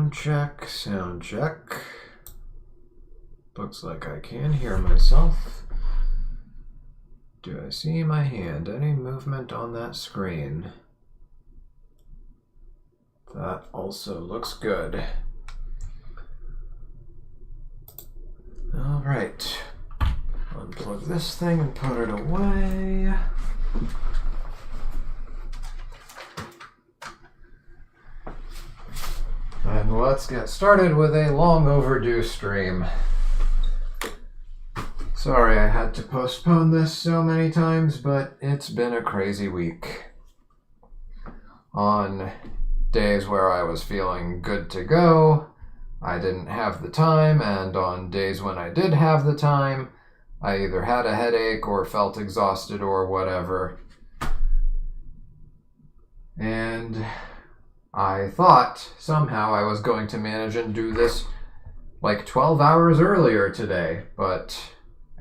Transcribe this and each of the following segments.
Sound check, sound check. Looks like I can hear myself. Do I see my hand? Any movement on that screen? That also looks good. All right. Unplug this thing and put it away. And let's get started with a long overdue stream. Sorry I had to postpone this so many times, but it's been a crazy week. On days where I was feeling good to go, I didn't have the time, and on days when I did have the time, I either had a headache or felt exhausted or whatever. And I thought somehow I was going to manage and do this like 12 hours earlier today, but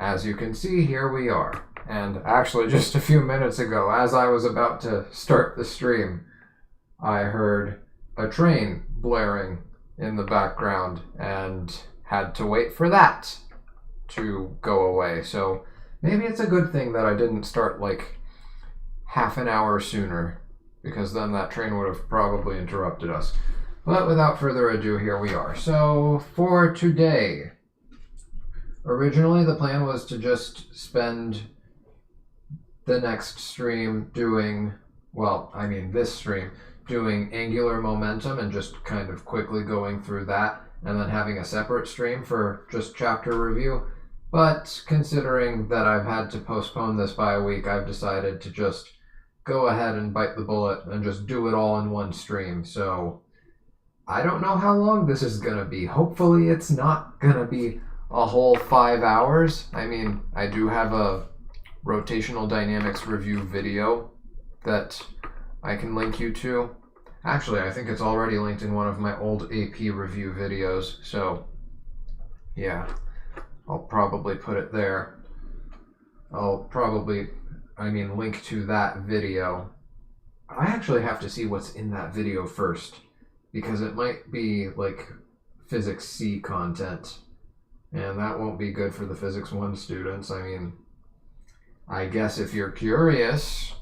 as you can see, here we are. And actually just a few minutes ago, as I was about to start the stream, I heard a train blaring in the background and had to wait for that to go away. So maybe it's a good thing that I didn't start like half an hour sooner, because then that train would have probably interrupted us. But without further ado, here we are. So for today, originally the plan was to just spend the next stream doing, this stream, doing angular momentum and just kind of quickly going through that, and then having a separate stream for just chapter review. But considering that I've had to postpone this by a week, I've decided to just go ahead and bite the bullet and just do it all in one stream. So I don't know how long this is going to be. Hopefully it's not going to be a whole 5 hours. I mean, I do have a rotational dynamics review video that I can link you to. Actually, I think it's already linked in one of my old AP review videos. So yeah, I'll probably put it there. Link to that video. I actually have to see what's in that video first, because it might be like Physics C content, and that won't be good for the Physics 1 students. I mean, I guess if you're curious,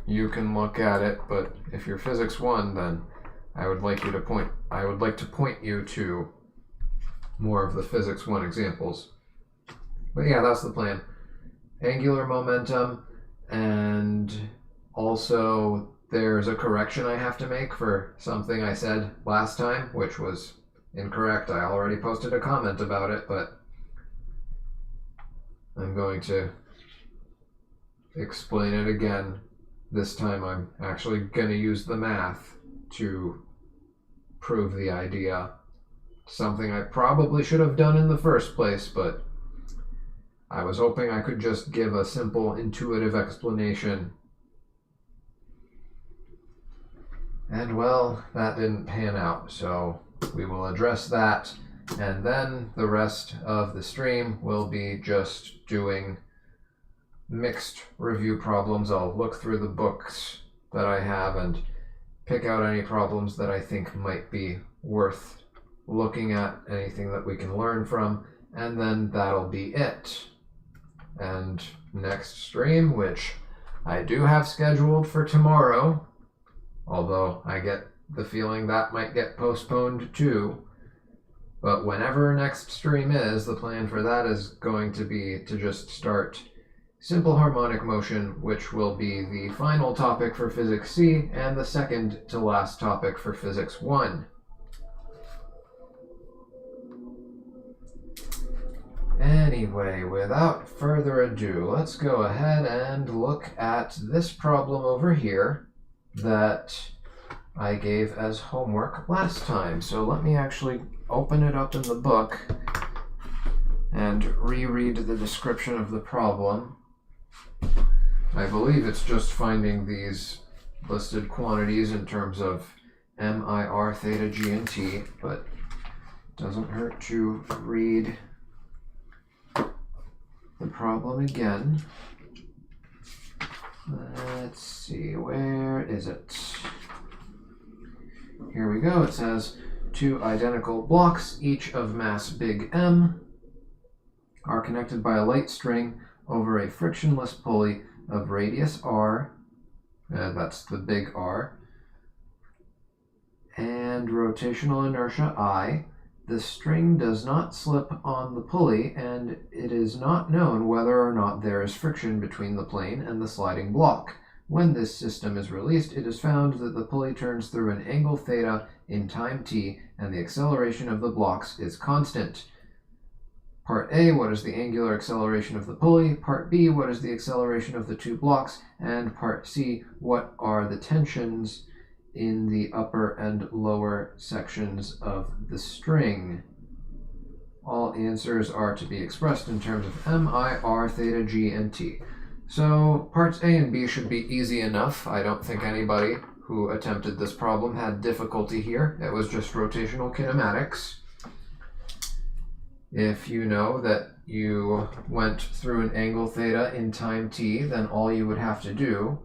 you can look at it, but if you're Physics 1, then I would like to point you to more of the Physics 1 examples. But yeah, that's the plan. Angular momentum, and also there's a correction I have to make for something I said last time, which was incorrect. I already posted a comment about it, but I'm going to explain it again. This time I'm actually going to use the math to prove the idea. Something I probably should have done in the first place, but I was hoping I could just give a simple, intuitive explanation. And well, that didn't pan out, so we will address that, and then the rest of the stream will be just doing mixed review problems. I'll look through the books that I have and pick out any problems that I think might be worth looking at, anything that we can learn from, and then that'll be it. And next stream, which I do have scheduled for tomorrow, although I get the feeling that might get postponed too, but whenever next stream is, the plan for that is going to be to just start simple harmonic motion, which will be the final topic for Physics C and the second to last topic for Physics 1. Anyway, without further ado, let's go ahead and look at this problem over here that I gave as homework last time. So let me actually open it up in the book and reread the description of the problem. I believe it's just finding these listed quantities in terms of MIR, theta, G, and T, but it doesn't hurt to read the problem again. Let's see, where is it? here we go. It says two identical blocks, each of mass big M, are connected by a light string over a frictionless pulley of radius r, that's the big R, and rotational inertia I. The string does not slip on the pulley, and it is not known whether or not there is friction between the plane and the sliding block. When this system is released, it is found that the pulley turns through an angle theta in time t, and the acceleration of the blocks is constant. Part A, what is the angular acceleration of the pulley? Part B, what is the acceleration of the two blocks? And Part C, what are the tensions in the upper and lower sections of the string? All answers are to be expressed in terms of M, I, R, theta, G, and T. So parts A and B should be easy enough. I don't think anybody who attempted this problem had difficulty here. It was just rotational kinematics. If you know that you went through an angle theta in time t, then all you would have to do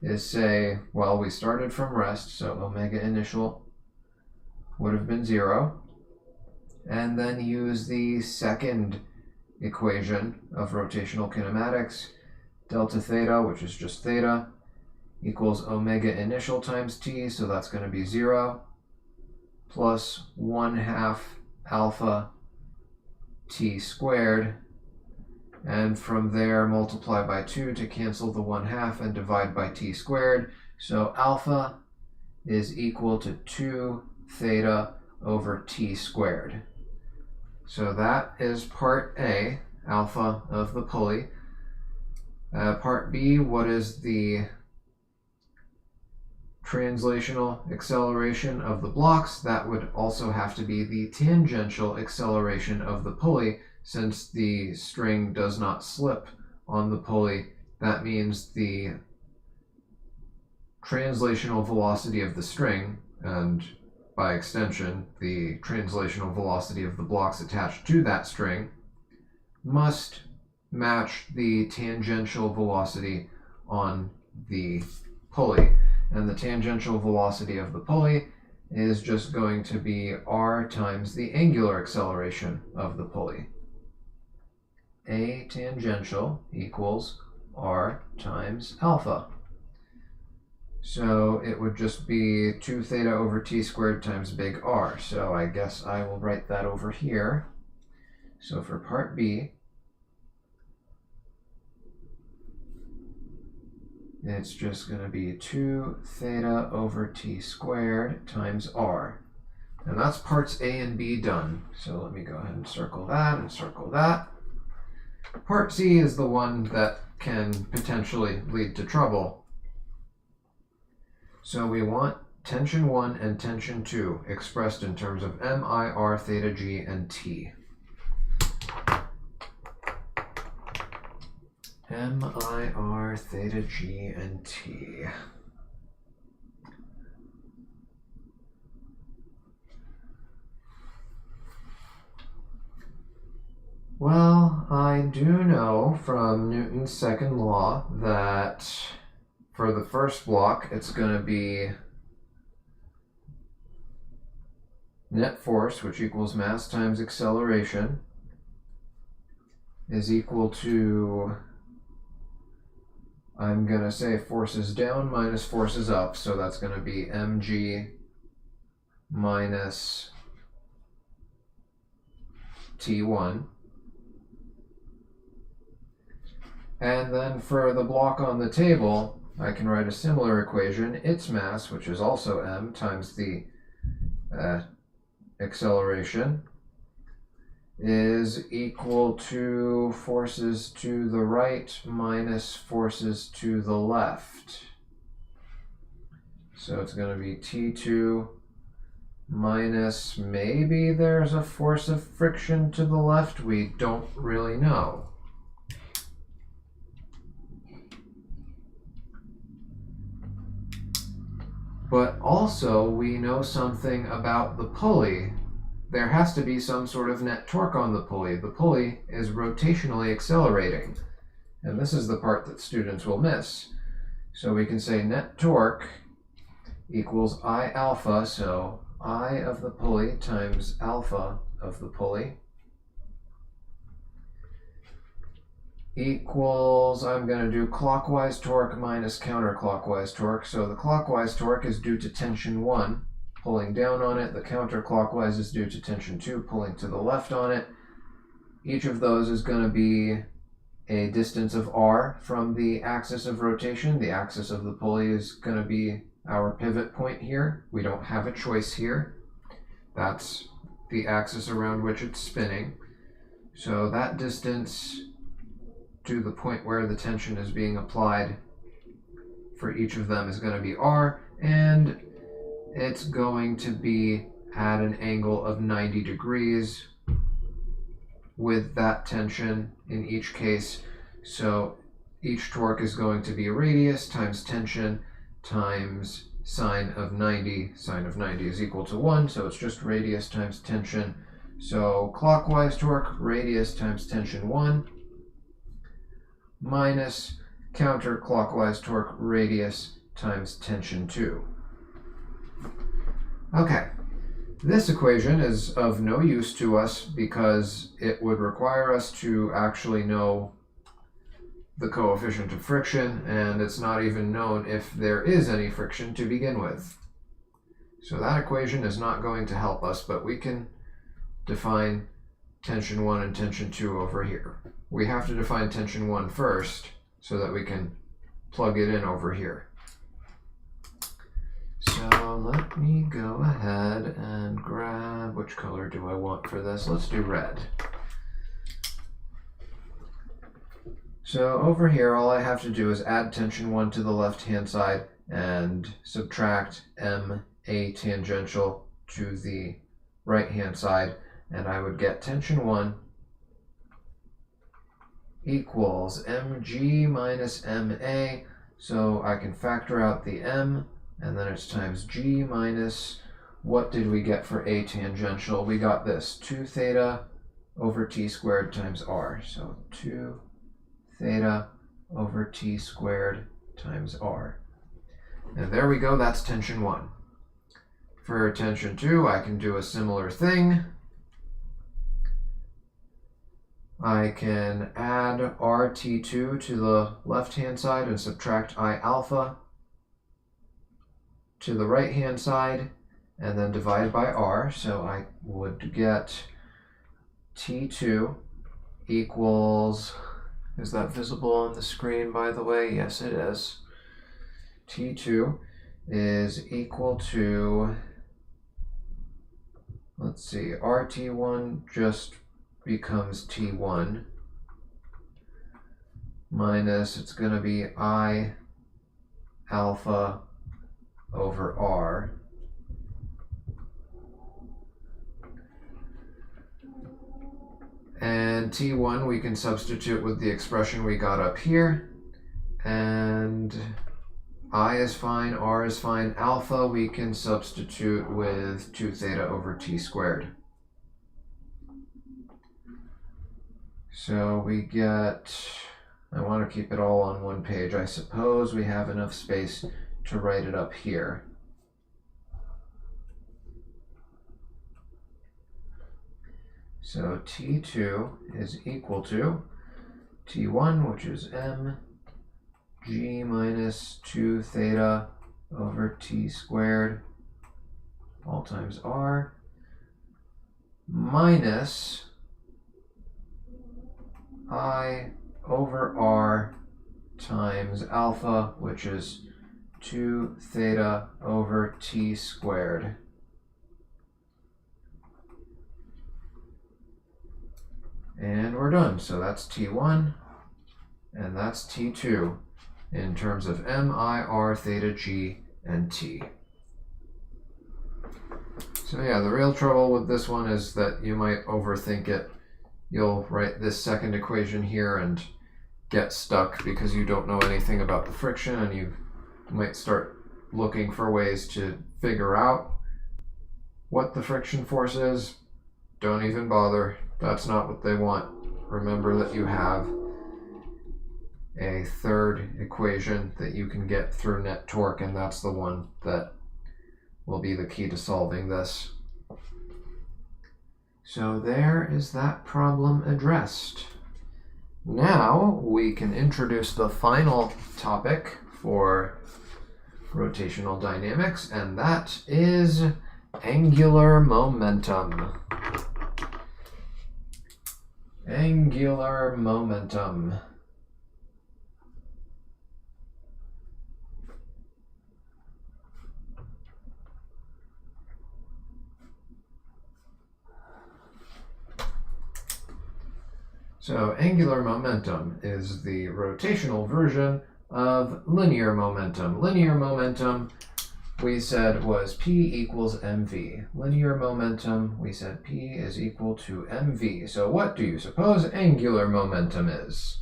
is say, well, we started from rest, so omega initial would have been 0, and then use the second equation of rotational kinematics, delta theta, which is just theta, equals omega initial times t, so that's going to be 0, plus 1/2 alpha t squared, and from there multiply by 2 to cancel the 1/2 and divide by t squared. So alpha is equal to 2 theta over t squared. So that is part A, alpha of the pulley. Part B, what is the translational acceleration of the blocks? That would also have to be the tangential acceleration of the pulley, since the string does not slip on the pulley. That means the translational velocity of the string, and by extension, the translational velocity of the blocks attached to that string, must match the tangential velocity on the pulley. And the tangential velocity of the pulley is just going to be r times the angular acceleration of the pulley. A tangential equals r times alpha. So it would just be 2 theta over t squared times big R. So I guess I will write that over here. So for part B, it's just going to be 2 theta over t squared times r. And that's parts A and B done. So let me go ahead and circle that and circle that. Part C is the one that can potentially lead to trouble. So we want tension 1 and tension 2 expressed in terms of M, I, R, theta, G, and T. M, I, R, theta, G, and T. Well, I do know from Newton's second law that for the first block, it's going to be net force, which equals mass times acceleration, is equal to, I'm going to say forces down minus forces up, so that's going to be mg minus T1. And then for the block on the table, I can write a similar equation. Its mass, which is also m, times the acceleration, is equal to forces to the right minus forces to the left. So it's going to be T2 minus, maybe there's a force of friction to the left. We don't really know. But also, we know something about the pulley. There has to be some sort of net torque on the pulley. The pulley is rotationally accelerating. And this is the part that students will miss. So we can say net torque equals I alpha, so I of the pulley times alpha of the pulley equals, I'm going to do clockwise torque minus counterclockwise torque. So the clockwise torque is due to tension 1, pulling down on it. The counterclockwise is due to tension 2, pulling to the left on it. Each of those is going to be a distance of r from the axis of rotation. The axis of the pulley is going to be our pivot point here. We don't have a choice here. That's the axis around which it's spinning. So that distance to the point where the tension is being applied for each of them is going to be r, and it's going to be at an angle of 90 degrees with that tension in each case. So each torque is going to be radius times tension times sine of 90. Sine of 90 is equal to 1, so it's just radius times tension. So clockwise torque, radius times tension 1, minus counterclockwise torque, radius times tension 2. Okay, this equation is of no use to us because it would require us to actually know the coefficient of friction, and it's not even known if there is any friction to begin with. So that equation is not going to help us, but we can define tension 1 and tension 2 over here. We have to define tension 1 first so that we can plug it in over here. So let me go ahead and grab, which color do I want for this? Let's do red. So over here, all I have to do is add tension 1 to the left-hand side and subtract MA tangential to the right-hand side, and I would get tension 1 equals mg minus ma, so I can factor out the m, and then it's times g minus, what did we get for a tangential? We got this, 2 theta over t squared times r, so 2 theta over t squared times r. And there we go, that's tension 1. For tension 2, I can do a similar thing. I can add RT2 to the left-hand side and subtract I alpha to the right-hand side, and then divide by R. So I would get T2 equals, is that visible on the screen, by the way? Yes, it is. T2 is equal to, let's see, RT1 just becomes T1 minus, it's going to be I alpha over R. And T1 we can substitute with the expression we got up here, and I is fine, R is fine. Alpha we can substitute with 2 theta over t squared. So we get, I want to keep it all on one page. I suppose we have enough space to write it up here. So T2 is equal to T1, which is mg minus 2 theta over t squared, all times r, minus I over r times alpha, which is 2 theta over t squared. And we're done. So that's T1 and that's T2 in terms of M, I, R, theta, G, and T. So yeah, the real trouble with this one is that you might overthink it. You'll write this second equation here and get stuck because you don't know anything about the friction, and you might start looking for ways to figure out what the friction force is. Don't even bother. That's not what they want. Remember that you have a third equation that you can get through net torque, and that's the one that will be the key to solving this. So there is that problem addressed. Now we can introduce the final topic for rotational dynamics, and that is angular momentum. Angular momentum. So angular momentum is the rotational version of linear momentum. Linear momentum, we said, was P equals mv. Linear momentum, we said P is equal to mv. So what do you suppose angular momentum is?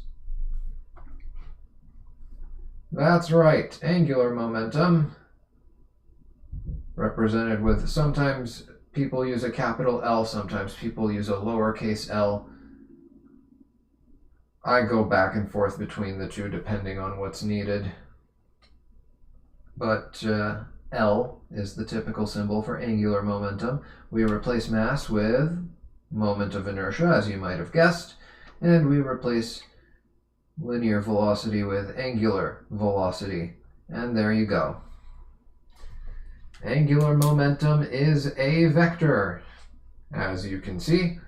That's right, angular momentum, represented with, sometimes people use a capital L, sometimes people use a lowercase l. I go back and forth between the two depending on what's needed. But L is the typical symbol for angular momentum. We replace mass with moment of inertia, as you might have guessed, and we replace linear velocity with angular velocity. And there you go. Angular momentum is a vector. As you can see,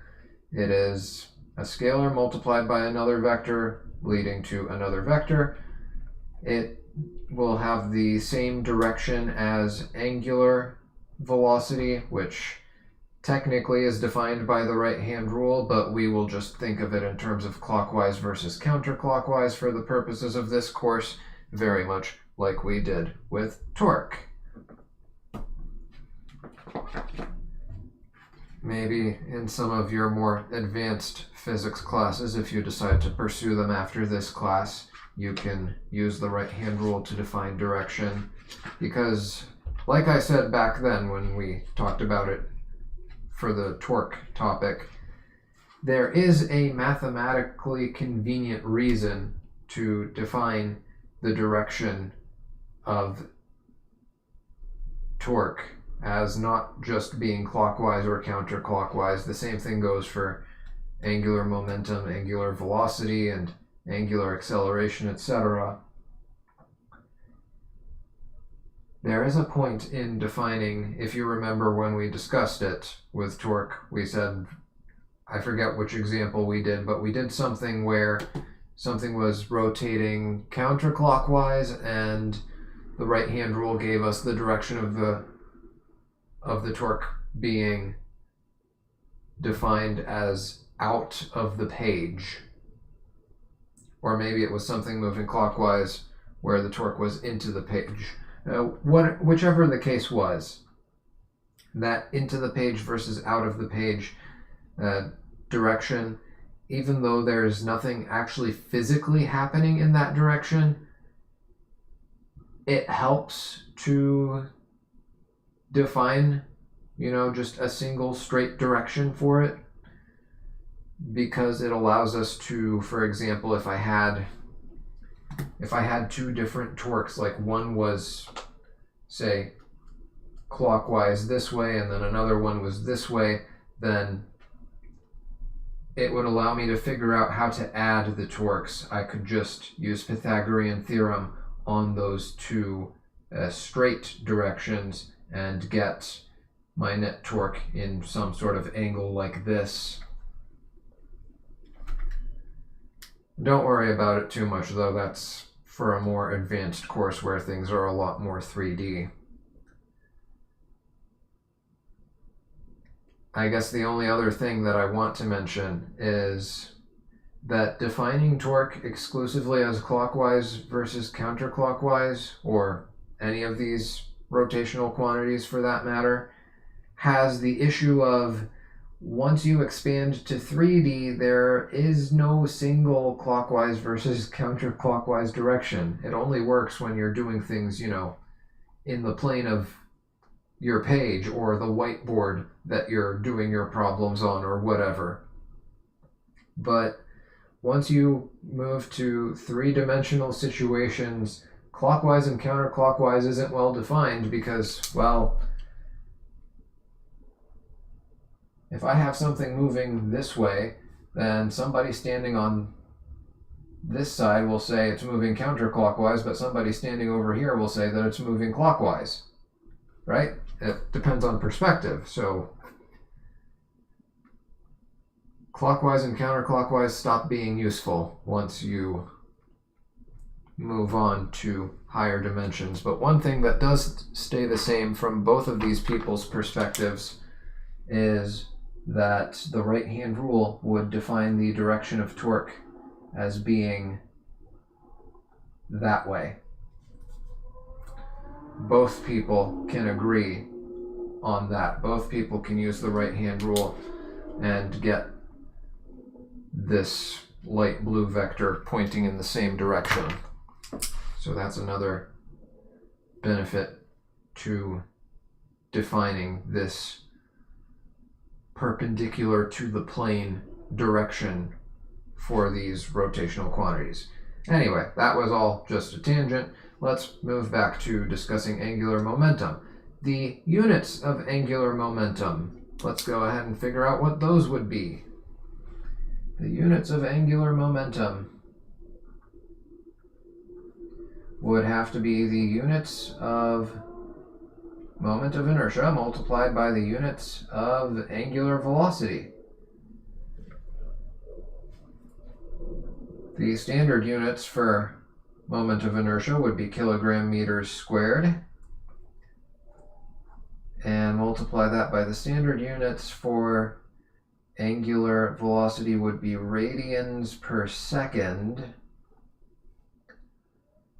it is a scalar multiplied by another vector leading to another vector. It will have the same direction as angular velocity, which technically is defined by the right-hand rule, but we will just think of it in terms of clockwise versus counterclockwise for the purposes of this course, very much like we did with torque. Maybe in some of your more advanced physics classes, if you decide to pursue them after this class, you can use the right-hand rule to define direction. Because, like I said back then when we talked about it for the torque topic, there is a mathematically convenient reason to define the direction of torque as not just being clockwise or counterclockwise. The same thing goes for angular momentum, angular velocity, and angular acceleration, etc. There is a point in defining, if you remember when we discussed it with torque, we said, I forget which example we did, but we did something where something was rotating counterclockwise and the right-hand rule gave us the direction of the torque being defined as out of the page. Or maybe it was something moving clockwise where the torque was into the page. Whichever the case was, that into the page versus out of the page direction, even though there's nothing actually physically happening in that direction, it helps to define, just a single straight direction for it, because it allows us to, for example, if I had two different torques, like one was, say, clockwise this way and then another one was this way, then it would allow me to figure out how to add the torques. I could just use Pythagorean theorem on those two straight directions and get my net torque in some sort of angle like this. Don't worry about it too much, though. That's for a more advanced course where things are a lot more 3D. I guess the only other thing that I want to mention is that defining torque exclusively as clockwise versus counterclockwise, or any of these rotational quantities for that matter, has the issue of, once you expand to 3D, there is no single clockwise versus counterclockwise direction. It only works when you're doing things, in the plane of your page or the whiteboard that you're doing your problems on or whatever. But once you move to three-dimensional situations, clockwise and counterclockwise isn't well defined because, well, If I have something moving this way, then somebody standing on this side will say it's moving counterclockwise, but somebody standing over here will say that it's moving clockwise, right? It depends on perspective. So clockwise and counterclockwise stop being useful once you move on to higher dimensions. But one thing that does stay the same from both of these people's perspectives is that the right-hand rule would define the direction of torque as being that way. Both people can agree on that. Both people can use the right-hand rule and get this light blue vector pointing in the same direction. So that's another benefit to defining this perpendicular to the plane direction for these rotational quantities. Anyway, that was all just a tangent. Let's move back to discussing angular momentum. The units of angular momentum, let's go ahead and figure out what those would be. The units of angular momentum would have to be the units of moment of inertia multiplied by the units of angular velocity. The standard units for moment of inertia would be kilogram meters squared, and multiply that by the standard units for angular velocity would be radians per second.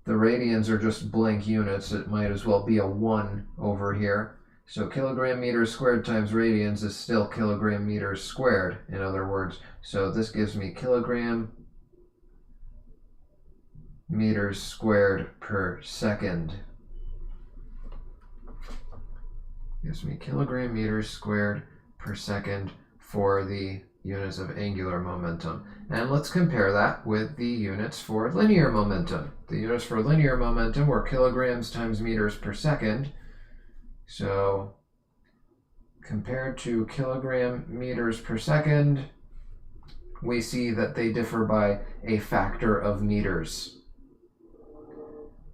The radians are just blank units. It might as well be a 1 over here. So kilogram meters squared times radians is still kilogram meters squared, in other words. So this gives me kilogram meters squared per second. Gives me kilogram meters squared per second for the units of angular momentum. And let's compare that with the units for linear momentum. The units for linear momentum were kilograms times meters per second. So compared to kilogram meters per second, we see that they differ by a factor of meters.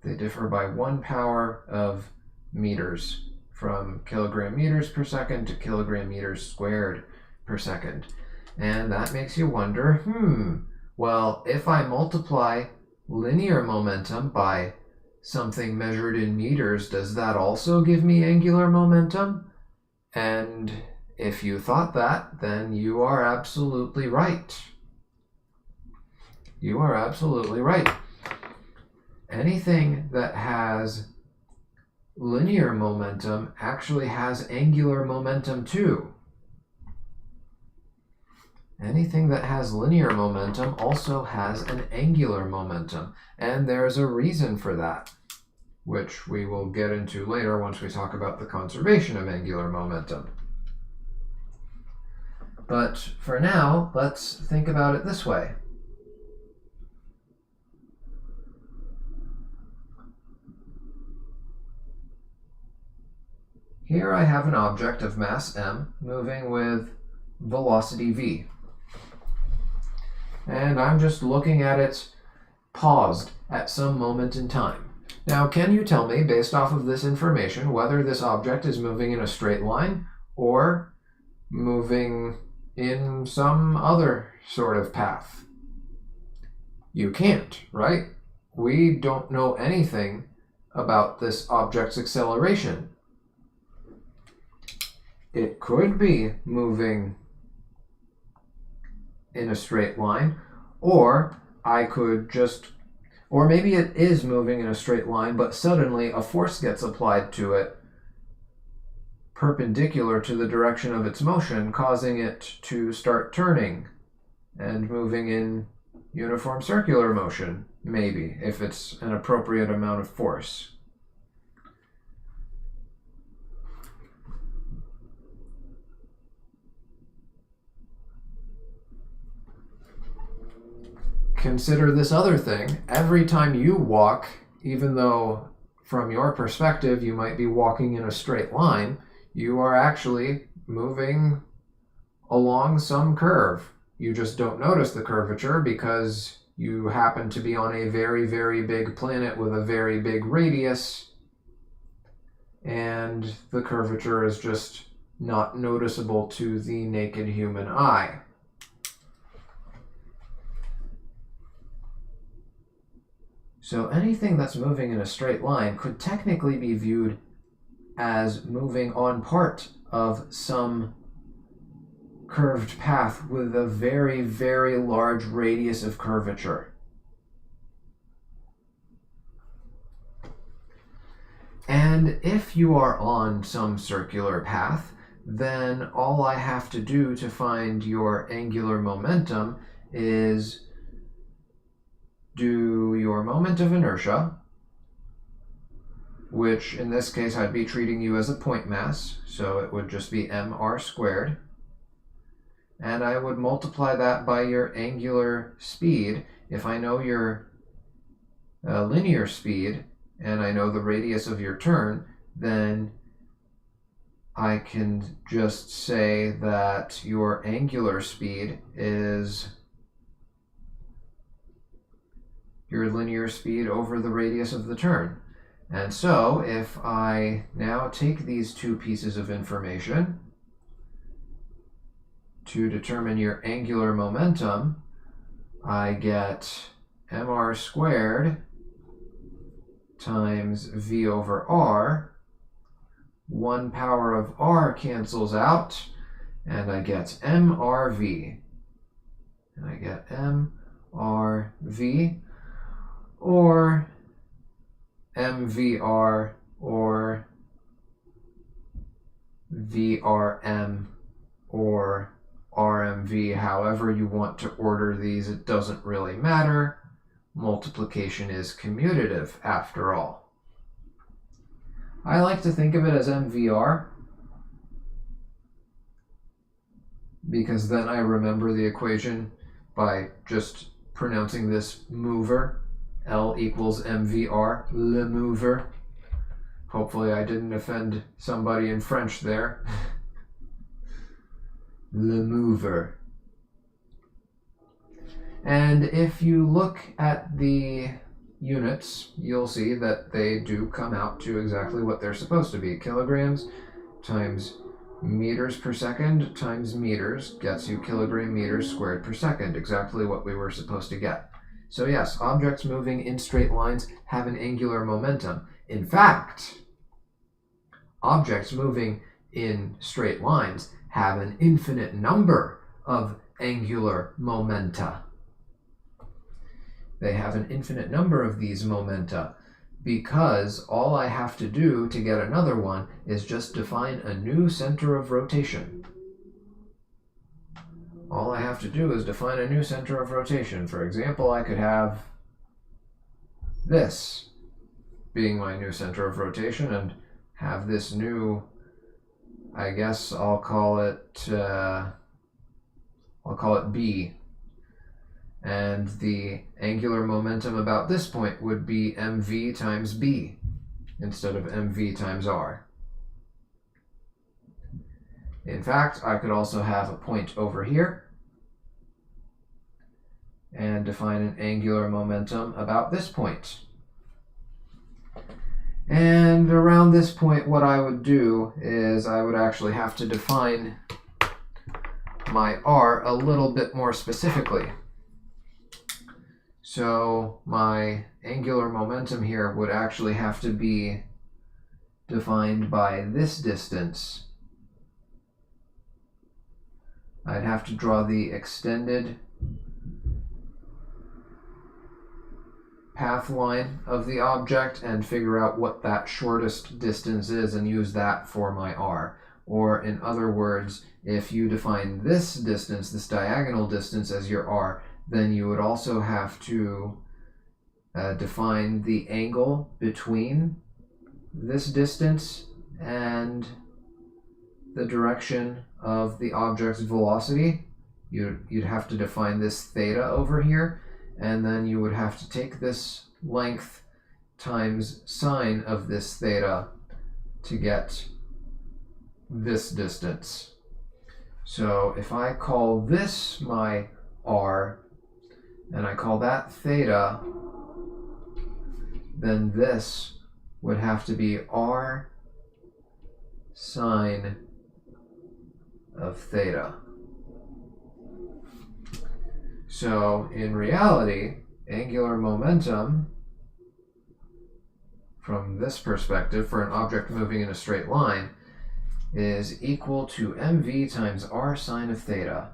They differ by 1 power of meters, from kilogram meters per second to kilogram meters squared per second. And that makes you wonder, well, if I multiply linear momentum by something measured in meters, does that also give me angular momentum? And if you thought that, then you are absolutely right. You are absolutely right. Anything that has linear momentum actually has angular momentum too. Anything that has linear momentum also has an angular momentum, and there's a reason for that, which we will get into later once we talk about the conservation of angular momentum. But for now, let's think about it this way. Here I have an object of mass m moving with velocity v. And I'm just looking at it paused at some moment in time. Now, can you tell me, based off of this information, whether this object is moving in a straight line or moving in some other sort of path? You can't, right? We don't know anything about this object's acceleration. It could be moving in a straight line, or or maybe it is moving in a straight line, but suddenly a force gets applied to it perpendicular to the direction of its motion, causing it to start turning and moving in uniform circular motion, maybe, if it's an appropriate amount of force. Consider this other thing. Every time you walk, even though from your perspective you might be walking in a straight line, you are actually moving along some curve. You just don't notice the curvature because you happen to be on a very, very big planet with a very big radius, and the curvature is just not noticeable to the naked human eye. So anything that's moving in a straight line could technically be viewed as moving on part of some curved path with a very, very large radius of curvature. And if you are on some circular path, then all I have to do to find your angular momentum is do your moment of inertia, which in this case I'd be treating you as a point mass, so it would just be mr squared. And I would multiply that by your angular speed. If I know your linear speed and I know the radius of your turn, then I can just say that your angular speed is your linear speed over the radius of the turn. And so if I now take these two pieces of information to determine your angular momentum, I get mr squared times v over r. 1 power of r cancels out, and I get mrv. And I get mrv, or mvr, or vrm, or RMV, however you want to order these, it doesn't really matter. Multiplication is commutative after all. I like to think of it as MVR because then I remember the equation by just pronouncing this mover. L equals MVR, le mover. Hopefully I didn't offend somebody in French there. Le mover. And if you look at the units, you'll see that they do come out to exactly what they're supposed to be. Kilograms times meters per second times meters gets you kilogram meters squared per second, exactly what we were supposed to get. So yes, objects moving in straight lines have an angular momentum. In fact, objects moving in straight lines have an infinite number of angular momenta. They have an infinite number of these momenta because all I have to do to get another one is just define a new center of rotation. All I have to do is define a new center of rotation. For example, I could have this being my new center of rotation and have this new, I guess I'll call it B. And the angular momentum about this point would be mv times b instead of mv times r. In fact, I could also have a point over here and define an angular momentum about this point. And around this point, what I would do is I would actually have to define my r a little bit more specifically. So my angular momentum here would actually have to be defined by this distance. I'd have to draw the extended path line of the object and figure out what that shortest distance is and use that for my r. Or in other words, if you define this distance, this diagonal distance, as your r, then you would also have to define the angle between this distance and the direction of the object's velocity. You'd have to define this theta over here, and then you would have to take this length times sine of this theta to get this distance. So if I call this my r, and I call that theta, then this would have to be r sine of theta. So in reality, angular momentum from this perspective for an object moving in a straight line is equal to mv times r sine of theta.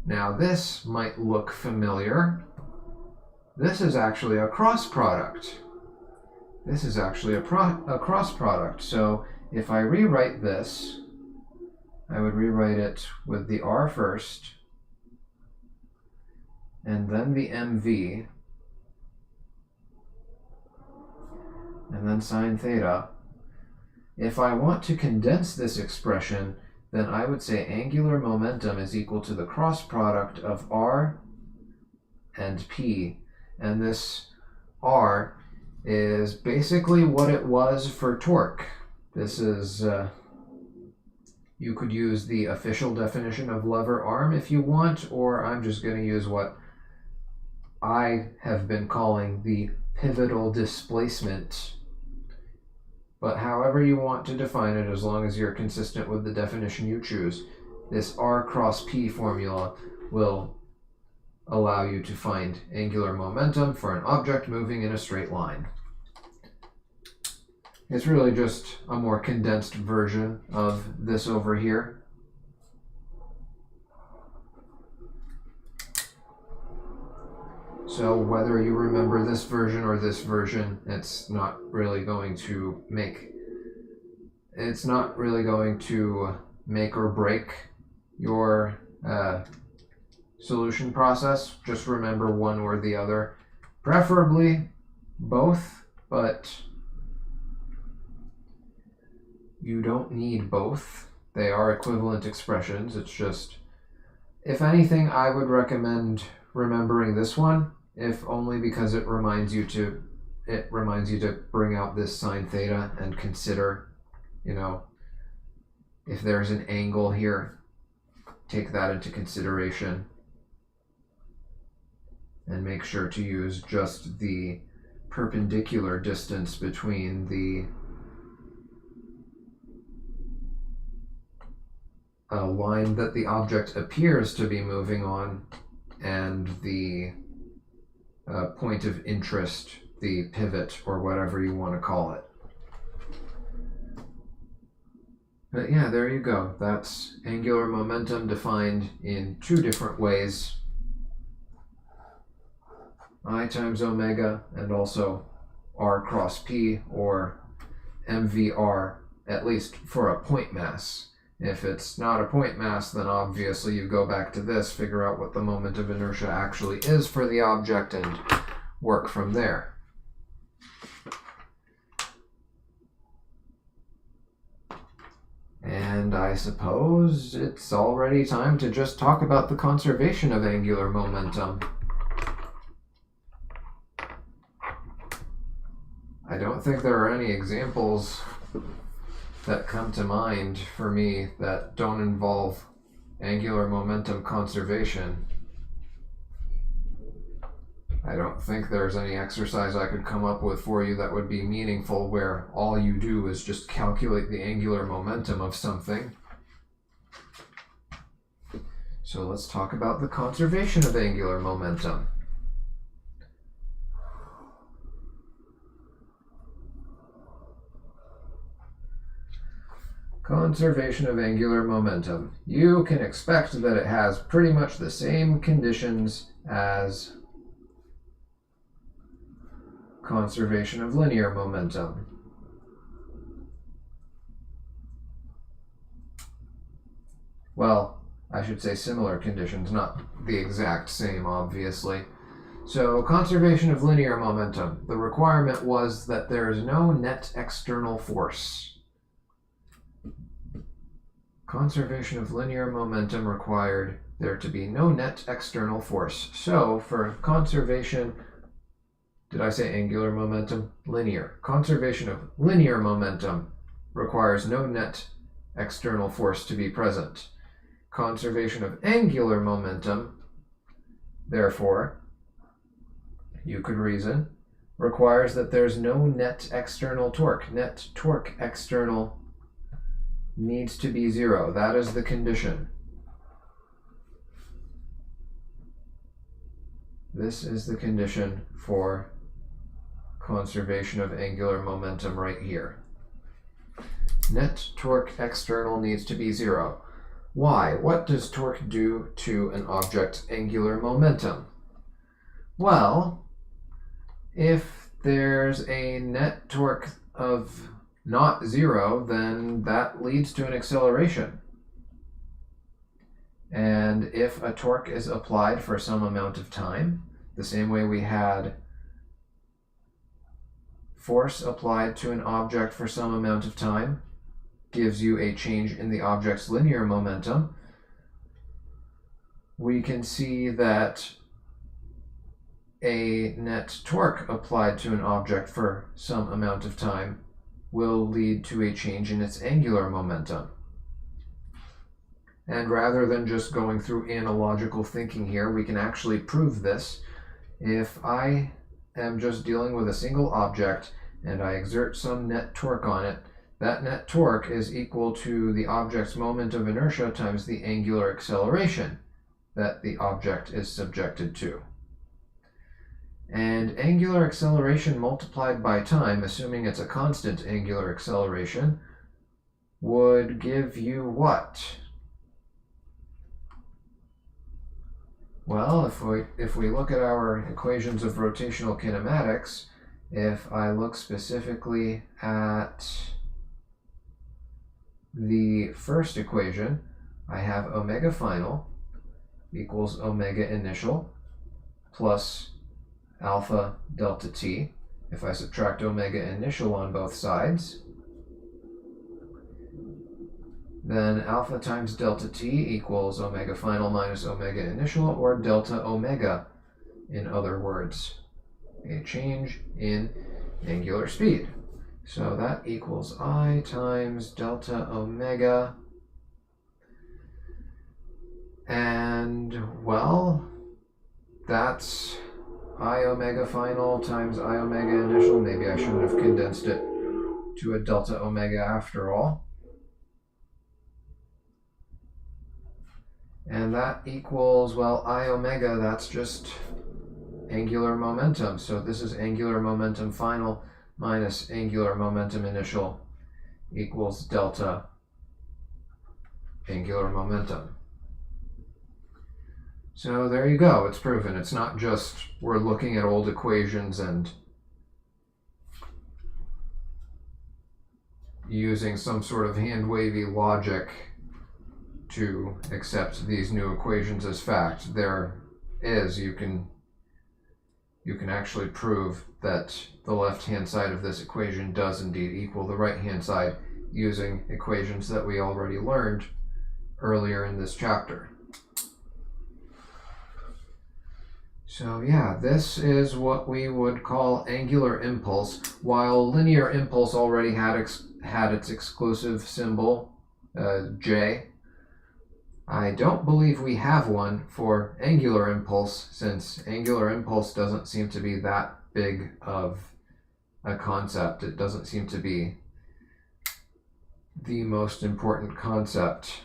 Now this might look familiar. This is actually a cross product. This is actually a cross product. So if I rewrite this, I would rewrite it with the r first, and then the mv, and then sine theta. If I want to condense this expression, then I would say angular momentum is equal to the cross product of r and p. And this r is basically what it was for torque. This is, you could use the official definition of lever arm if you want, or I'm just going to use what I have been calling the pivotal displacement. But however you want to define it, as long as you're consistent with the definition you choose, this r cross p formula will allow you to find angular momentum for an object moving in a straight line. It's really just a more condensed version of this over here. So whether you remember this version or this version, it's not really going to make or break your solution process. Just remember one or the other, preferably both, but you don't need both. They are equivalent expressions. It's just, if anything, I would recommend remembering this one, if only because it reminds you to bring out this sine theta and consider, if there's an angle here, take that into consideration and make sure to use just the perpendicular distance between the line that the object appears to be moving on and the point of interest, the pivot, or whatever you want to call it. But yeah, there you go. That's angular momentum defined in two different ways. I times omega, and also r cross p, or mvr, at least for a point mass. If it's not a point mass, then obviously you go back to this, figure out what the moment of inertia actually is for the object, and work from there. And I suppose it's already time to just talk about the conservation of angular momentum. I don't think there are any examples that come to mind for me that don't involve angular momentum conservation. I don't think there's any exercise I could come up with for you that would be meaningful where all you do is just calculate the angular momentum of something. So let's talk about the conservation of angular momentum. Conservation of angular momentum. You can expect that it has pretty much the same conditions as conservation of linear momentum. Well, I should say similar conditions, not the exact same, obviously. So, conservation of linear momentum. The requirement was that there is no net external force. conservation of linear momentum required there to be no net external force. So for conservation, did I say angular momentum? Linear. Conservation of linear momentum requires no net external force to be present. Conservation of angular momentum, therefore, you could reason, requires that there's no net external torque. Net torque external needs to be 0. That is the condition. This is the condition for conservation of angular momentum right here. Net torque external needs to be 0. Why? What does torque do to an object's angular momentum? Well, if there's a net torque of not 0, then that leads to an acceleration. And if a torque is applied for some amount of time, the same way we had force applied to an object for some amount of time gives you a change in the object's linear momentum, we can see that a net torque applied to an object for some amount of time will lead to a change in its angular momentum. And rather than just going through analogical thinking here, we can actually prove this. If I am just dealing with a single object and I exert some net torque on it, that net torque is equal to the object's moment of inertia times the angular acceleration that the object is subjected to. And angular acceleration multiplied by time, assuming it's a constant angular acceleration, would give you what? Well, if we look at our equations of rotational kinematics, if I look specifically at the first equation, I have omega final equals omega initial plus alpha delta t. If I subtract omega initial on both sides, then alpha times delta t equals omega final minus omega initial, or delta omega, in other words, a change in angular speed. So that equals I times delta omega. And, well, that's I omega final times I omega initial. Maybe I shouldn't have condensed it to a delta omega after all. And that equals, well, I omega, that's just angular momentum. So this is angular momentum final minus angular momentum initial equals delta angular momentum. So there you go, it's proven. It's not just we're looking at old equations and using some sort of hand-wavy logic to accept these new equations as fact. There is, you can actually prove that the left-hand side of this equation does indeed equal the right-hand side using equations that we already learned earlier in this chapter. So yeah, this is what we would call angular impulse. While linear impulse already had its exclusive symbol, J, I don't believe we have one for angular impulse, since angular impulse doesn't seem to be that big of a concept. It doesn't seem to be the most important concept.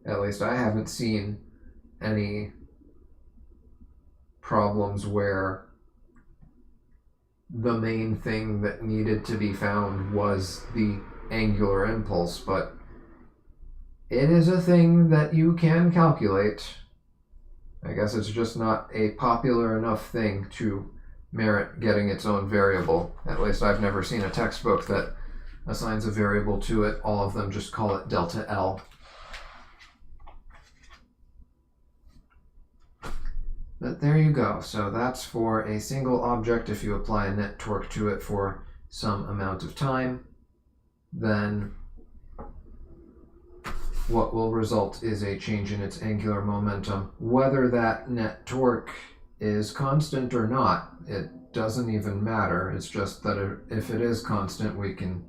At least I haven't seen any problems where the main thing that needed to be found was the angular impulse, but it is a thing that you can calculate. I guess it's just not a popular enough thing to merit getting its own variable. At least I've never seen a textbook that assigns a variable to it. All of them just call it delta L. But there you go. So that's for a single object. If you apply a net torque to it for some amount of time, then what will result is a change in its angular momentum. Whether that net torque is constant or not, it doesn't even matter. It's just that if it is constant, we can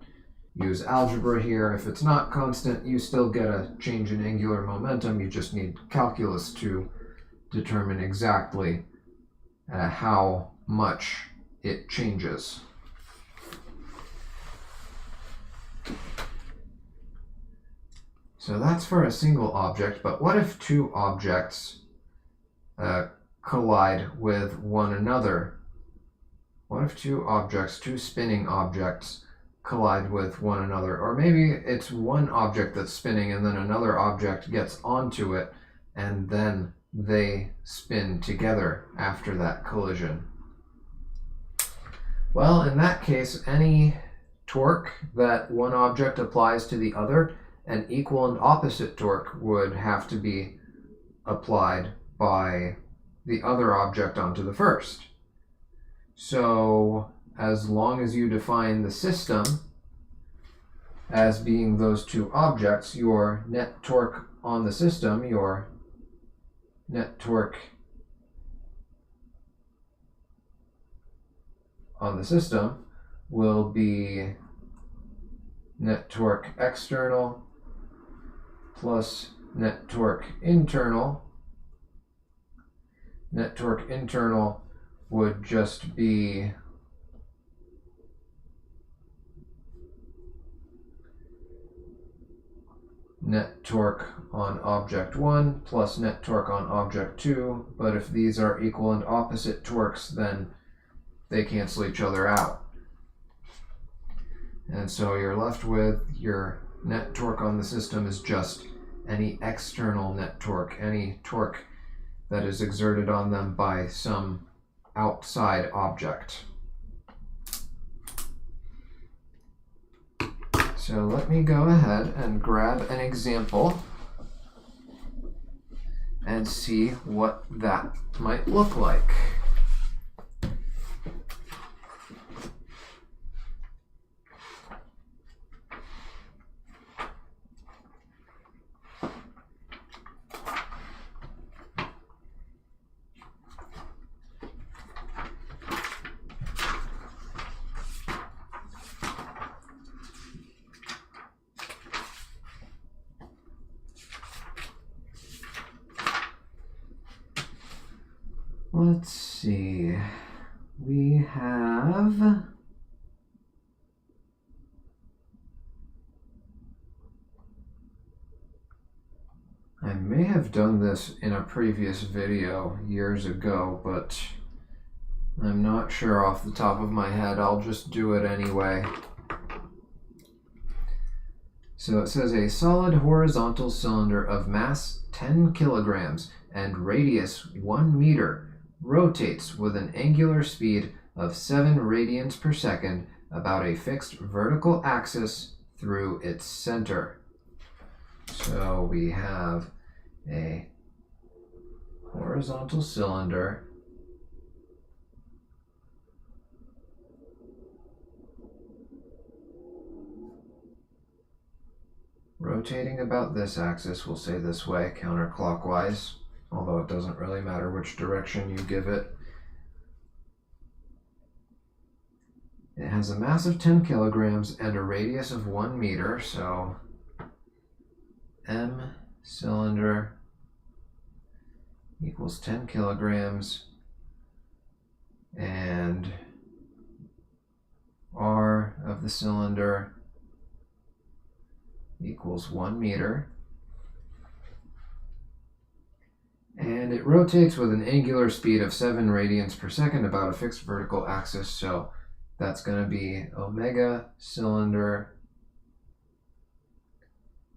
use algebra here. If it's not constant, you still get a change in angular momentum. You just need calculus to determine exactly how much it changes. So that's for a single object, but what if two objects collide with one another? What if two spinning objects collide with one another? Or maybe it's one object that's spinning and then another object gets onto it and then they spin together after that collision. Well, in that case, any torque that one object applies to the other, an equal and opposite torque would have to be applied by the other object onto the first. So as long as you define the system as being those two objects, your net torque on the system, your net torque on the system will be net torque external plus net torque internal. Net torque internal would just be net torque on object 1 plus net torque on object 2, but if these are equal and opposite torques, then they cancel each other out. And so you're left with your net torque on the system is just any external net torque, any torque that is exerted on them by some outside object. So let me go ahead and grab an example and see what that might look like. Let's see, we have I may have done this in a previous video years ago, but I'm not sure off the top of my head. I'll just do it anyway. So it says a solid horizontal cylinder of mass 10 kilograms and radius 1 meter rotates with an angular speed of 7 radians per second about a fixed vertical axis through its center. So we have a horizontal cylinder rotating about this axis, we'll say this way, counterclockwise, although it doesn't really matter which direction you give it. It has a mass of 10 kilograms and a radius of 1 meter, so M cylinder equals 10 kilograms and R of the cylinder equals 1 meter. And it rotates with an angular speed of 7 radians per second about a fixed vertical axis, so that's going to be omega cylinder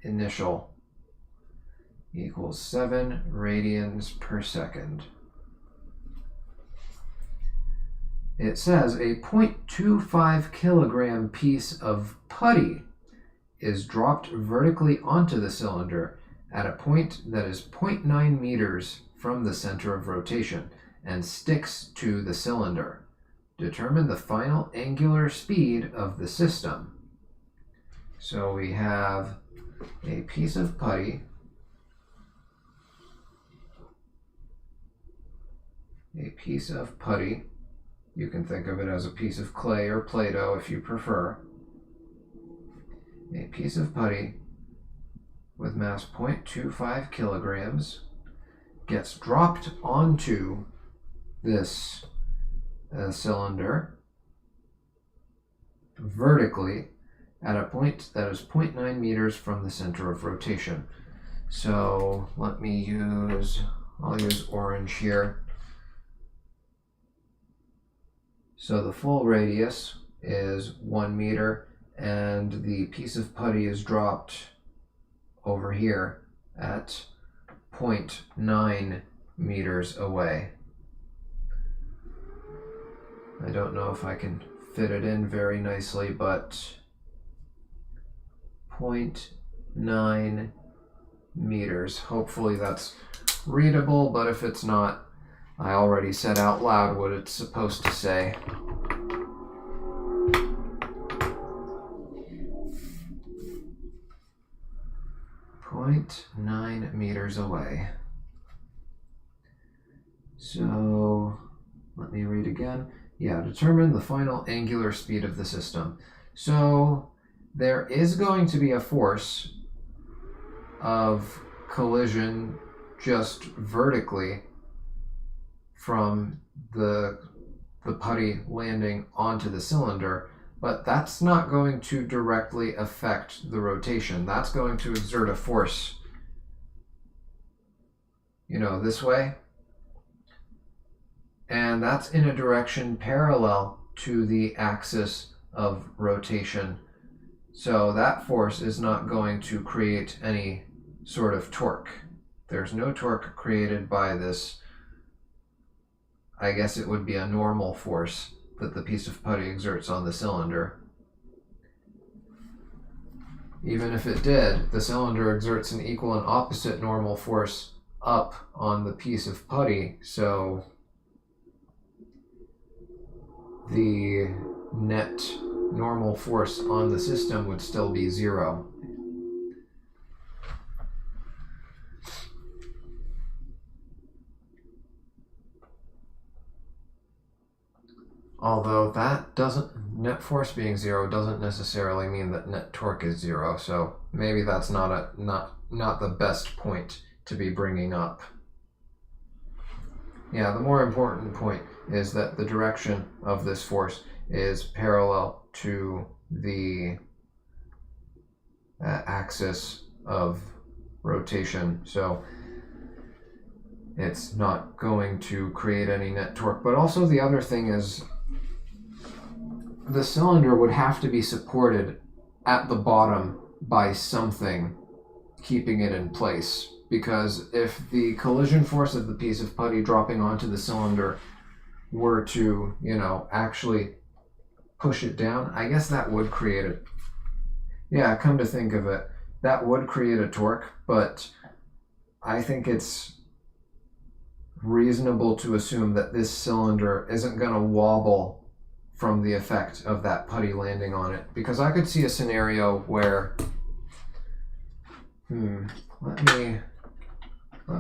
initial equals 7 radians per second. It says a 0.25 kilogram piece of putty is dropped vertically onto the cylinder at a point that is 0.9 meters from the center of rotation and sticks to the cylinder. Determine the final angular speed of the system. So we have a piece of putty you can think of it as a piece of clay or Play-Doh if you prefer, a piece of putty with mass 0.25 kilograms gets dropped onto this cylinder vertically at a point that is 0.9 meters from the center of rotation. So I'll use orange here. So the full radius is 1 meter, and the piece of putty is dropped over here at 0.9 meters away. I don't know if I can fit it in very nicely, but 0.9 meters. Hopefully that's readable, but if it's not, I already said out loud what it's supposed to say. .9 meters away. So let me read again. Yeah, determine the final angular speed of the system. So there is going to be a force of collision just vertically from the putty landing onto the cylinder, but that's not going to directly affect the rotation. That's going to exert a force, this way. And that's in a direction parallel to the axis of rotation. So that force is not going to create any sort of torque. There's no torque created by this. I guess it would be a normal force that the piece of putty exerts on the cylinder. Even if it did, the cylinder exerts an equal and opposite normal force up on the piece of putty, so the net normal force on the system would still be 0. Although net force being 0 doesn't necessarily mean that net torque is 0, so maybe that's not the best point to be bringing up. Yeah, the more important point is that the direction of this force is parallel to the axis of rotation, so it's not going to create any net torque. But also the other thing is, the cylinder would have to be supported at the bottom by something keeping it in place, because if the collision force of the piece of putty dropping onto the cylinder were to, actually push it down, I guess that would create a... Yeah, come to think of it, that would create a torque, but I think it's reasonable to assume that this cylinder isn't going to wobble from the effect of that putty landing on it, because I could see a scenario where let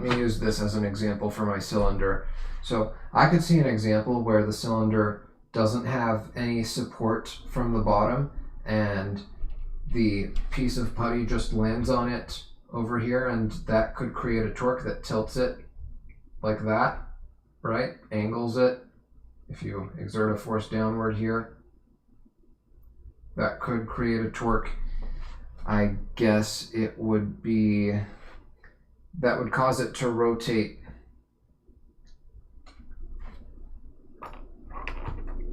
me use this as an example for my cylinder. So I could see an example where the cylinder doesn't have any support from the bottom and the piece of putty just lands on it over here, and that could create a torque that tilts it like that, right? Angles it. If you exert a force downward here, that could create a torque. I guess that would cause it to rotate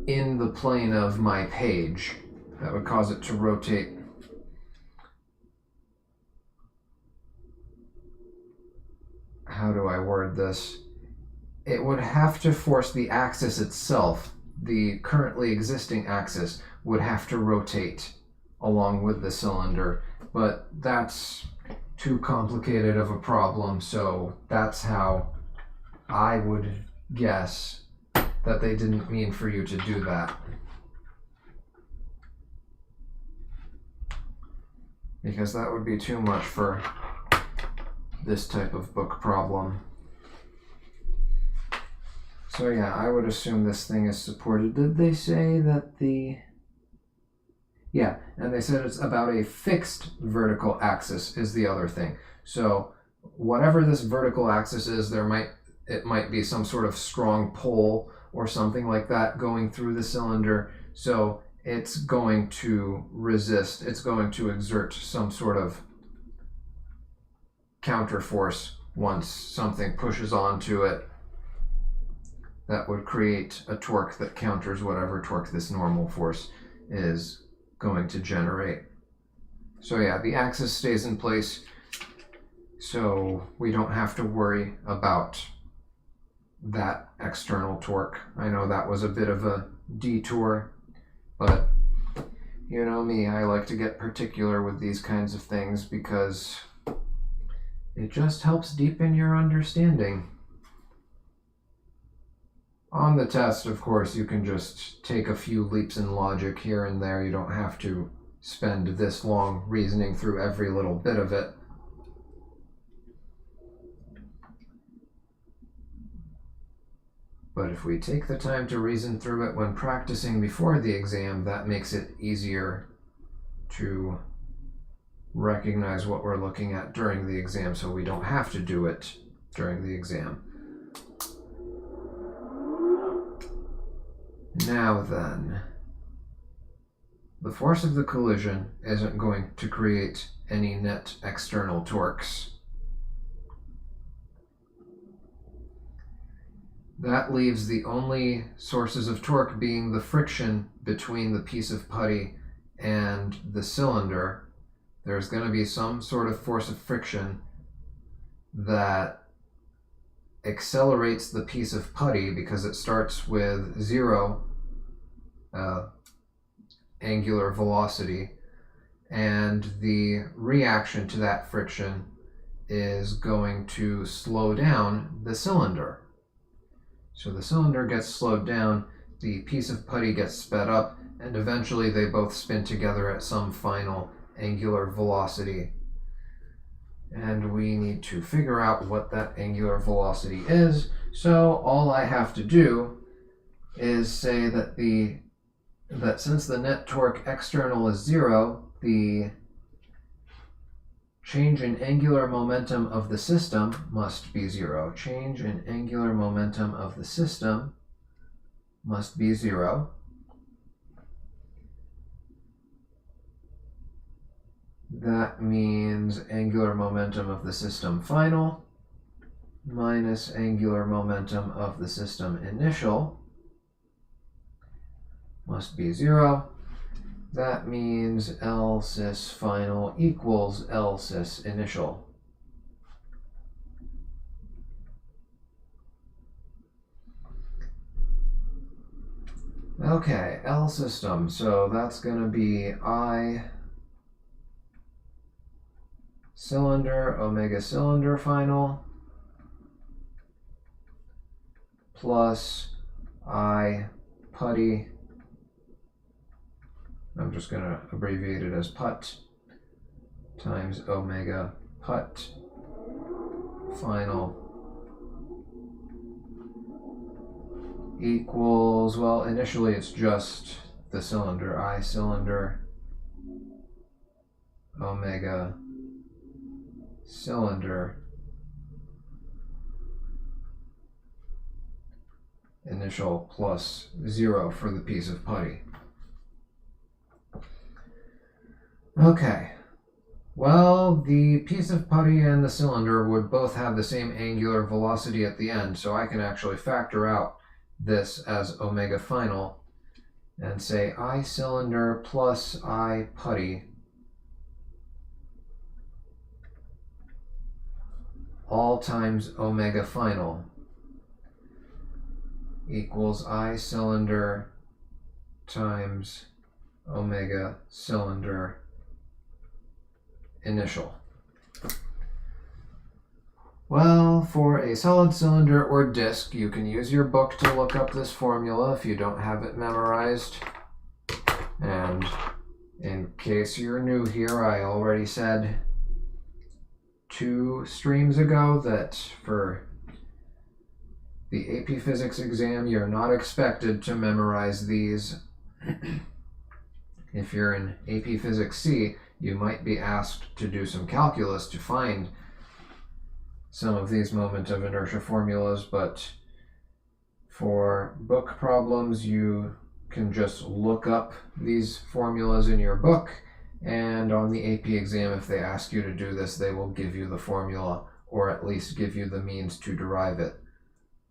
in the plane of my page. That would cause it to rotate how do I word this? It would have to force the axis itself, the currently existing axis, would have to rotate along with the cylinder, but that's too complicated of a problem, so that's how I would guess that they didn't mean for you to do that. because that would be too much for this type of book problem. So yeah, I would assume this thing is supported. Did they say that the... Yeah, and they said it's about a fixed vertical axis is the other thing. So whatever this vertical axis is, it might be some sort of strong pull or something like that going through the cylinder. So it's going to resist, it's going to exert some sort of counterforce once something pushes onto it that would create a torque that counters whatever torque this normal force is going to generate. So yeah, the axis stays in place, so we don't have to worry about that external torque. I know that was a bit of a detour, but you know me, I like to get particular with these kinds of things because it just helps deepen your understanding. On the test, of course, you can just take a few leaps in logic here and there. You don't have to spend this long reasoning through every little bit of it. But if we take the time to reason through it when practicing before the exam, that makes it easier to recognize what we're looking at during the exam, so we don't have to do it during the exam. Now then, the force of the collision isn't going to create any net external torques. That leaves the only sources of torque being the friction between the piece of putty and the cylinder. There's going to be some sort of force of friction that accelerates the piece of putty because it starts with 0 angular velocity, and the reaction to that friction is going to slow down the cylinder. So the cylinder gets slowed down, the piece of putty gets sped up, and eventually they both spin together at some final angular velocity. And we need to figure out what that angular velocity is. So all I have to do is say that since the net torque external is 0, the change in angular momentum of the system must be 0. Change in angular momentum of the system must be 0. That means angular momentum of the system final minus angular momentum of the system initial must be 0. That means L sys final equals L sys initial. Okay, L system, so that's going to be I cylinder omega cylinder final plus I putty, I'm just going to abbreviate it as put, times omega put final equals, well, initially it's just the cylinder, I cylinder omega cylinder initial plus 0 for the piece of putty. Okay, well, the piece of putty and the cylinder would both have the same angular velocity at the end, so I can actually factor out this as omega final and say I cylinder plus I putty all times omega final equals I cylinder times omega cylinder initial. Well, for a solid cylinder or disc, you can use your book to look up this formula if you don't have it memorized. And In case you're new here, I already said 2 streams ago that for the AP Physics exam, you're not expected to memorize these. If you're in AP Physics C, you might be asked to do some calculus to find some of these moment of inertia formulas, but for book problems, you can just look up these formulas in your book, and on the AP exam, if they ask you to do this, they will give you the formula, or at least give you the means to derive it.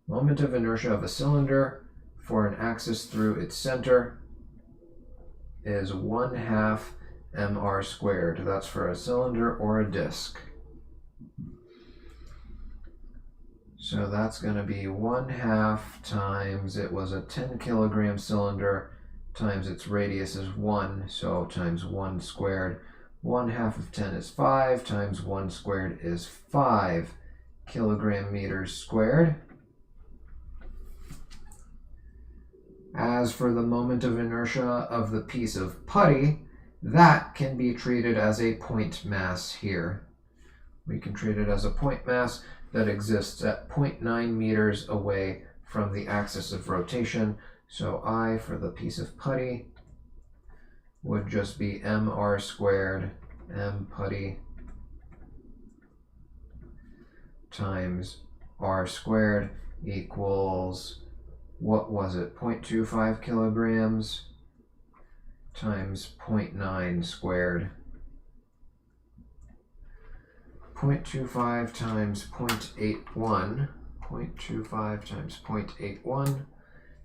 Moment of inertia of a cylinder for an axis through its center is 1/2 mr squared. That's for a cylinder or a disk. So that's going to be 1/2 times, it was a 10 kilogram cylinder, times its radius is 1, so times 1 squared. 1/2 of 10 is 5, times 1 squared is 5 kilogram meters squared. As for the moment of inertia of the piece of putty, that can be treated as a point mass here. We can treat it as a point mass that exists at 0.9 meters away from the axis of rotation. So I, for the piece of putty, would just be mr squared, m putty, times r squared equals, what was it, 0.25 kilograms times 0.9 squared. 0.25 times 0.81, 0.25 times 0.81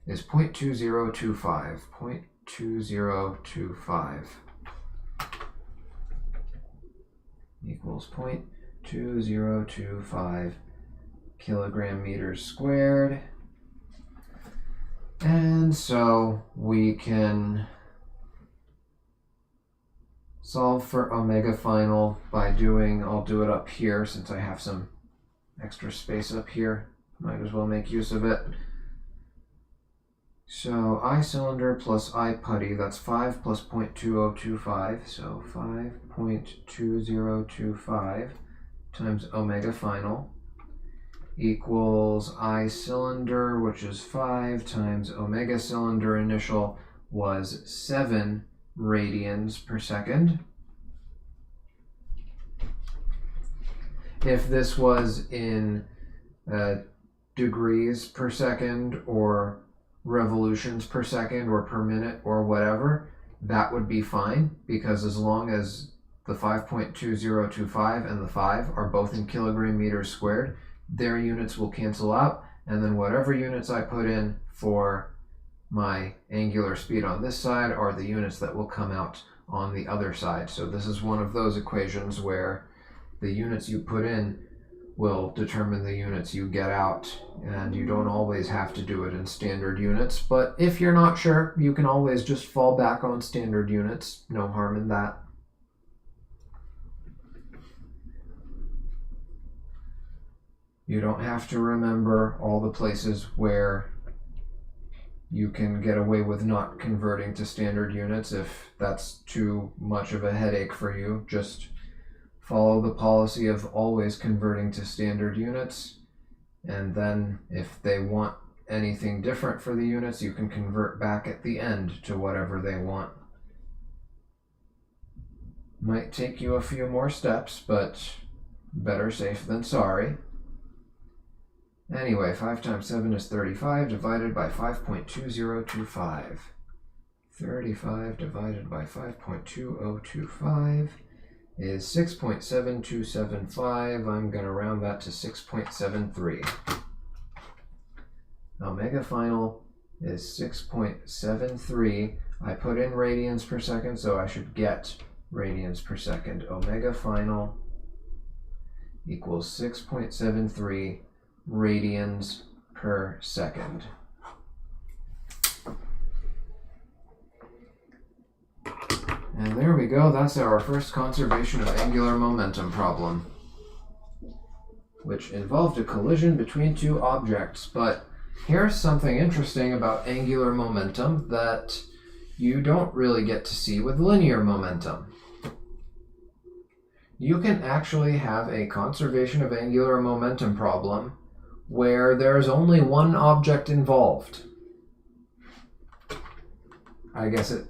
is 0.2025, 0.2025 equals 0.2025 kilogram meters squared. And so we can solve for omega final by doing, I'll do it up here since I have some extra space up here. Might as well make use of it. So I cylinder plus I putty, that's 5 plus 0.2025, so 5.2025 times omega final equals I cylinder, which is 5, times omega cylinder initial was 7 radians per second. If this was in degrees per second or revolutions per second or per minute or whatever, that would be fine, because as long as the 5.2025 and the 5 are both in kilogram meters squared, their units will cancel out, and then whatever units I put in for my angular speed on this side are the units that will come out on the other side. So this is one of those equations where the units you put in will determine the units you get out, and you don't always have to do it in standard units, but if you're not sure, you can always just fall back on standard units. No harm in that. You don't have to remember all the places where you can get away with not converting to standard units if that's too much of a headache for you. Just follow the policy of always converting to standard units, and then if they want anything different for the units, you can convert back at the end to whatever they want. Might take you a few more steps, but better safe than sorry. Anyway, 5 times 7 is 35 divided by 5.2025. 35 divided by 5.2025 is 6.7275. I'm going to round that to 6.73. Omega final is 6.73. I put in radians per second, so I should get radians per second. Omega final equals 6.73 radians per second. And there we go, that's our first conservation of angular momentum problem, which involved a collision between two objects. But here's something interesting about angular momentum that you don't really get to see with linear momentum. You can actually have a conservation of angular momentum problem where there's only one object involved. I guess it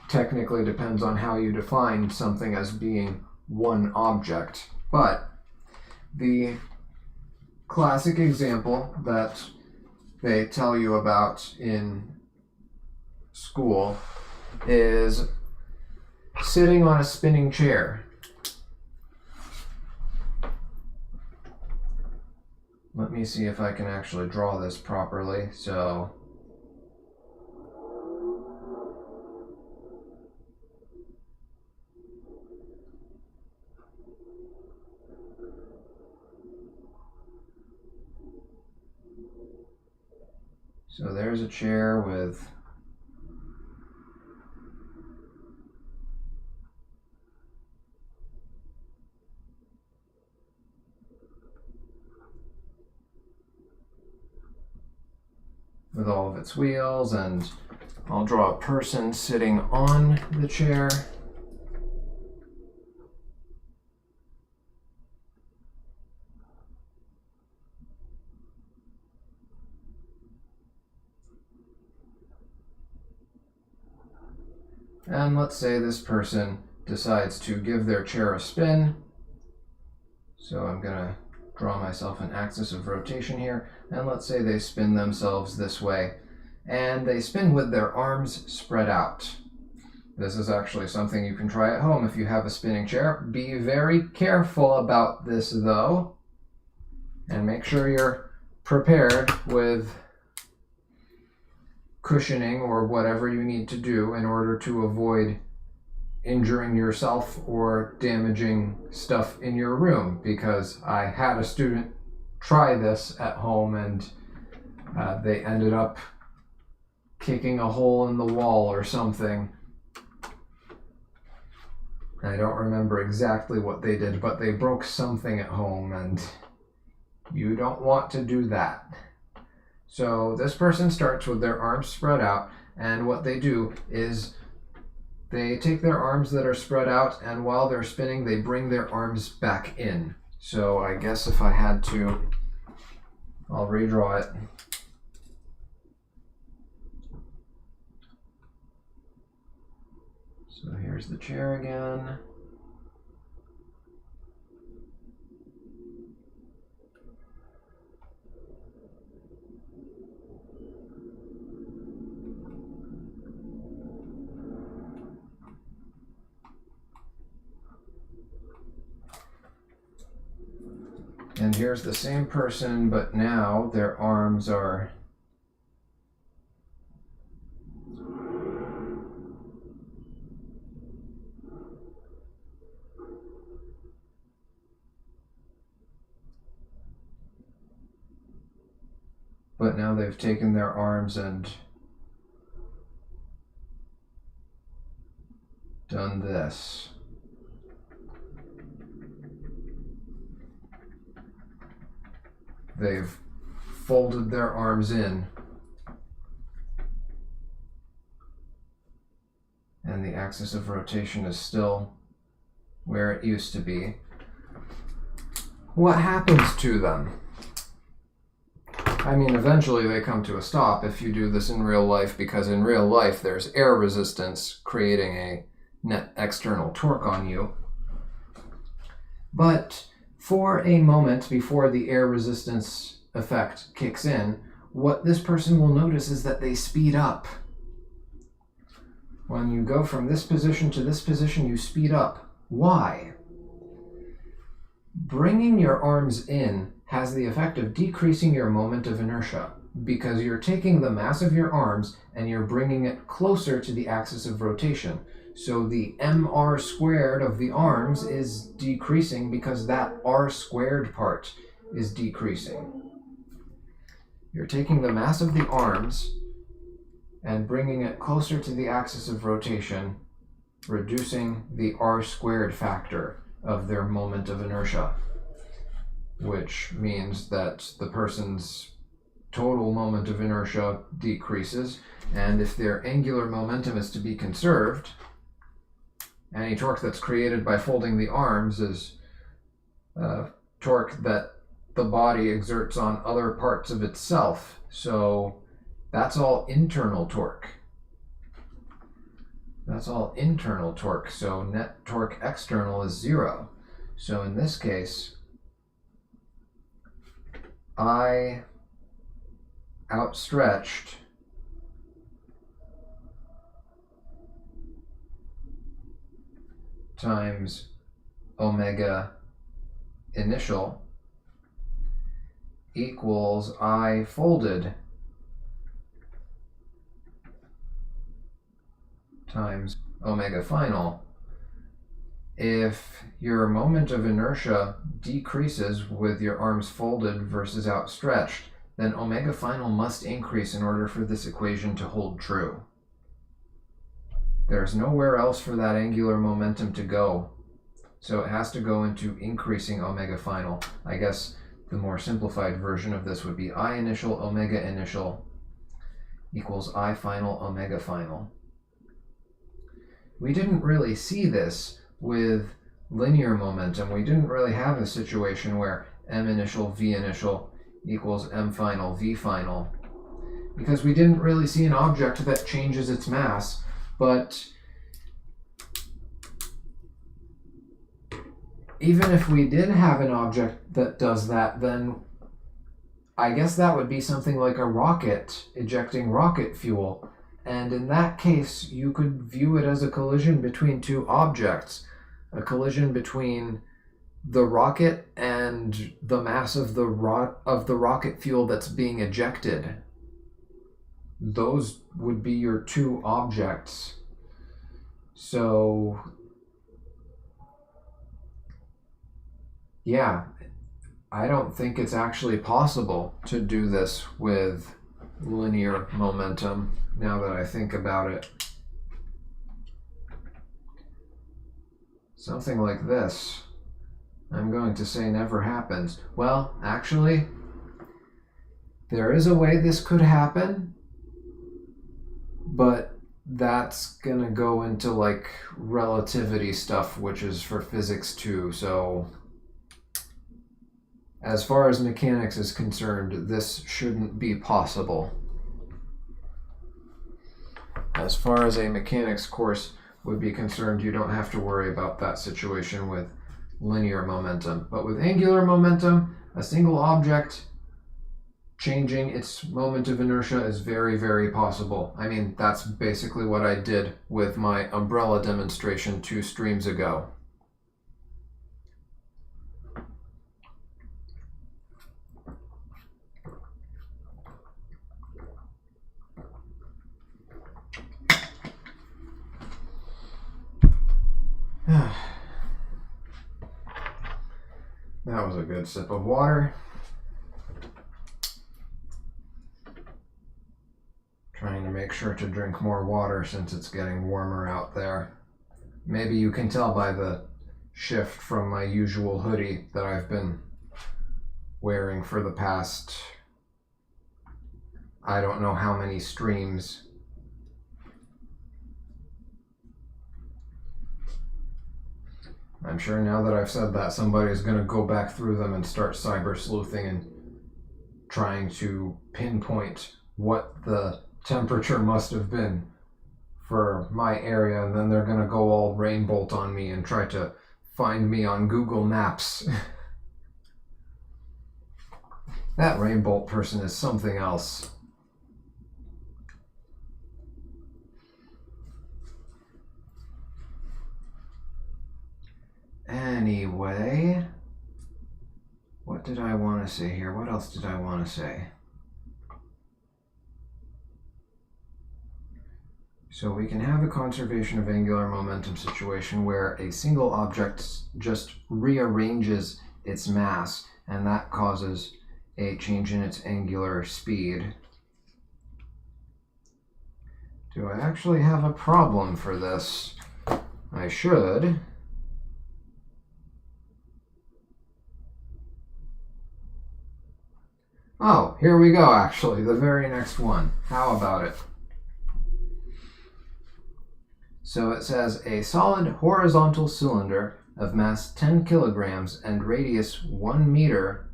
technically depends on how you define something as being one object, but the classic example that they tell you about in school is sitting on a spinning chair. Let me see if I can actually draw this properly. So there's a chair with all of its wheels, and I'll draw a person sitting on the chair. And let's say this person decides to give their chair a spin. So I'm going to draw myself an axis of rotation here. And let's say they spin themselves this way. And they spin with their arms spread out. This is actually something you can try at home if you have a spinning chair. Be very careful about this though. And make sure you're prepared with cushioning or whatever you need to do in order to avoid injuring yourself or damaging stuff in your room, because I had a student try this at home and they ended up kicking a hole in the wall or something. I don't remember exactly what they did, but they broke something at home, and you don't want to do that. So this person starts with their arms spread out, and what they do is they take their arms that are spread out, and while they're spinning, they bring their arms back in. So I guess if I had to, I'll redraw it. So here's the chair again. And here's the same person, but now their arms are they've taken their arms and done this. They've folded their arms in, and the axis of rotation is still where it used to be. What happens to them? I mean, eventually they come to a stop if you do this in real life, because in real life there's air resistance creating a net external torque on you. But for a moment before the air resistance effect kicks in, what this person will notice is that they speed up. When you go from this position to this position, you speed up. Why? Bringing your arms in has the effect of decreasing your moment of inertia, because you're taking the mass of your arms and you're bringing it closer to the axis of rotation. So the mr squared of the arms is decreasing because that r squared part is decreasing. You're taking the mass of the arms and bringing it closer to the axis of rotation, reducing the r squared factor of their moment of inertia, which means that the person's total moment of inertia decreases, and if their angular momentum is to be conserved, any torque that's created by folding the arms is torque that the body exerts on other parts of itself. So that's all internal torque. That's all internal torque. So net torque external is 0. So in this case, I outstretched times omega initial equals I folded times omega final. If your moment of inertia decreases with your arms folded versus outstretched, then omega final must increase in order for this equation to hold true. There's nowhere else for that angular momentum to go, so it has to go into increasing omega final. I guess the more simplified version of this would be I initial omega initial equals I final omega final. We didn't really see this with linear momentum. We didn't really have a situation where m initial v initial equals m final v final, because we didn't really see an object that changes its mass. But even if we did have an object that does that, then I guess that would be something like a rocket ejecting rocket fuel. And in that case, you could view it as a collision between two objects, a collision between the rocket and the mass of the rocket fuel that's being ejected. Those would be your two objects. So, yeah, I don't think it's actually possible to do this with linear momentum, now that I think about it. Something like this, I'm going to say never happens. Well, actually, there is a way this could happen, but that's gonna go into like relativity stuff, which is for physics too. So as far as mechanics is concerned, this shouldn't be possible. As far as a mechanics course would be concerned, you don't have to worry about that situation with linear momentum. But with angular momentum, a single object changing its moment of inertia is very, very possible. I mean, that's basically what I did with my umbrella demonstration 2 streams ago. That was a good sip of water. Trying to make sure to drink more water since it's getting warmer out there. Maybe you can tell by the shift from my usual hoodie that I've been wearing for the past, I don't know how many streams. I'm sure now that I've said that, somebody's going to go back through them and start cyber sleuthing and trying to pinpoint what the temperature must have been for my area, and then they're going to go all rainbolt on me and try to find me on Google Maps. That rainbolt person is something else. Anyway, what did I want to say here? What else did I want to say? So we can have a conservation of angular momentum situation where a single object just rearranges its mass, and that causes a change in its angular speed. Do I actually have a problem for this? I should. Oh, here we go, actually. The very next one. How about it? So it says a solid horizontal cylinder of mass 10 kilograms and radius 1 meter.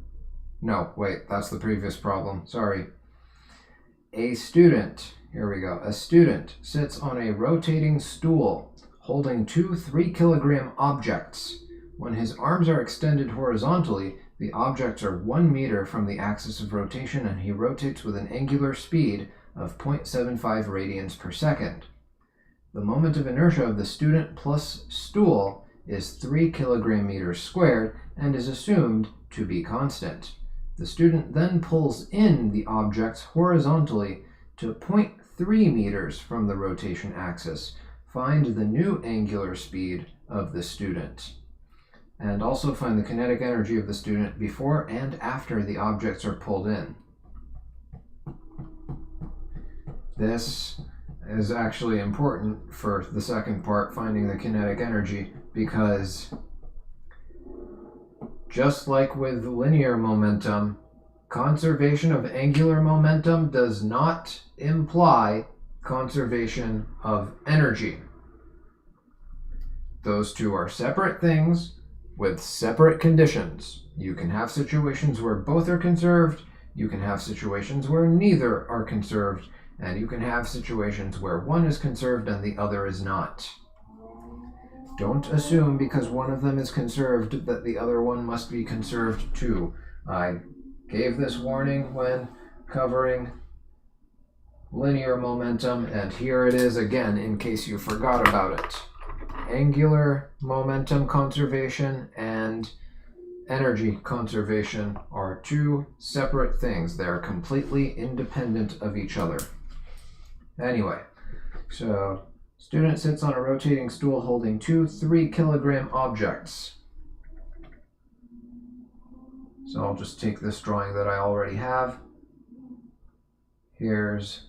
No, wait, that's the previous problem. Sorry. A student, here we go. A student sits on a rotating stool holding two 3-kilogram objects. When his arms are extended horizontally, the objects are 1 meter from the axis of rotation and he rotates with an angular speed of 0.75 radians per second. The moment of inertia of the student plus stool is 3 kilogram meters squared and is assumed to be constant. The student then pulls in the objects horizontally to 0.3 meters from the rotation axis. Find the new angular speed of the student. And also find the kinetic energy of the student before and after the objects are pulled in. This is actually important for the second part, finding the kinetic energy, because just like with linear momentum, conservation of angular momentum does not imply conservation of energy. Those two are separate things with separate conditions. You can have situations where both are conserved, you can have situations where neither are conserved, and you can have situations where one is conserved and the other is not. Don't assume because one of them is conserved that the other one must be conserved too. I gave this warning when covering linear momentum, and here it is again in case you forgot about it. Angular momentum conservation and energy conservation are two separate things. They're completely independent of each other. Anyway, so student sits on a rotating stool holding two 3-kilogram objects. So I'll just take this drawing that I already have. Here's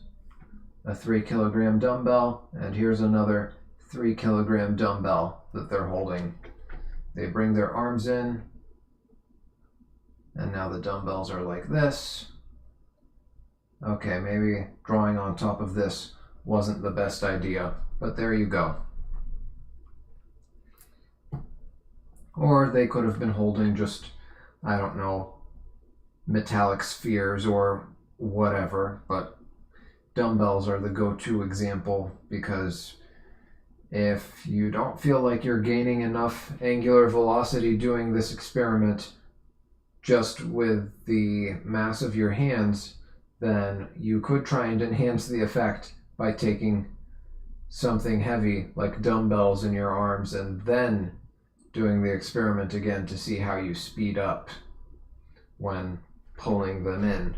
a 3-kilogram dumbbell, and here's another 3-kilogram dumbbell that they're holding. They bring their arms in, and now the dumbbells are like this. Okay, maybe drawing on top of this wasn't the best idea, but there you go. Or they could have been holding just, I don't know, metallic spheres or whatever, but dumbbells are the go-to example because if you don't feel like you're gaining enough angular velocity doing this experiment just with the mass of your hands, then you could try and enhance the effect by taking something heavy like dumbbells in your arms and then doing the experiment again to see how you speed up when pulling them in.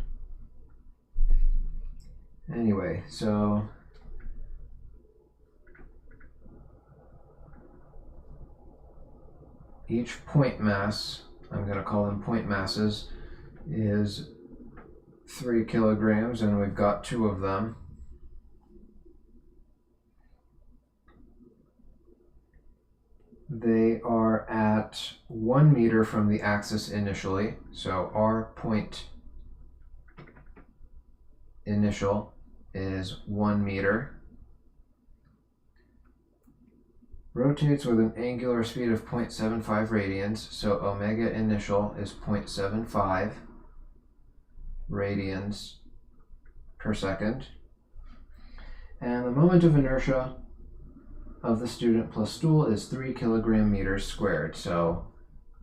Anyway, so each point mass, I'm going to call them point masses, is 3 kilograms, and we've got 2 of them. They are at 1 meter from the axis initially, so our point initial is 1 meter. Rotates with an angular speed of 0.75 radians, so omega initial is 0.75 radians per second. And the moment of inertia of the student plus stool is 3 kilogram meters squared. So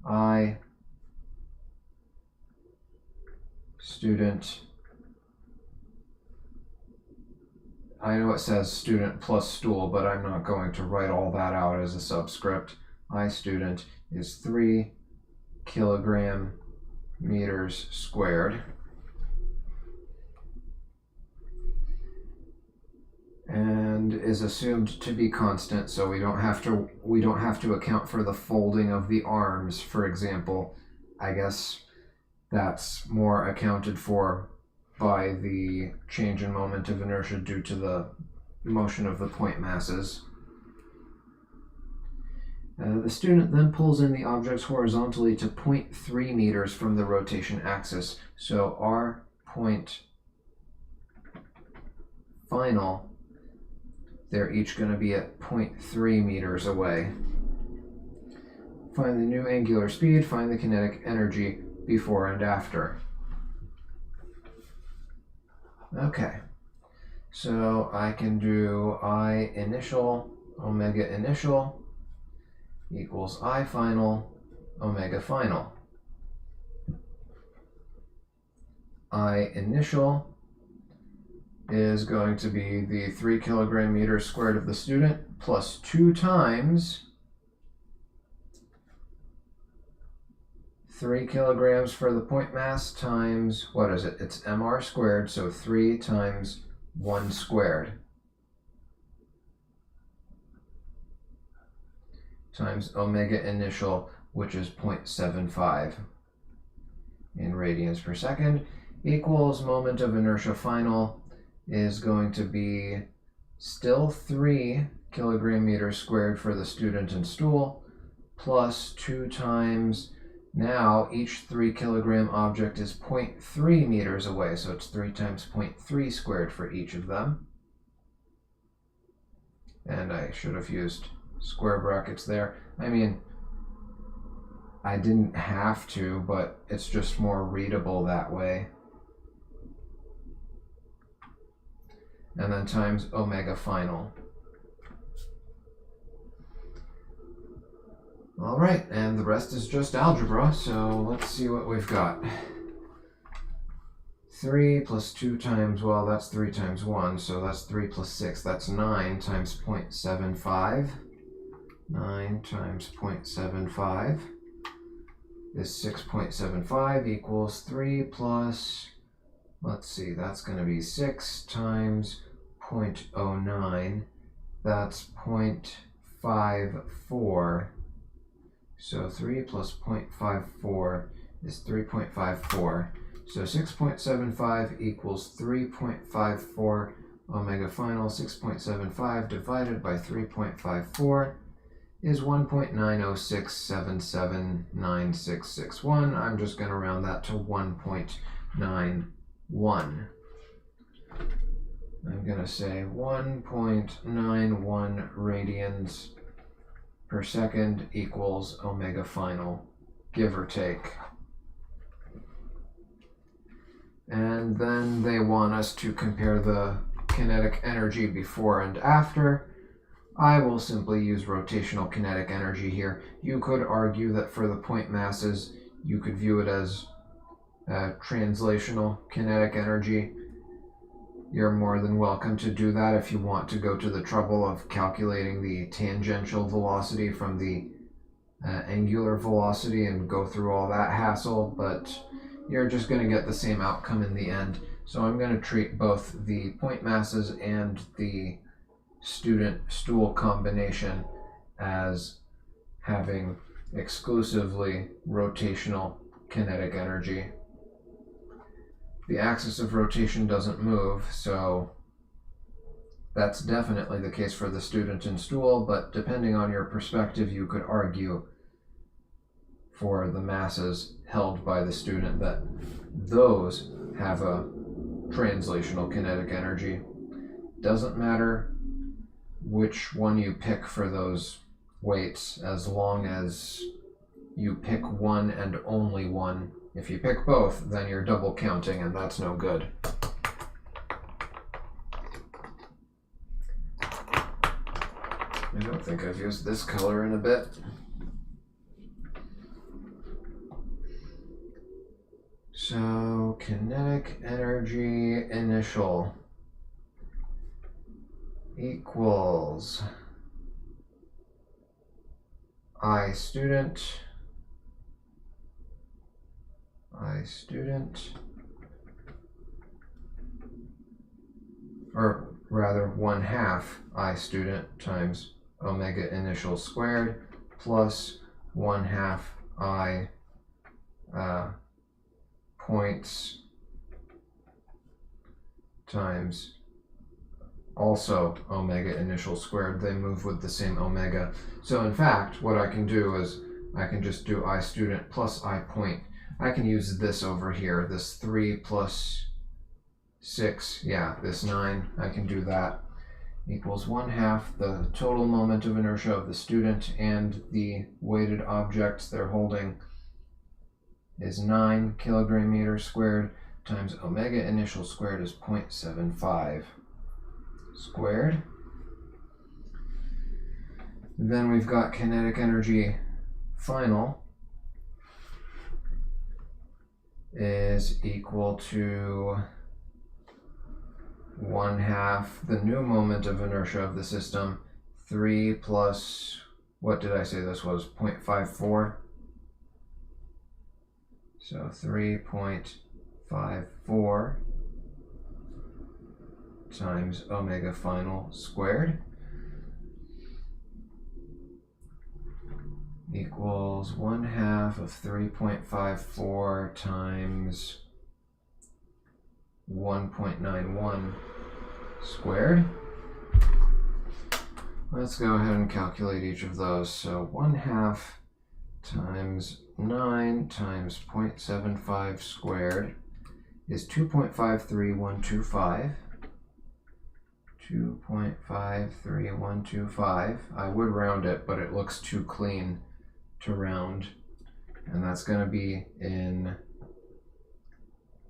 I, student, I know it says student plus stool, but I'm not going to write all that out as a subscript. I, student, is 3 kilogram meters squared. And is assumed to be constant, so we don't have to account for the folding of the arms, for example. I guess that's more accounted for by the change in moment of inertia due to the motion of the point masses. The student then pulls in the objects horizontally to 0.3 meters from the rotation axis. So our point final, they're each going to be at 0.3 meters away. Find the new angular speed, find the kinetic energy before and after. Okay, so I can do I initial, omega initial equals I final, omega final. I initial is going to be the 3 kilogram meters squared of the student plus 2 times 3 kilograms for the point mass times, what is it? It's mr squared, so 3 times 1 squared times omega initial, which is 0.75 in radians per second, equals moment of inertia final is going to be still 3 kilogram meters squared for the student and stool, plus 2 times, now each 3 kilogram object is 0.3 meters away, so it's 3 times 0.3 squared for each of them. And I should have used square brackets there. I mean, I didn't have to, but it's just more readable that way. And then times omega final. All right, and the rest is just algebra, so let's see what we've got. 3 plus 2 times, well, that's 3 times 1, so that's 3 plus 6, that's 9 times 0.75. 9 times 0.75 is 6.75 equals 3 plus, let's see, that's going to be 6 times 0.09, that's 0.54. So 3 plus 0.54 is 3.54. So 6.75 equals 3.54 omega final. 6.75 divided by 3.54 is 1.906779661. I'm just going to round that to 1.91. I'm going to say 1.91 radians per second equals omega final, give or take. And then they want us to compare the kinetic energy before and after. I will simply use rotational kinetic energy here. You could argue that for the point masses, you could view it as translational kinetic energy. You're more than welcome to do that if you want to go to the trouble of calculating the tangential velocity from the angular velocity and go through all that hassle, but you're just going to get the same outcome in the end. So I'm going to treat both the point masses and the student stool combination as having exclusively rotational kinetic energy. The axis of rotation doesn't move, so that's definitely the case for the student and stool, but depending on your perspective, you could argue for the masses held by the student that those have a translational kinetic energy. Doesn't matter which one you pick for those weights, as long as you pick one and only one. If you pick both, then you're double counting, and that's no good. I don't think I've used this color in a bit. So, kinetic energy initial equals I student, or rather 1/2 I student times omega initial squared plus 1/2 I points times also omega initial squared. They move with the same omega. So in fact, what I can do is I can just do I student plus I point. I can use this over here, this 3 plus 6, yeah, this 9, I can do that, equals 1/2 the total moment of inertia of the student and the weighted objects they're holding is 9 kilogram meter squared times omega initial squared is 0.75 squared. Then we've got kinetic energy final is equal to 1/2 the new moment of inertia of the system, 3 plus, what did I say this was, 0.54? So 3.54 times omega final squared equals 1/2 of 3.54 times 1.91 squared. Let's go ahead and calculate each of those. So 1/2 times 9 times 0.75 squared is 2.53125. 2.53125. I would round it, but it looks too clean to round. And that's going to be in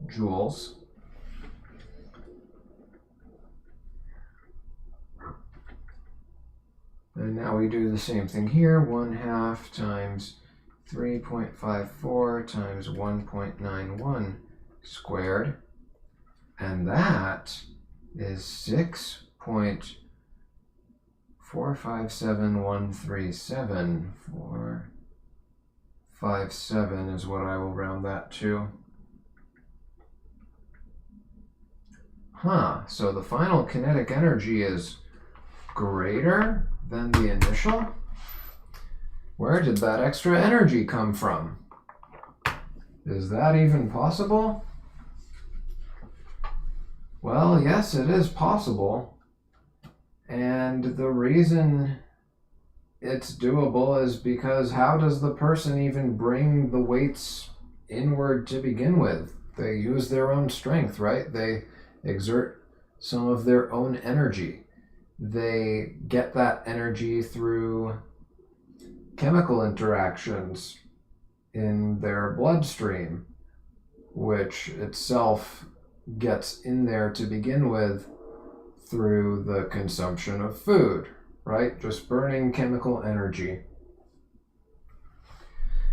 joules. And now we do the same thing here. 1/2 times 3.54 times 1.91 squared. And that is 6.457137. 457 is what I will round that to. So the final kinetic energy is greater than the initial? Where did that extra energy come from? Is that even possible? Well, yes, it is possible. And the reason it's doable is because how does the person even bring the weights inward to begin with? They use their own strength, right? They exert some of their own energy. They get that energy through chemical interactions in their bloodstream, which itself gets in there to begin with through the consumption of food, right? Just burning chemical energy.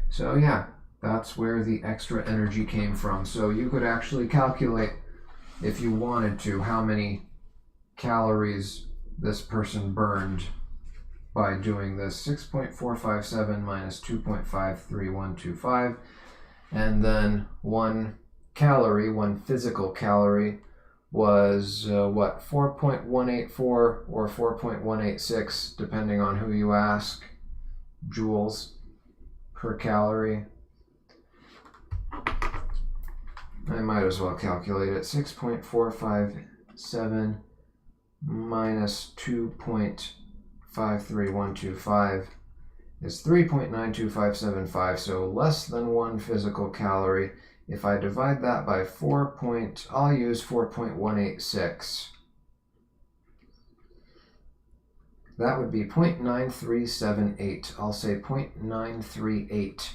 So yeah, that's where the extra energy came from. So you could actually calculate, if you wanted to, how many calories this person burned by doing this. 6.457 minus 2.53125, and then 1 calorie, 1 physical calorie, was 4.184 or 4.186, depending on who you ask, joules per calorie. I might as well calculate it. 6.457 minus 2.53125 is 3.92575, so less than 1 physical calorie. If I divide that by 4 I'll use 4.186. That would be 0.9378. I'll say 0.938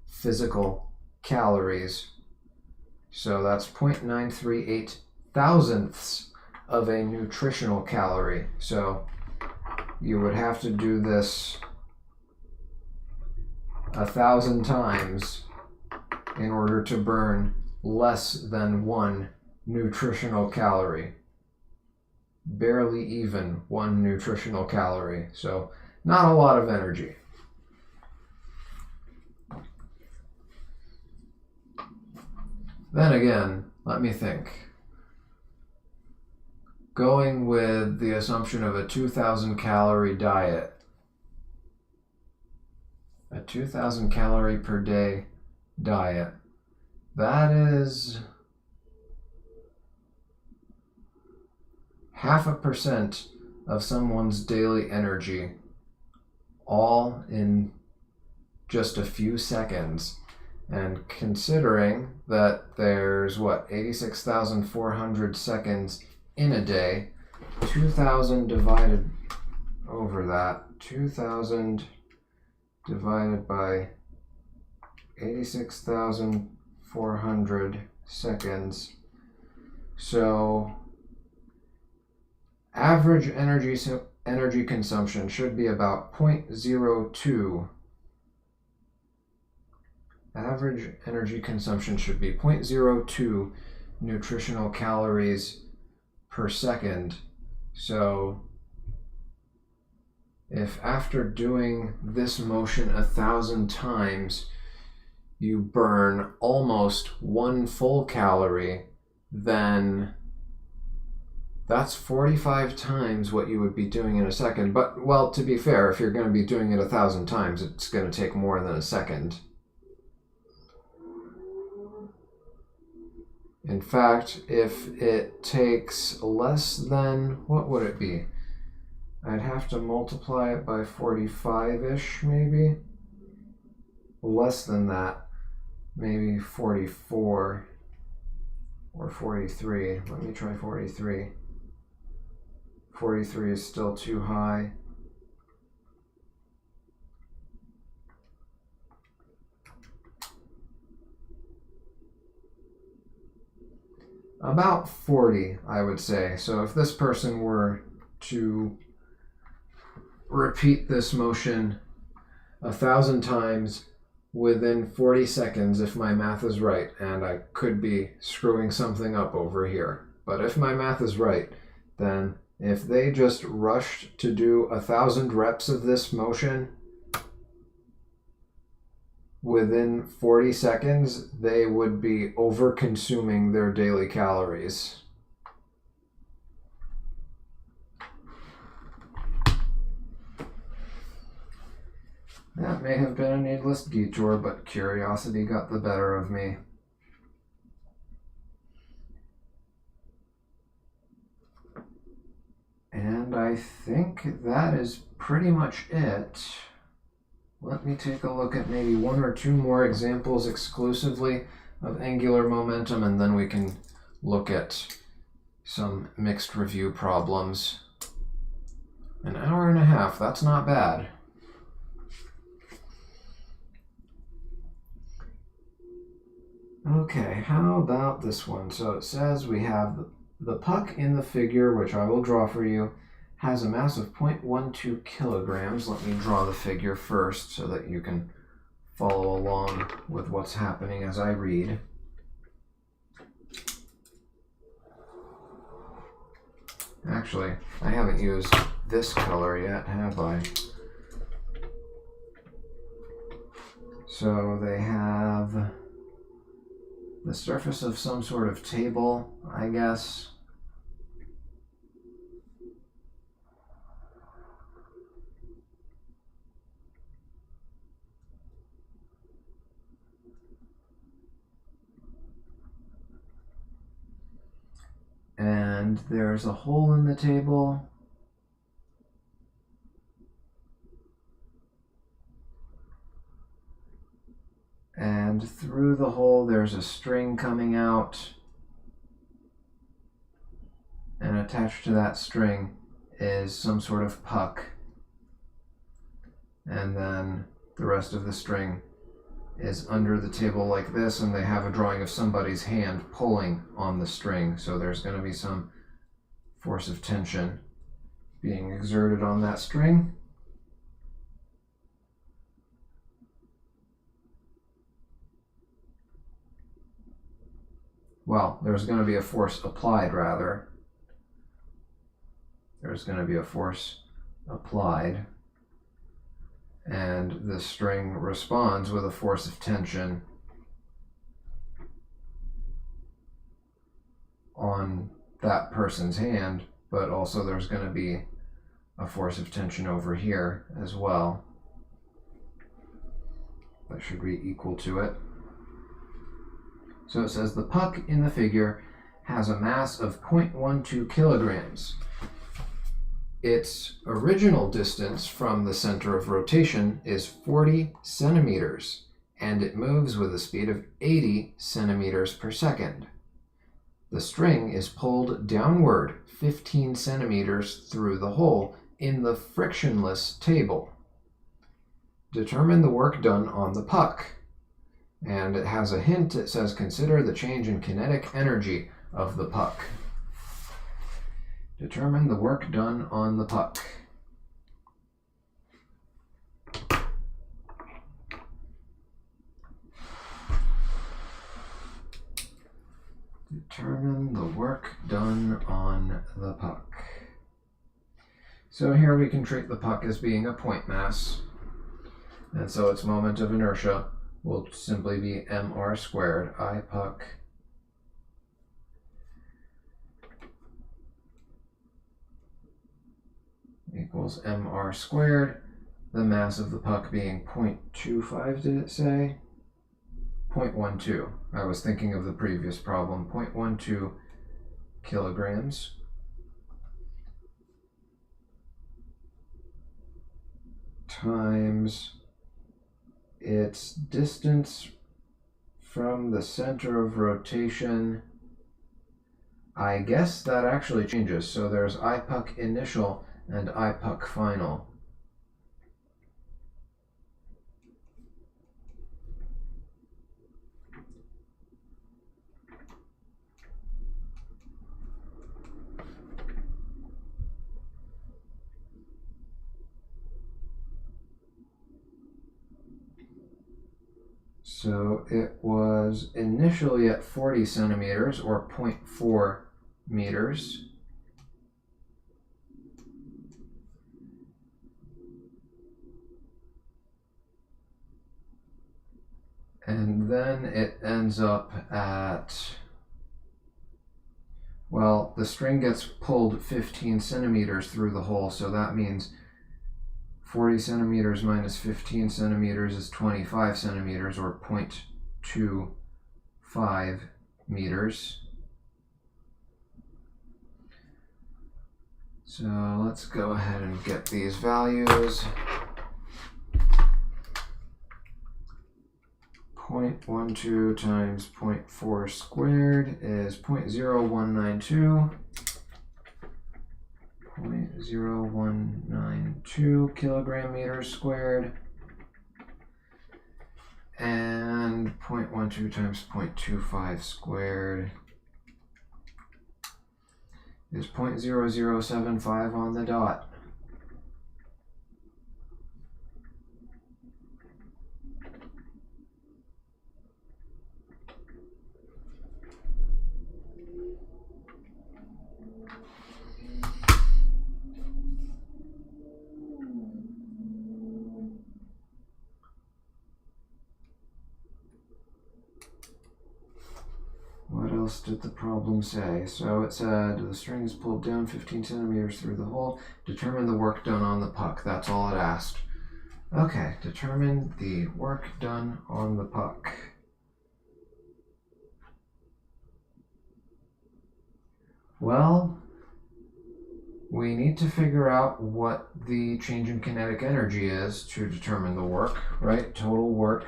physical calories. So that's 0.938 thousandths of a nutritional calorie. So you would have to do this 1,000 times in order to burn less than 1 nutritional calorie. Barely even 1 nutritional calorie. So not a lot of energy. Then again, let me think. Going with the assumption of a 2,000 calorie diet, a 2,000 calorie per day diet, that is 0.5% of someone's daily energy, all in just a few seconds. And considering that there's 86,400 seconds in a day, 2,000 divided over that, 2,000 divided by 86,400 seconds. So average energy consumption should be about 0.02. Average energy consumption should be 0.02 nutritional calories per second. So if after doing this motion 1,000 times, you burn almost 1 full calorie, then that's 45 times what you would be doing in a second. But, well, to be fair, if you're going to be doing it 1,000 times, it's going to take more than a second. In fact, if it takes less than, what would it be? I'd have to multiply it by 45-ish, maybe? Less than that, maybe 44 or 43. Let me try 43. 43 is still too high. About 40, I would say. So if this person were to repeat this motion 1,000 times within 40 seconds, if my math is right, and I could be screwing something up over here, but if my math is right, then if they just rushed to do 1,000 reps of this motion within 40 seconds, they would be over-consuming their daily calories. That may have been a needless detour, but curiosity got the better of me. And I think that is pretty much it. Let me take a look at maybe 1 or 2 more examples exclusively of angular momentum, and then we can look at some mixed review problems. An hour and a half, that's not bad. Okay, how about this one? So it says we have the puck in the figure, which I will draw for you, has a mass of 0.12 kilograms. Let me draw the figure first so that you can follow along with what's happening as I read. Actually, I haven't used this color yet, have I? So they have the surface of some sort of table, I guess. And there's a hole in the table. And through the hole there's a string coming out. And attached to that string is some sort of puck. And then the rest of the string is under the table like this, and they have a drawing of somebody's hand pulling on the string. So there's going to be some force of tension being exerted on that string. Well, there's going to be a force applied, rather. There's going to be a force applied. And the string responds with a force of tension on that person's hand, but also there's going to be a force of tension over here as well. That should be equal to it. So it says the puck in the figure has a mass of 0.12 kilograms. Its original distance from the center of rotation is 40 centimeters, and it moves with a speed of 80 centimeters per second. The string is pulled downward 15 centimeters through the hole in the frictionless table. Determine the work done on the puck. And it has a hint. It says, consider the change in kinetic energy of the puck. Determine the work done on the puck. Determine the work done on the puck. So here we can treat the puck as being a point mass. And so its moment of inertia will simply be mr squared. I puck equals mr squared. The mass of the puck being 0.25, did it say? 0.12. I was thinking of the previous problem. 0.12 kilograms. Times its distance from the center of rotation. I guess that actually changes. So there's I puck initial and I puck final. So it was initially at 40 centimeters, or 0.4 meters. And then it ends up at, well, the string gets pulled 15 centimeters through the hole, so that means 40 centimeters minus 15 centimeters is 25 centimeters, or 0.25 meters. So let's go ahead and get these values. 0.12 times 0.4 squared is 0.0192. 0.0192 kilogram meters squared, and 0.12 times 0.25 squared is 0.0075 on the dot. What else did the problem say? So it said the string is pulled down 15 centimeters through the hole. Determine the work done on the puck. That's all it asked. Okay, determine the work done on the puck. Well, we need to figure out what the change in kinetic energy is to determine the work, right? Total work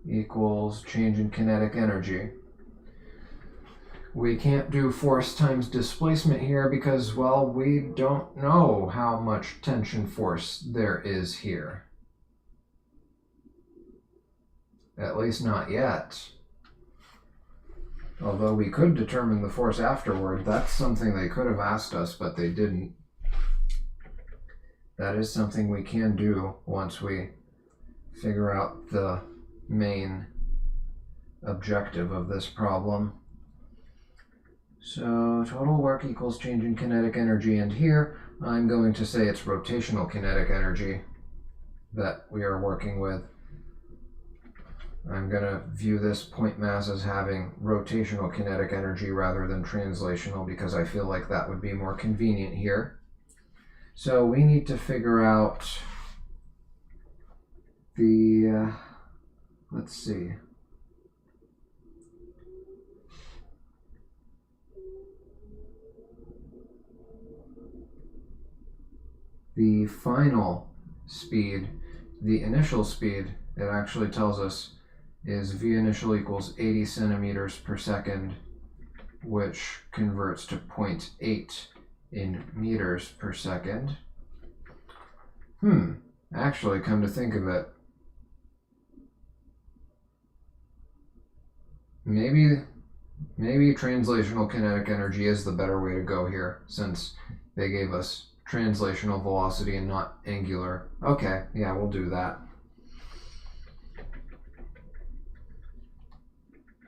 equals change in kinetic energy. We can't do force times displacement here because, well, we don't know how much tension force there is here. At least not yet. Although we could determine the force afterward. That's something they could have asked us, but they didn't. That is something we can do once we figure out the main objective of this problem. So total work equals change in kinetic energy, and here I'm going to say it's rotational kinetic energy that we are working with. I'm going to view this point mass as having rotational kinetic energy rather than translational because I feel like that would be more convenient here. So we need to figure out the, let's see, the final speed, the initial speed, it actually tells us is v initial equals 80 centimeters per second, which converts to 0.8 in meters per second. Actually, come to think of it, maybe translational kinetic energy is the better way to go here, since they gave us translational velocity and not angular. Okay, yeah, we'll do that.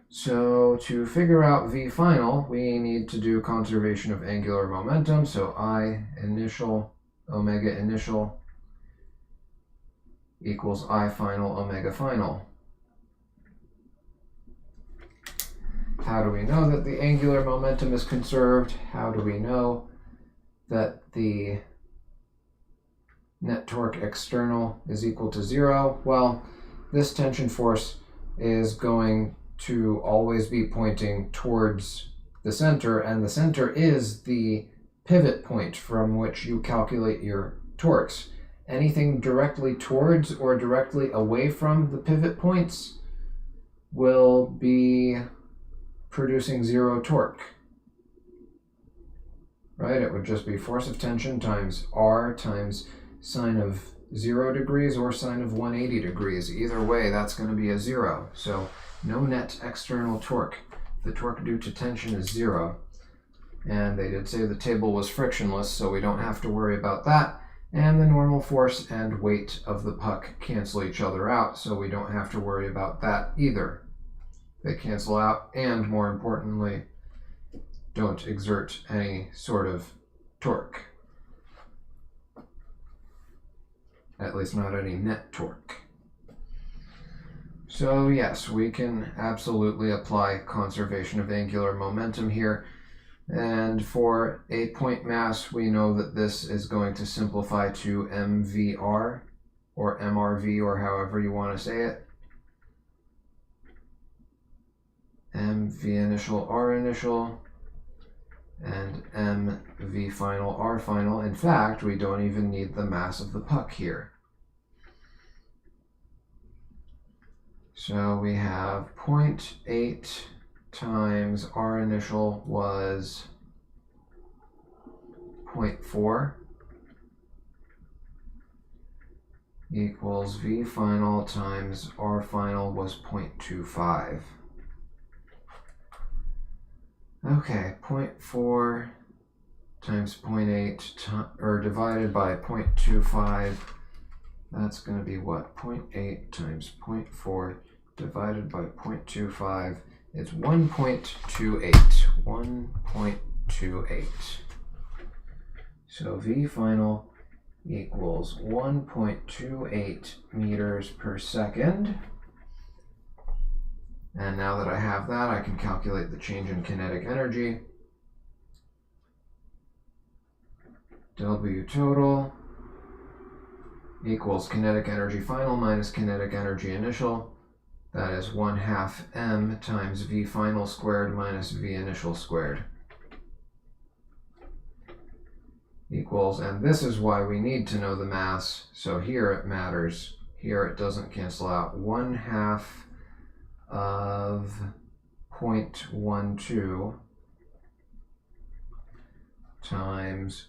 So to figure out v final, we need to do conservation of angular momentum. So I initial omega initial equals I final omega final. How do we know that the angular momentum is conserved? How do we know that the net torque external is equal to 0? Well, this tension force is going to always be pointing towards the center, and the center is the pivot point from which you calculate your torques. Anything directly towards or directly away from the pivot points will be producing 0 torque, right? It would just be force of tension times R times sine of 0 degrees or sine of 180 degrees. Either way, that's going to be a 0. So no net external torque. The torque due to tension is 0. And they did say the table was frictionless, so we don't have to worry about that. And the normal force and weight of the puck cancel each other out, so we don't have to worry about that either. They cancel out, and more importantly, don't exert any sort of torque. At least not any net torque. So yes, we can absolutely apply conservation of angular momentum here. And for a point mass, we know that this is going to simplify to MVR or MRV, or however you want to say it. MV initial, R initial, and MV final, R final. In fact, we don't even need the mass of the puck here. So we have 0.8 times R initial was 0.4 equals V final times R final was 0.25. Okay, 0.4 times 0.8 or divided by 0.25, that's going to be what? 0.8 times 0.4 divided by 0.25 is 1.28. 1.28. So V final equals 1.28 meters per second. And now that I have that, I can calculate the change in kinetic energy. W total equals kinetic energy final minus kinetic energy initial. That is 1/2 m times V final squared minus V initial squared. Equals, and this is why we need to know the mass. So here it matters. Here it doesn't cancel out. 1/2 of 0.12 times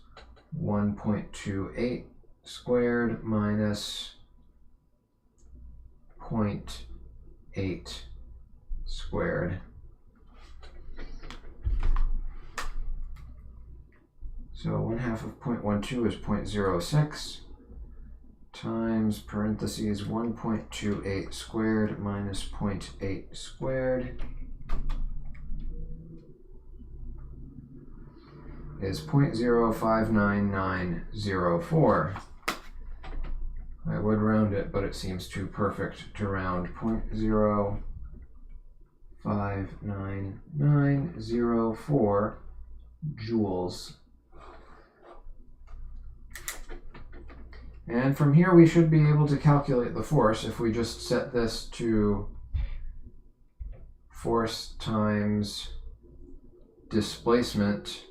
1.28 squared minus 0.8 squared. So 1/2 of 0.12 is 0.06 times parentheses 1.28 squared minus 0.8 squared is 0.059904. I would round it, but it seems too perfect to round. 0.059904 joules. And from here we should be able to calculate the force if we just set this to force times displacement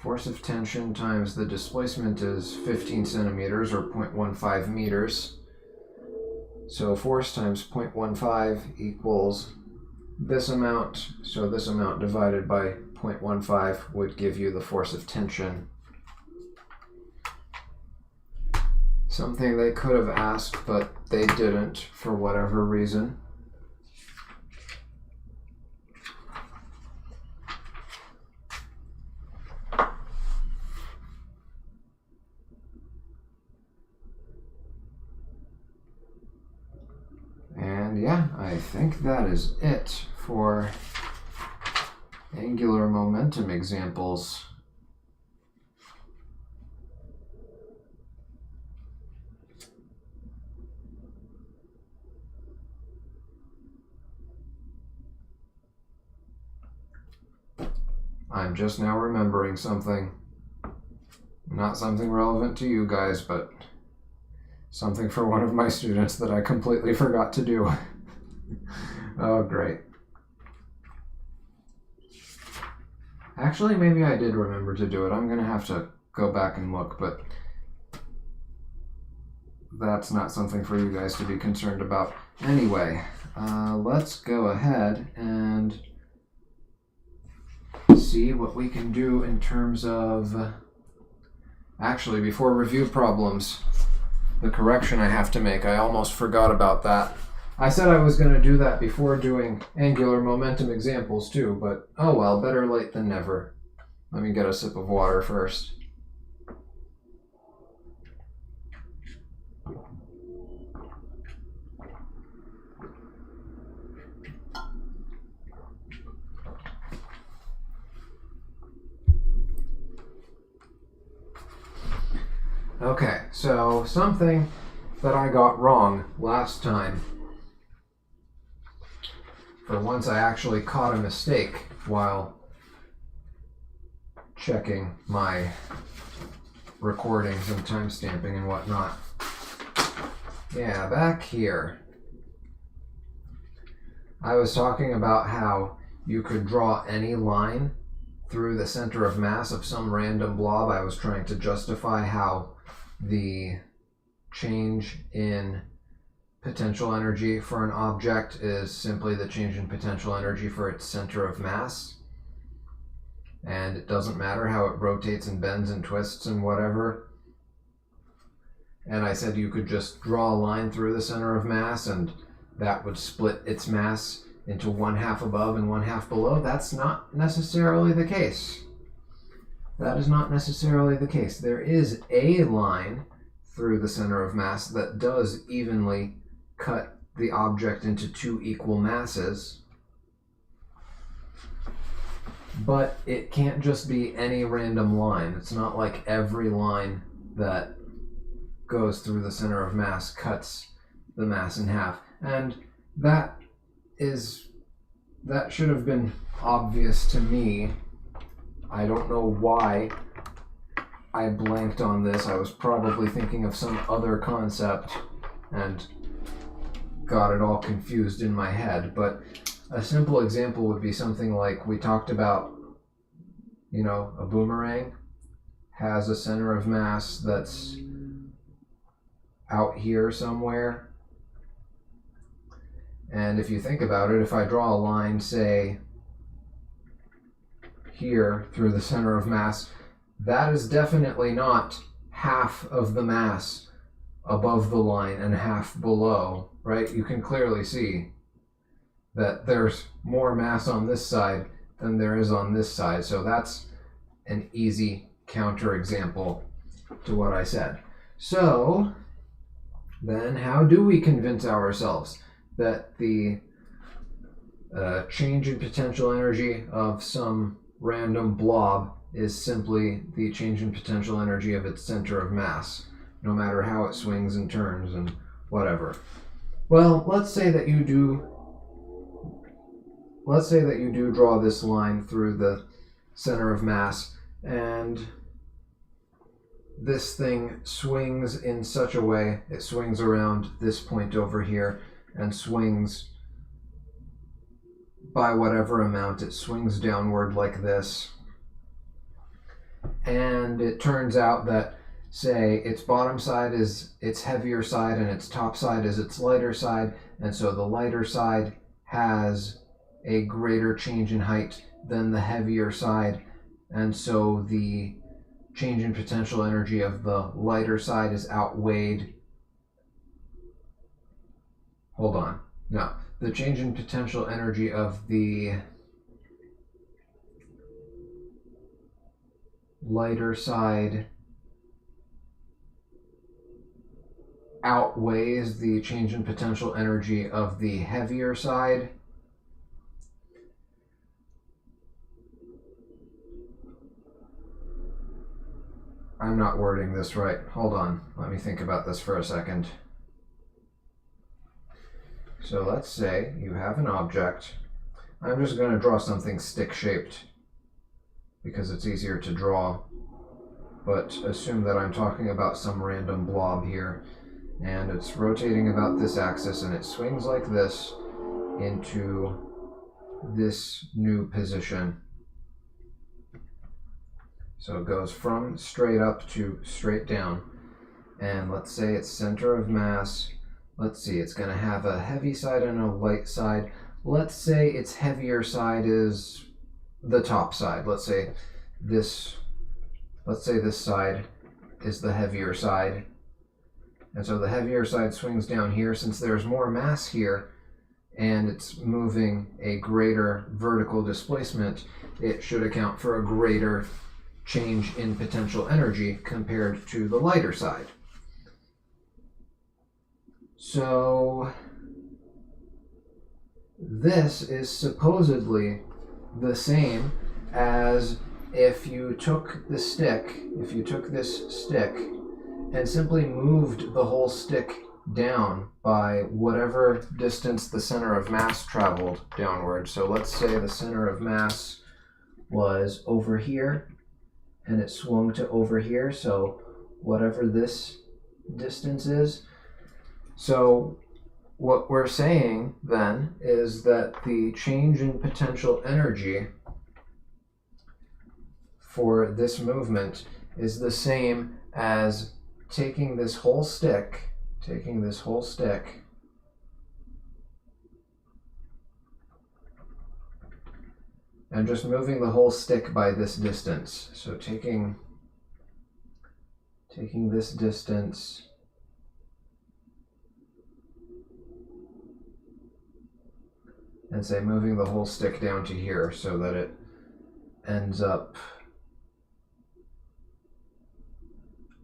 force of tension times the displacement is 15 centimeters or 0.15 meters. So force times 0.15 equals this amount. So this amount divided by 0.15 would give you the force of tension. Something they could have asked, but they didn't for whatever reason. And yeah, I think that is it for angular momentum examples. I'm just now remembering something. Not something relevant to you guys, but something for one of my students that I completely forgot to do. Oh, great. Actually, maybe I did remember to do it. I'm going to have to go back and look, but that's not something for you guys to be concerned about. Anyway, let's go ahead and see what we can do in terms of... Actually, before review problems, the correction I have to make, I almost forgot about that. I said I was going to do that before doing angular momentum examples too, but oh well, better late than never. Let me get a sip of water first. Okay, so something that I got wrong last time. For once I actually caught a mistake while checking my recordings and timestamping and whatnot. Yeah, back here. I was talking about how you could draw any line through the center of mass of some random blob. I was trying to justify how the change in potential energy for an object is simply the change in potential energy for its center of mass. And it doesn't matter how it rotates and bends and twists and whatever. And I said you could just draw a line through the center of mass and that would split its mass into 1/2 above and 1/2 below. That's not necessarily the case. That is not necessarily the case. There is a line through the center of mass that does evenly cut the object into 2 equal masses, but it can't just be any random line. It's not like every line that goes through the center of mass cuts the mass in half. And that should have been obvious to me. I don't know why I blanked on this. I was probably thinking of some other concept and got it all confused in my head. But a simple example would be something like we talked about, you know, a boomerang has a center of mass that's out here somewhere. And if you think about it, if I draw a line, say, here through the center of mass, that is definitely not half of the mass above the line and half below, right? You can clearly see that there's more mass on this side than there is on this side. So that's an easy counterexample to what I said. So then how do we convince ourselves that the change in potential energy of some random blob is simply the change in potential energy of its center of mass, no matter how it swings and turns and whatever? Well, let's say that you do draw this line through the center of mass, and this thing swings in such a way, it swings around this point over here and swings by whatever amount, it swings downward like this. and it turns out that, say, its bottom side is its heavier side and its top side is its lighter side, and so the lighter side has a greater change in height than the heavier side, and so the change in potential energy of the lighter side is outweighed. Hold on. No. The change in potential energy of the lighter side outweighs the change in potential energy of the heavier side. I'm not wording this right. Hold on. Let me think about this for a second. So let's say you have an object. I'm just going to draw something stick-shaped because it's easier to draw, but assume that I'm talking about some random blob here, and it's rotating about this axis, and it swings like this into this new position. So it goes from straight up to straight down, and let's say its center of mass, let's see, it's going to have a heavy side and a light side. Let's say its heavier side is the top side. Let's say this side is the heavier side. And so the heavier side swings down here. Since there's more mass here and it's moving a greater vertical displacement, it should account for a greater change in potential energy compared to the lighter side. So this is supposedly the same as if you took this stick and simply moved the whole stick down by whatever distance the center of mass traveled downward. So let's say the center of mass was over here and it swung to over here, so whatever this distance is. So what we're saying then is that the change in potential energy for this movement is the same as taking this whole stick and just moving the whole stick by this distance. So taking this distance and say moving the whole stick down to here so that it ends up,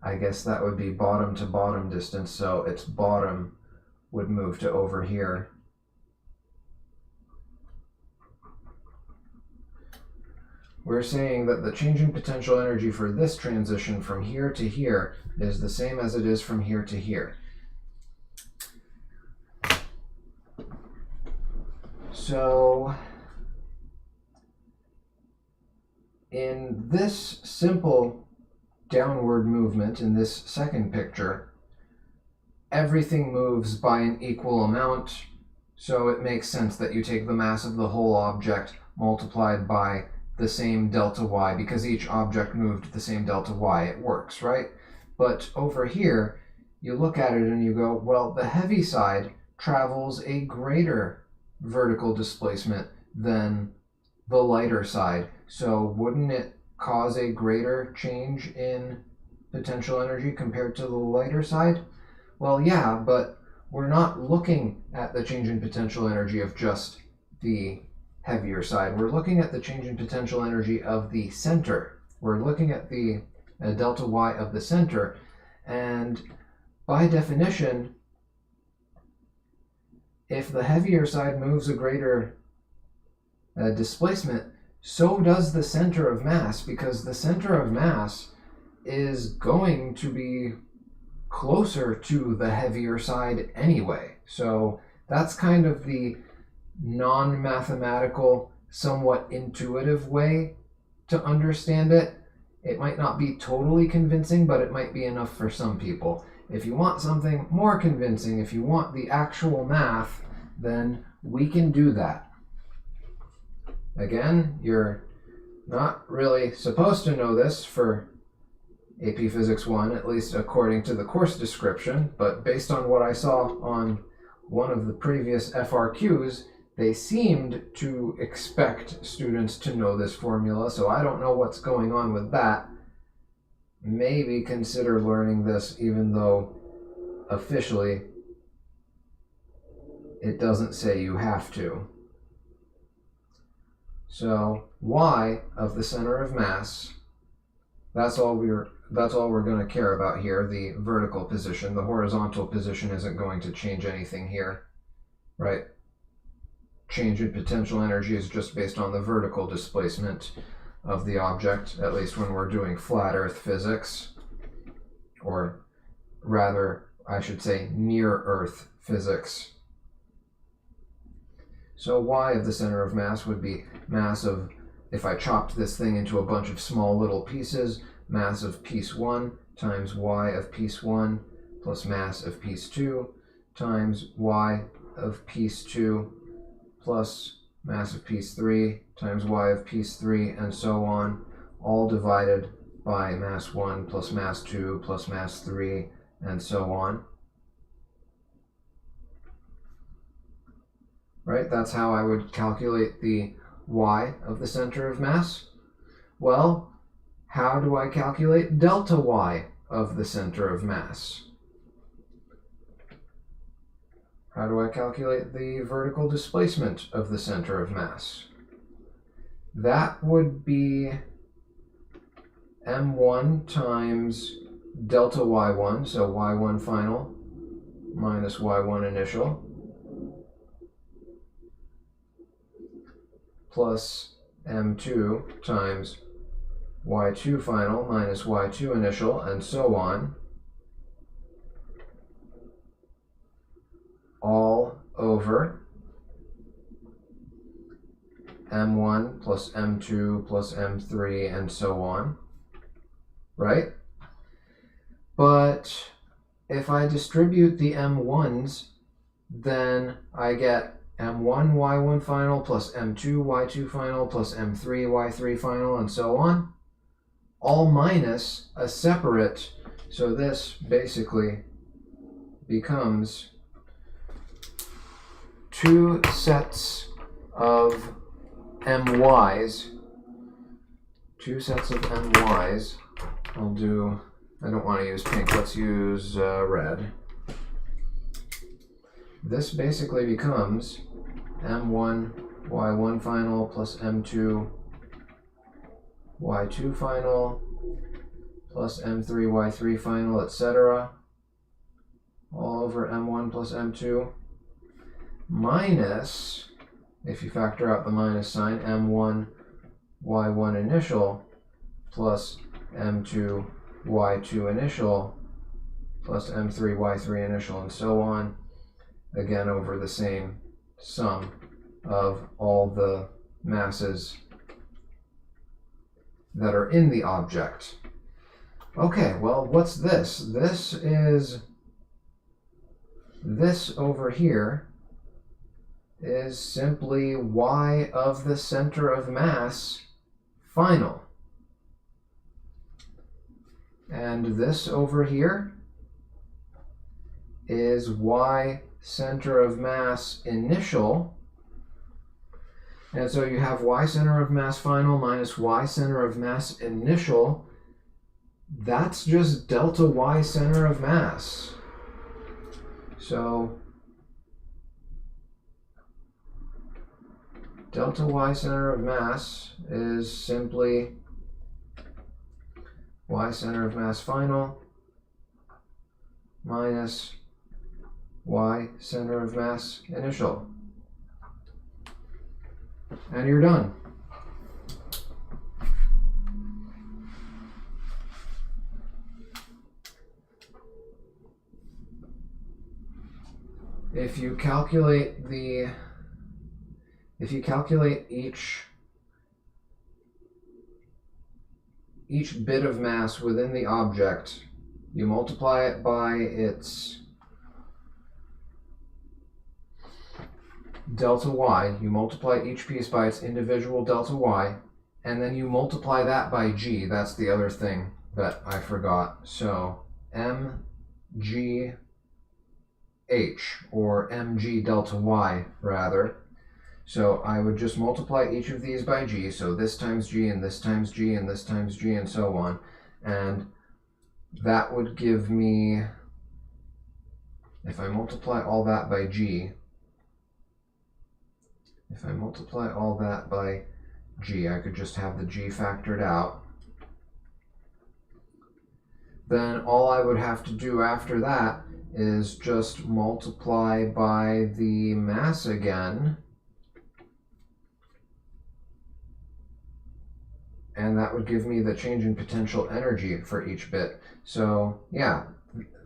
I guess that would be bottom to bottom distance, so its bottom would move to over here. We're saying that the change in potential energy for this transition from here to here is the same as it is from here to here. So in this simple downward movement, in this second picture, everything moves by an equal amount, so it makes sense that you take the mass of the whole object multiplied by the same delta y, because each object moved the same delta y. It works, right? But over here, you look at it and you go, well, the heavy side travels a greater vertical displacement than the lighter side, so wouldn't it cause a greater change in potential energy compared to the lighter side? Well, yeah, but we're not looking at the change in potential energy of just the heavier side. We're looking at the change in potential energy of the center. We're looking at the delta y of the center, and by definition, if the heavier side moves a greater displacement, so does the center of mass, because the center of mass is going to be closer to the heavier side anyway. So that's kind of the non-mathematical, somewhat intuitive way to understand it. It might not be totally convincing, but it might be enough for some people. If you want something more convincing, if you want the actual math, then we can do that. Again, you're not really supposed to know this for AP Physics 1, at least according to the course description, but based on what I saw on one of the previous FRQs, they seemed to expect students to know this formula, so I don't know what's going on with that. Maybe consider learning this, even though officially it doesn't say you have to. So y of the center of mass, that's all we're going to care about here, the vertical position. The horizontal position isn't going to change anything here, right? Change in potential energy is just based on the vertical displacement of the object, at least when we're doing flat Earth physics, or rather, I should say, near Earth physics. So y of the center of mass would be mass of, if I chopped this thing into a bunch of small little pieces, mass of piece 1 times y of piece 1 plus mass of piece 2 times y of piece 2 plus mass of piece 3 times y of piece 3, and so on, all divided by mass 1 plus mass 2 plus mass 3, and so on. Right? That's how I would calculate the y of the center of mass. Well, how do I calculate delta y of the center of mass? How do I calculate the vertical displacement of the center of mass? That would be m1 times delta y1, so y1 final minus y1 initial, plus m2 times y2 final minus y2 initial, and so on, all over m1 plus m2 plus m3, and so on, right? But if I distribute the m1s, then I get m1 y1 final plus m2 y2 final plus m3 y3 final, and so on, all minus a separate, so this basically becomes two sets of my's, I don't want to use pink, let's use red. This basically becomes m1 y1 final plus m2 y2 final plus m3 y3 final, etc., all over m1 plus m2, minus, if you factor out the minus sign, m1 y1 initial plus m2 y2 initial plus m3 y3 initial, and so on, again over the same sum of all the masses that are in the object. Okay, well, what's this? This over here is simply y of the center of mass final. And this over here is y center of mass initial. And so you have y center of mass final minus y center of mass initial. That's just delta y center of mass. So delta y center of mass is simply y center of mass final minus y center of mass initial. And you're done. If you calculate each bit of mass within the object, you multiply it by its delta y, you multiply each piece by its individual delta y, and then you multiply that by g. That's the other thing that I forgot. So mgh, or mg delta y rather. So I would just multiply each of these by g. So this times g, and this times g, and this times g, and so on. And that would give me, if I multiply all that by g, I could just have the g factored out. Then all I would have to do after that is just multiply by the mass again. And that would give me the change in potential energy for each bit. So yeah,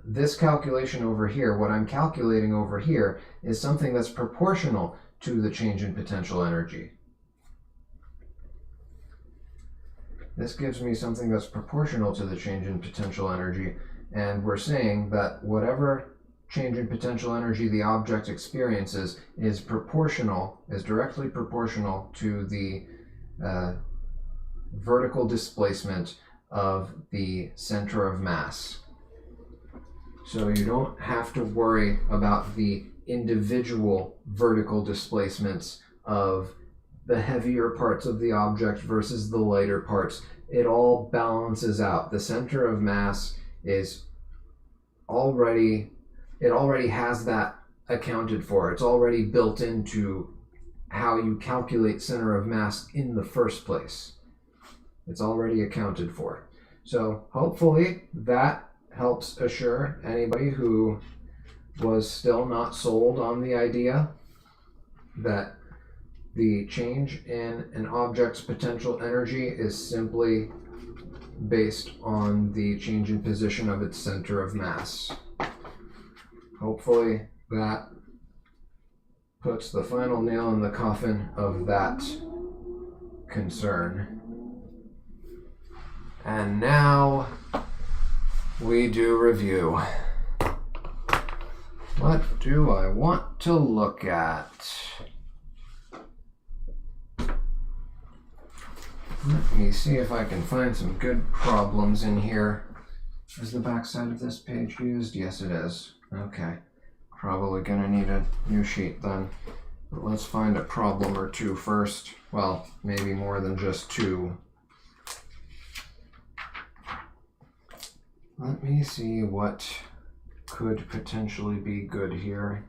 this calculation over here, what I'm calculating over here, is something that's proportional to the change in potential energy. This gives me something that's proportional to the change in potential energy, and we're saying that whatever change in potential energy the object experiences is directly proportional to the vertical displacement of the center of mass. So you don't have to worry about the individual vertical displacements of the heavier parts of the object versus the lighter parts. It all balances out. The center of mass is already has that accounted for. It's already built into how you calculate center of mass in the first place. It's already accounted for. So hopefully that helps assure anybody who was still not sold on the idea that the change in an object's potential energy is simply based on the change in position of its center of mass. Hopefully that puts the final nail in the coffin of that concern. And now we do review. What do I want to look at? Let me see if I can find some good problems in here. Is the back side of this page used? Yes, it is. Okay. Probably gonna need a new sheet then. But let's find a problem or two first. Well, maybe more than just two. Let me see what could potentially be good here.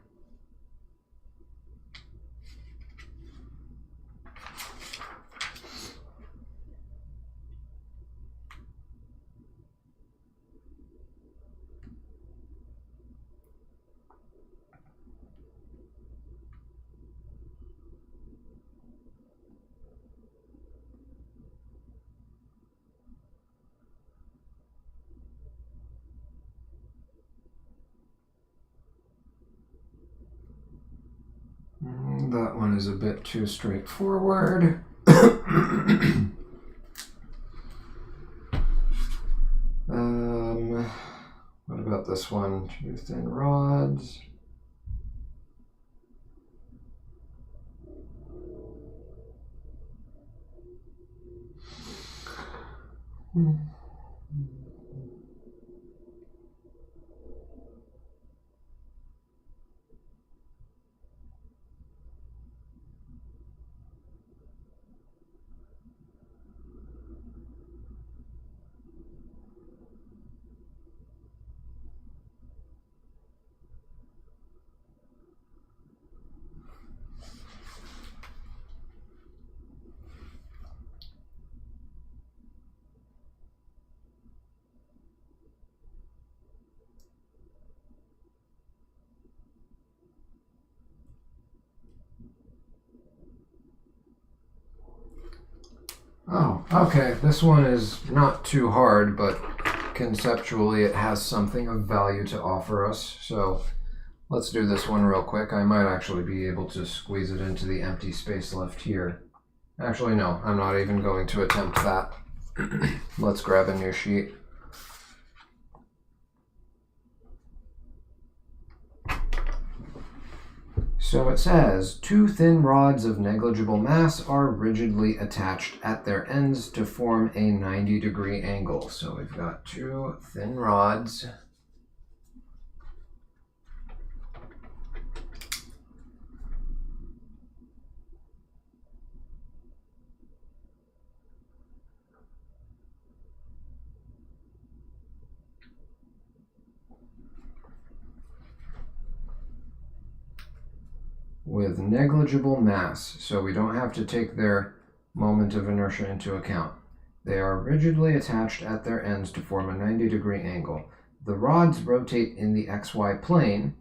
That one is a bit too straightforward. What about this one? Two thin rods. Oh, okay. This one is not too hard, but conceptually it has something of value to offer us. So let's do this one real quick. I might actually be able to squeeze it into the empty space left here. Actually, no, I'm not even going to attempt that. Let's grab a new sheet. So it says, 2 thin rods of negligible mass are rigidly attached at their ends to form a 90-degree angle. So we've got 2 thin rods. With negligible mass, so we don't have to take their moment of inertia into account. They are rigidly attached at their ends to form a 90-degree angle. The rods rotate in the XY plane,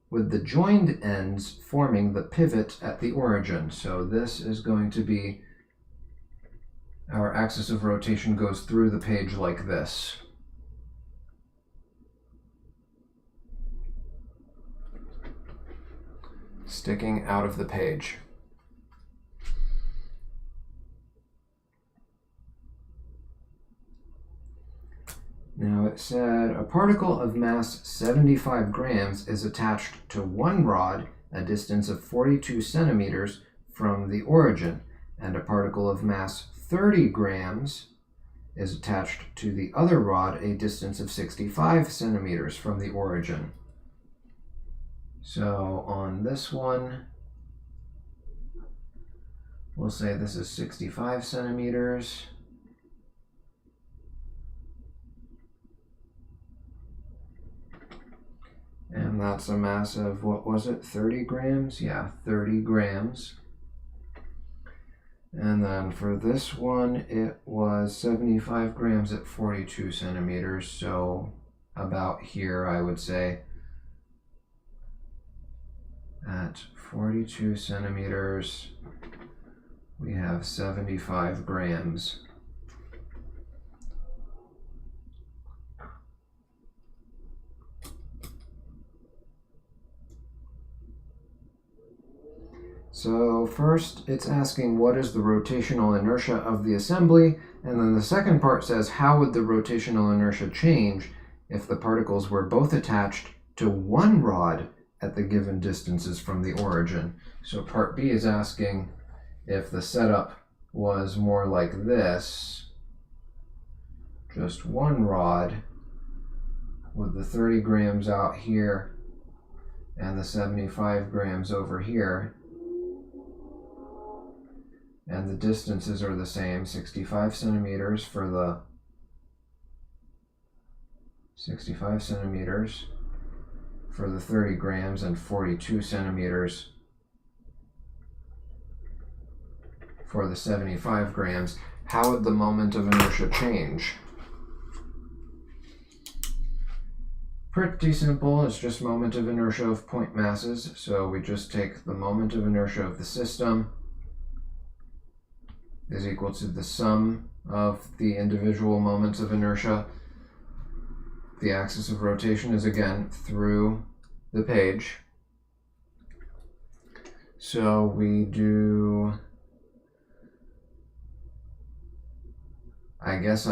with the joined ends forming the pivot at the origin. So this is going to be, our axis of rotation goes through the page like this. Sticking out of the page. Now it said a particle of mass 75 grams is attached to one rod a distance of 42 centimeters from the origin, and a particle of mass 30 grams is attached to the other rod a distance of 65 centimeters from the origin. So on this one, we'll say this is 65 centimeters. And that's a mass of, what was it, 30 grams? Yeah, 30 grams. And then for this one, it was 75 grams at 42 centimeters. So about here, I would say. At 42 centimeters, we have 75 grams. So first, it's asking what is the rotational inertia of the assembly, and then the second part says how would the rotational inertia change if the particles were both attached to one rod at the given distances from the origin. So part B is asking if the setup was more like this, just one rod with the 30 grams out here and the 75 grams over here, and the distances are the same, 65 centimeters for the 65 centimeters for the 30 grams and 42 centimeters for the 75 grams. How would the moment of inertia change? Pretty simple, it's just moment of inertia of point masses. So we just take the moment of inertia of the system is equal to the sum of the individual moments of inertia. The axis of rotation is again through the page. So we do, I guess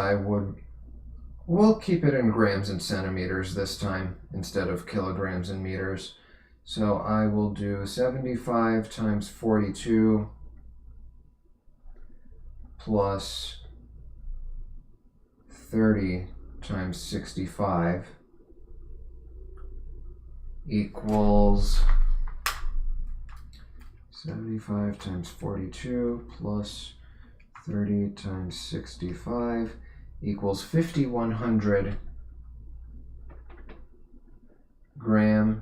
we'll keep it in grams and centimeters this time instead of kilograms and meters. So I will do 75 times 42 plus 30 times 65 equals 75 times 42 plus 30 times 65 equals 5,100 gram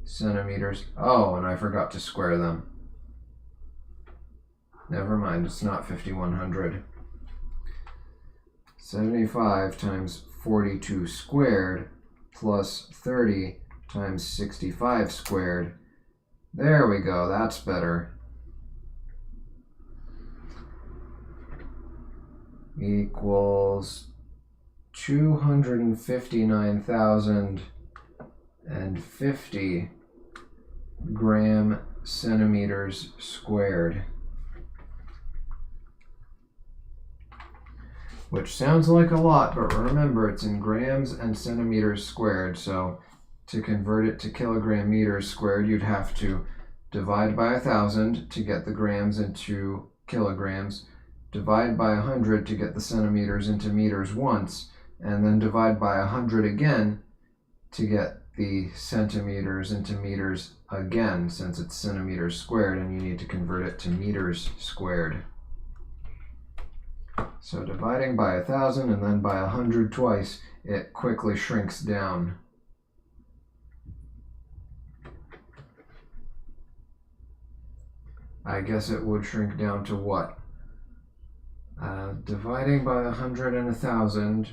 centimeters. Oh, and I forgot to square them. Never mind, it's not 5,100. 75 times 42 squared plus 30 times 65 squared. There we go, that's better. Equals 259,050 gram centimeters squared. Which sounds like a lot, but remember it's in grams and centimeters squared, so to convert it to kilogram meters squared, you'd have to divide by 1,000 to get the grams into kilograms, divide by 100 to get the centimeters into meters once, and then divide by 100 again to get the centimeters into meters again, since it's centimeters squared and you need to convert it to meters squared. So dividing by 1,000 and then by 100 twice, it quickly shrinks down. I guess it would shrink down to what? Dividing by 100 and 1,000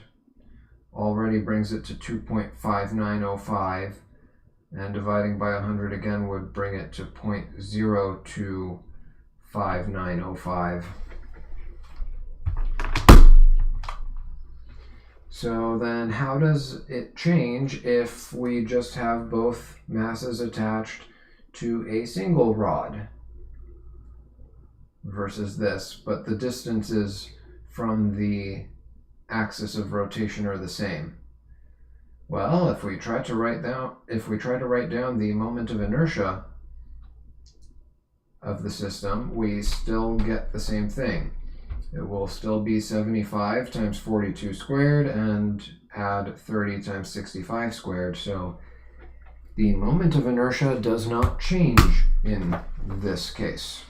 already brings it to 2.5905, and dividing by 100 again would bring it to 0.025905. So then how does it change if we just have both masses attached to a single rod versus this, but the distances from the axis of rotation are the same? Well, if we try to write down the moment of inertia of the system, we still get the same thing. It will still be 75 times 42 squared and add 30 times 65 squared. So the moment of inertia does not change in this case.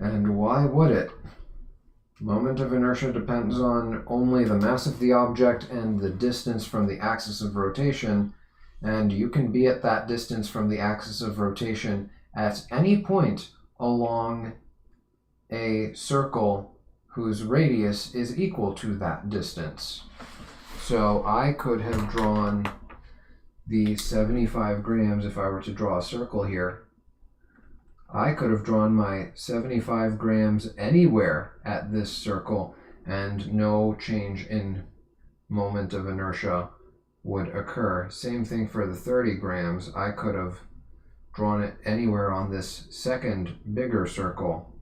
And why would it? Moment of inertia depends on only the mass of the object and the distance from the axis of rotation, and you can be at that distance from the axis of rotation at any point along a circle whose radius is equal to that distance. So I could have drawn the 75 grams if I were to draw a circle here. I could have drawn my 75 grams anywhere at this circle and no change in moment of inertia would occur. Same thing for the 30 grams. I could have drawn it anywhere on this second bigger circle.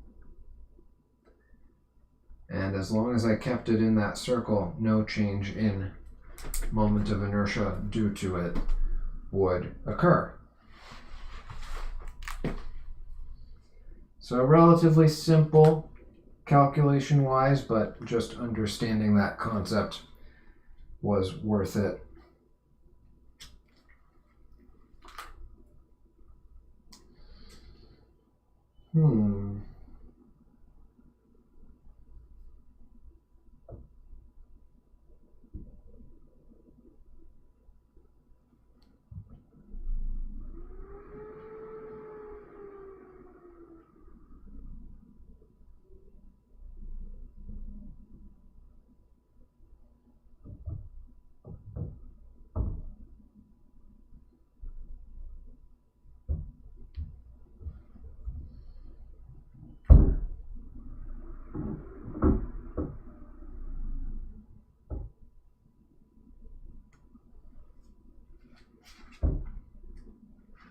And as long as I kept it in that circle, no change in moment of inertia due to it would occur. So relatively simple calculation-wise, but just understanding that concept was worth it.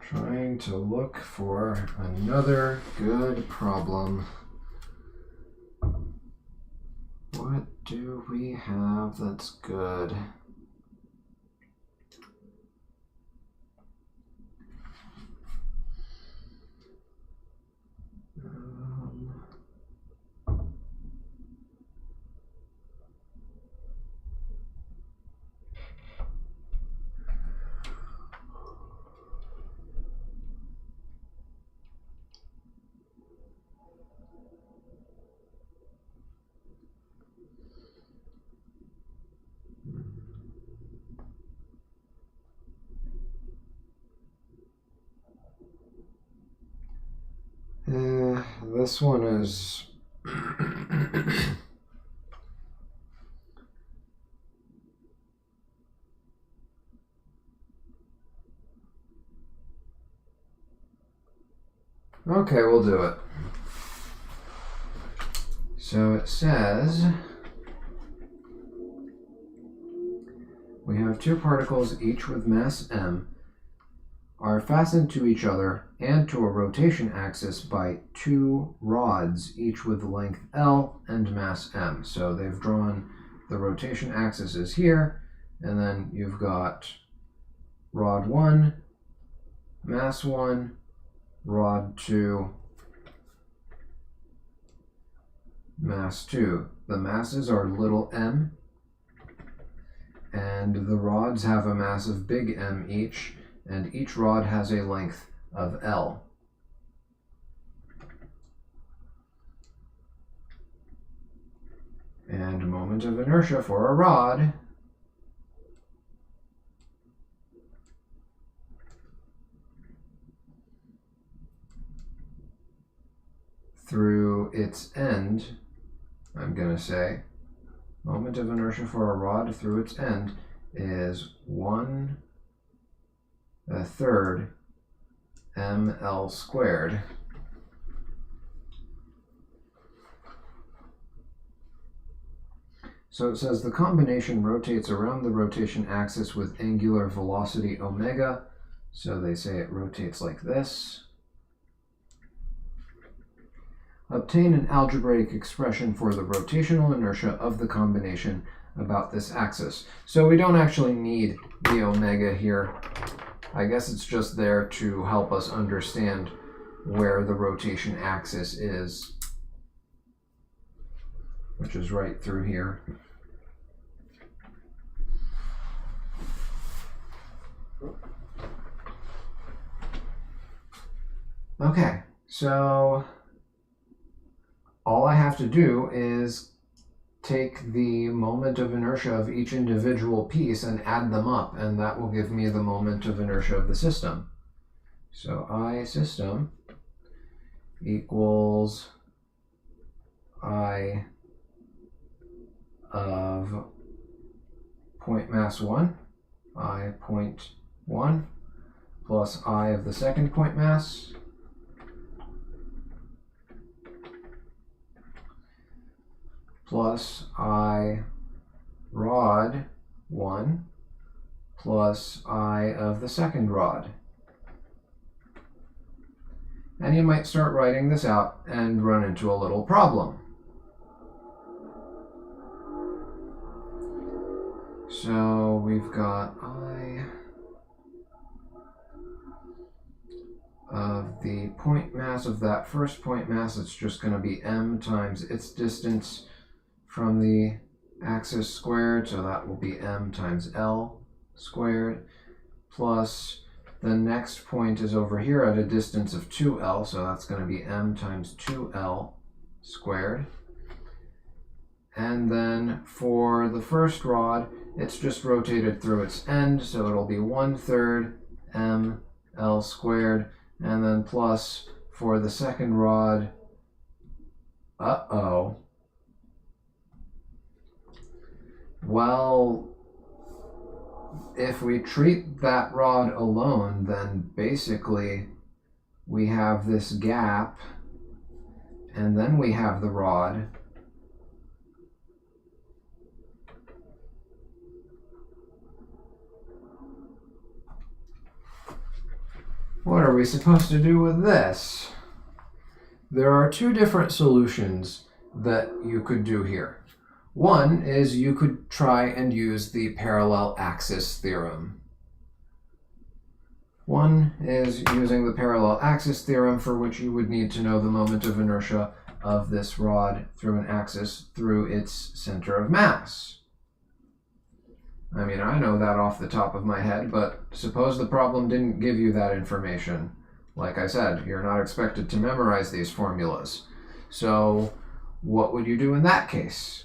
Trying to look for another good problem. What do we have that's good? This one is okay, we'll do it. So it says we have two particles, each with mass m, are fastened to each other and to a rotation axis by two rods, each with length L and mass m. So they've drawn the rotation axis is here, and then you've got rod 1, mass 1, rod 2, mass 2. The masses are little m, and the rods have a mass of big M each, and each rod has a length of L. And moment of inertia for a rod through its end, I'm going to say, moment of inertia for a rod through its end is 1/3 ml squared. So it says the combination rotates around the rotation axis with angular velocity omega. So they say it rotates like this. Obtain an algebraic expression for the rotational inertia of the combination about this axis. So we don't actually need the omega here. I guess it's just there to help us understand where the rotation axis is, which is right through here. Okay, so all I have to do is take the moment of inertia of each individual piece and add them up, and that will give me the moment of inertia of the system. So I system equals I of point mass 1, I point 1, plus I of the second point mass, plus I rod 1, plus I of the second rod. And you might start writing this out and run into a little problem. So we've got I of the point mass of that first point mass, it's just going to be m times its distance from the axis squared, so that will be m times L squared, plus the next point is over here at a distance of 2L, so that's going to be m times 2L squared. And then for the first rod, it's just rotated through its end, so it'll be 1/3 ml squared, and then plus for the second rod, well, if we treat that rod alone, then basically we have this gap, and then we have the rod. What are we supposed to do with this? There are two different solutions that you could do here. One is you could try and use the parallel axis theorem. One is using the parallel axis theorem, for which you would need to know the moment of inertia of this rod through an axis through its center of mass. I mean, I know that off the top of my head, but suppose the problem didn't give you that information. Like I said, you're not expected to memorize these formulas. So what would you do in that case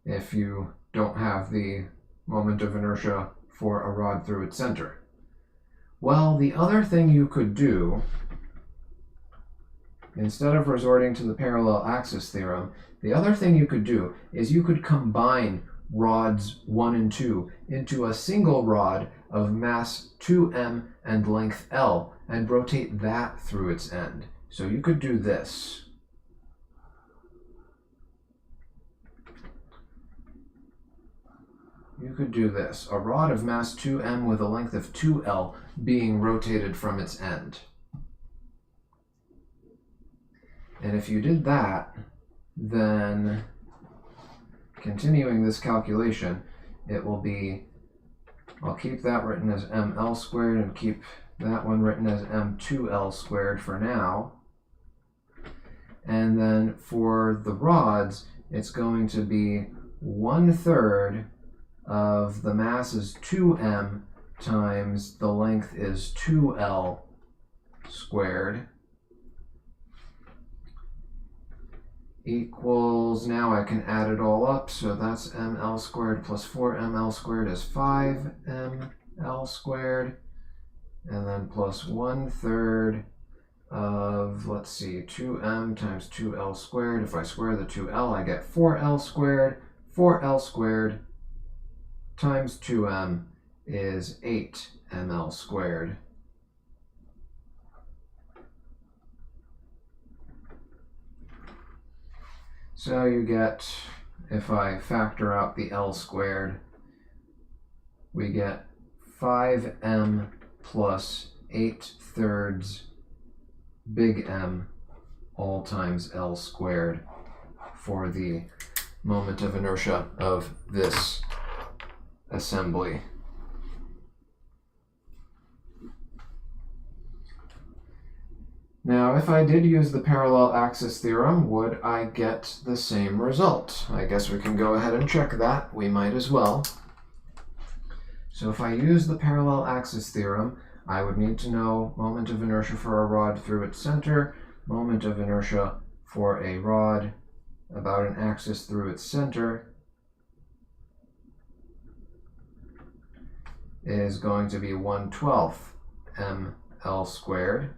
if you don't have the moment of inertia for a rod through its center? Well, the other thing you could do, instead of resorting to the parallel axis theorem, the other thing you could do is you could combine rods 1 and 2 into a single rod of mass 2m and length L and rotate that through its end. So you could do this. You could do this, a rod of mass 2m with a length of 2L being rotated from its end. And if you did that, then continuing this calculation, it will be, I'll keep that written as ml squared and keep that one written as m2l squared for now. And then for the rods, it's going to be 1/3 of the mass is 2m times the length is 2l squared equals, now I can add it all up, so that's ml squared plus 4ml squared is 5ml squared, and then plus 1/3 of, let's see, 2m times 2l squared. If I square the 2l, I get 4l squared. 4l squared times 2m is 8ml squared. So you get, if I factor out the L squared, we get 5m plus 8/3 big M all times L squared for the moment of inertia of this assembly. Now, if I did use the parallel axis theorem, would I get the same result? I guess we can go ahead and check that. We might as well. So if I use the parallel axis theorem, I would need to know moment of inertia for a rod through its center, moment of inertia for a rod about an axis through its center is going to be 1/12 ml squared.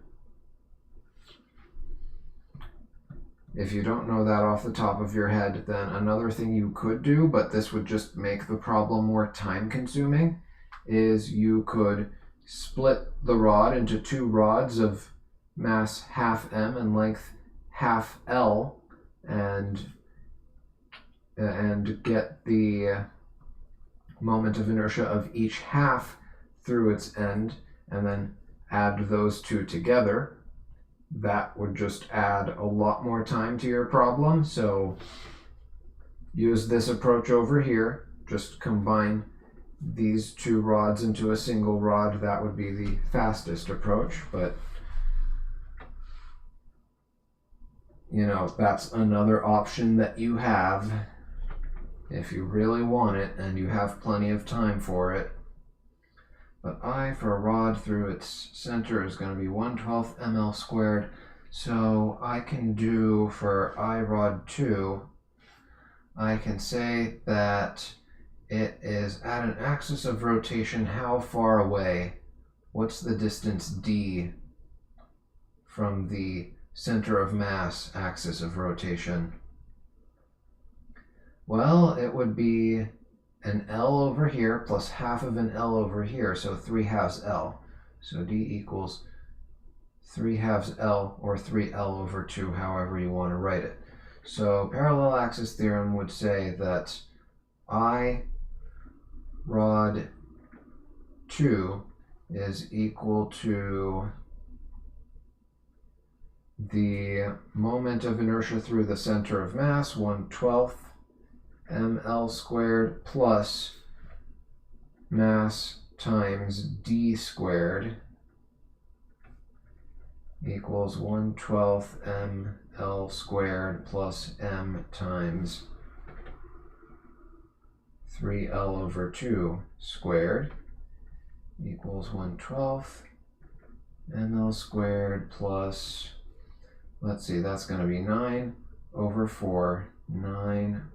If you don't know that off the top of your head, then another thing you could do, but this would just make the problem more time consuming, is you could split the rod into two rods of mass half m and length half l, and get the moment of inertia of each half through its end, and then add those two together. That would just add a lot more time to your problem, so use this approach over here. Just combine these two rods into a single rod. That would be the fastest approach, but you know, that's another option that you have if you really want it and you have plenty of time for it. But I for a rod through its center is going to be 1/12 ml squared. So I can do for I rod 2, I can say that it is at an axis of rotation how far away? What's the distance d from the center of mass axis of rotation? Well, it would be an L over here plus half of an L over here, so 3/2 L. So D equals 3/2 L or 3L over 2, however you want to write it. So parallel axis theorem would say that I rod 2 is equal to the moment of inertia through the center of mass, 1/12 ml squared plus mass times d squared equals 1/12 ml squared plus m times 3l over 2 squared equals 1/12 ml squared plus, let's see, that's going to be 9 over 4, 9/4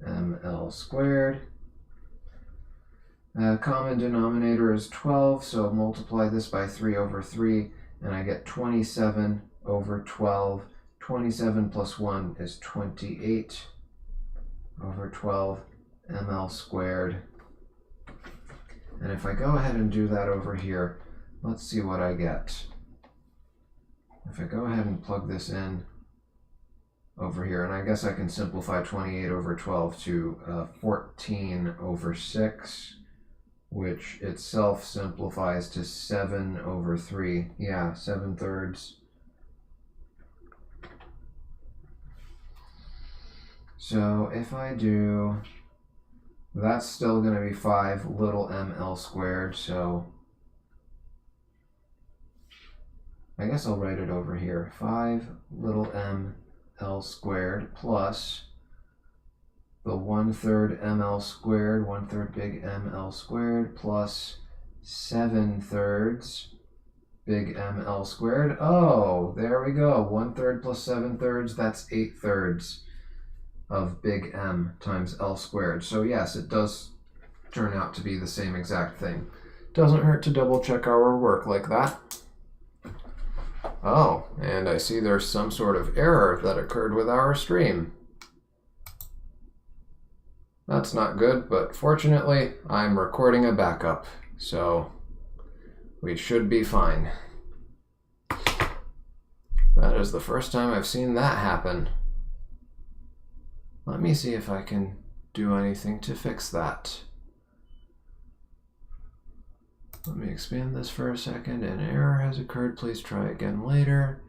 ml squared. Common denominator is 12, so multiply this by 3 over 3, and I get 27 over 12. 27 plus 1 is 28 over 12 ml squared. And if I go ahead and do that over here, let's see what I get. If I go ahead and plug this in over here, and I guess I can simplify 28 over 12 to 14 over 6, which itself simplifies to 7 over 3. Yeah, 7/3. So if I do, that's still going to be 5 little ml squared, so I guess I'll write it over here. 5 little ml squared plus the 1/3 ml squared, 1/3 big ml squared plus 7/3 big ml squared. Oh, there we go. 1/3 plus 7/3, that's 8/3 of big M times L squared. So yes, it does turn out to be the same exact thing. Doesn't hurt to double check our work like that. Oh, and I see there's some sort of error that occurred with our stream. That's not good, but fortunately, I'm recording a backup, so we should be fine. That is the first time I've seen that happen. Let me see if I can do anything to fix that. Let me expand this for a second. An error has occurred. Please try again later.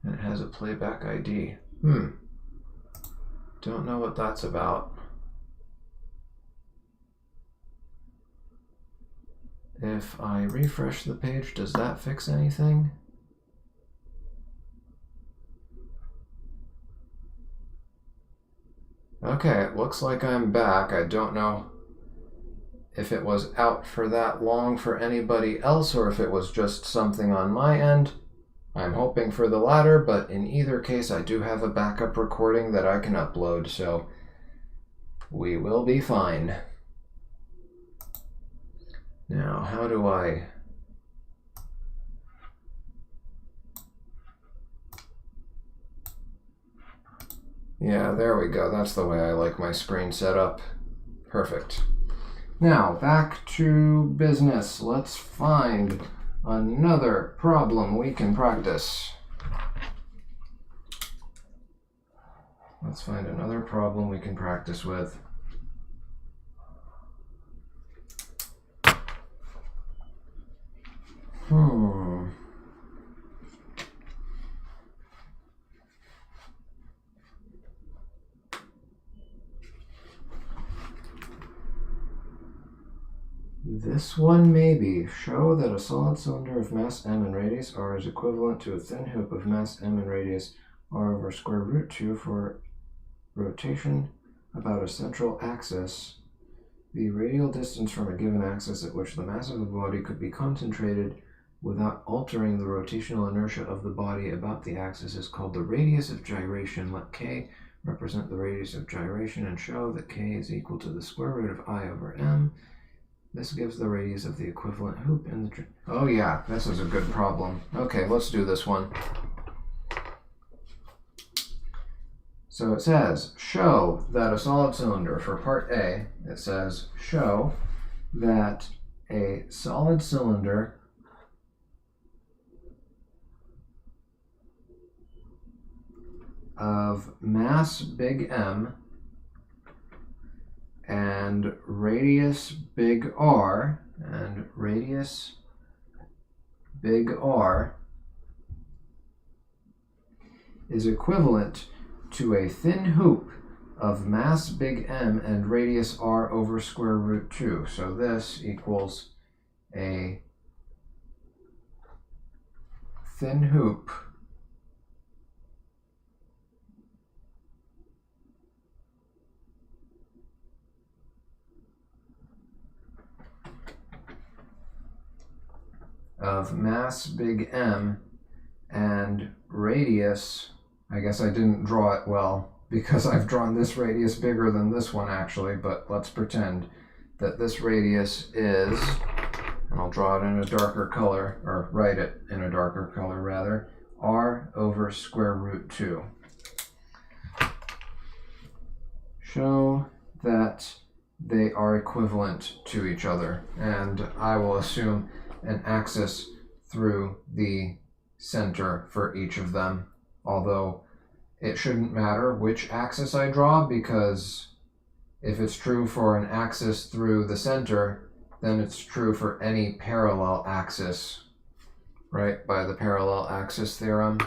And it has a playback ID. Don't know what that's about. If I refresh the page, does that fix anything? Okay, it looks like I'm back. I don't know if it was out for that long for anybody else or if it was just something on my end. I'm hoping for the latter, but in either case, I do have a backup recording that I can upload, so we will be fine. Now, how do I... Yeah, there we go. That's the way I like my screen set up. Perfect. Now, back to business. Let's find another problem we can practice. Let's find another problem we can practice with. This one maybe. Show that a solid cylinder of mass m and radius r is equivalent to a thin hoop of mass m and radius r over square root 2 for rotation about a central axis. The radial distance from a given axis at which the mass of a body could be concentrated without altering the rotational inertia of the body about the axis is called the radius of gyration. Let k represent the radius of gyration and show that k is equal to the square root of I over m. This gives the radius of the equivalent hoop in the... Oh yeah, this is a good problem. Okay, let's do this one. So it says, show that a solid cylinder, for part A, it says, show that a solid cylinder of mass big M and radius big R, is equivalent to a thin hoop of mass big M and radius R over square root 2. So this equals a thin hoop of mass big M and radius, I guess I didn't draw it well because I've drawn this radius bigger than this one actually, but let's pretend that this radius is, and I'll draw it in a darker color, or write it in a darker color rather, R over square root 2. Show that they are equivalent to each other, and I will assume an axis through the center for each of them, although it shouldn't matter which axis I draw, because if it's true for an axis through the center, then it's true for any parallel axis, right, by the parallel axis theorem.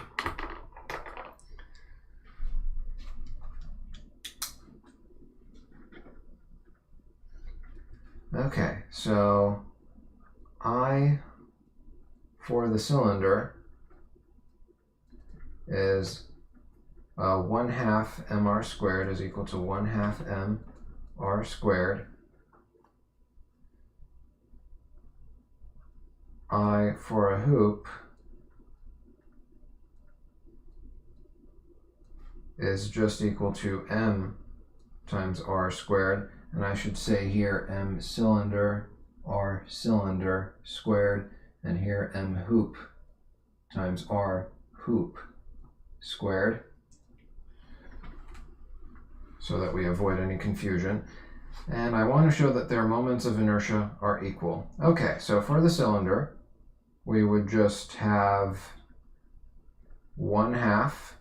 Okay, so I for the cylinder is 1/2 mr squared is equal to 1/2 mr squared. I for a hoop is just equal to m times r squared, and I should say here m cylinder r cylinder squared, and here m hoop times r hoop squared, so that we avoid any confusion. And I want to show that their moments of inertia are equal. Okay, so for the cylinder, we would just have 1/2.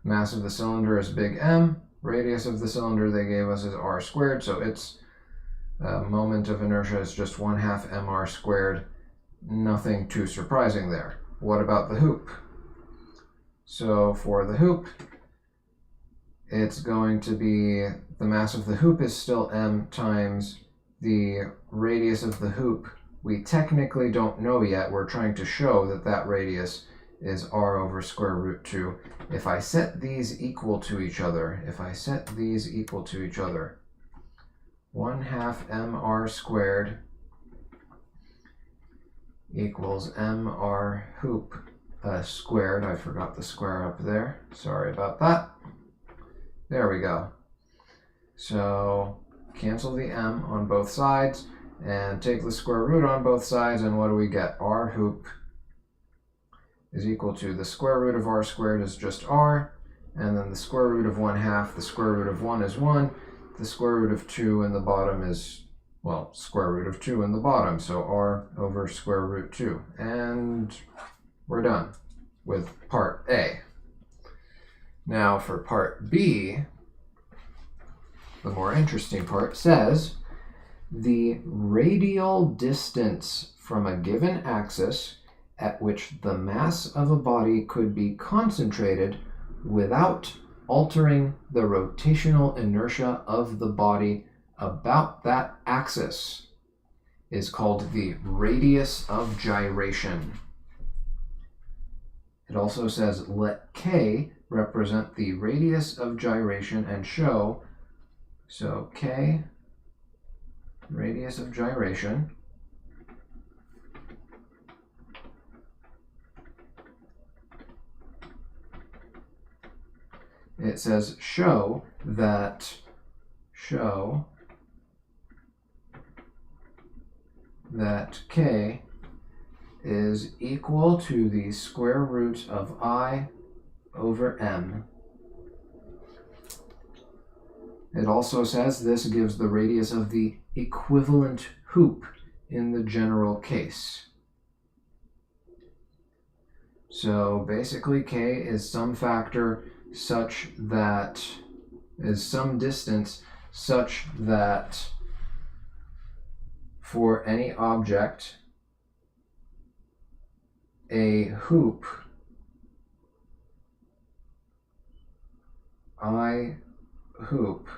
Mass of the cylinder is big M. Radius of the cylinder they gave us is r squared, so its moment of inertia is just 1/2 mr squared. Nothing too surprising there. What about the hoop? So for the hoop, it's going to be, the mass of the hoop is still m times the radius of the hoop. We technically don't know yet. We're trying to show that that radius is r over square root 2. If I set these equal to each other, 1/2 mr squared equals mr hoop squared. I forgot the square up there. Sorry about that. There we go. So cancel the m on both sides and take the square root on both sides, and what do we get? R hoop is equal to the square root of r squared is just r, and then the square root of 1/2, the square root of 1 is 1, the square root of 2 in the bottom is, well, square root of 2 in the bottom, so r over square root 2. And we're done with part A. Now for part B, the more interesting part says, the radial distance from a given axis at which the mass of a body could be concentrated without altering the rotational inertia of the body about that axis is called the radius of gyration. It also says let K represent the radius of gyration and show, so K, radius of gyration, it says show that K is equal to the square root of I over m. It also says this gives the radius of the equivalent hoop in the general case. So basically K is some factor such that, is some distance such that for any object, a hoop, I hoop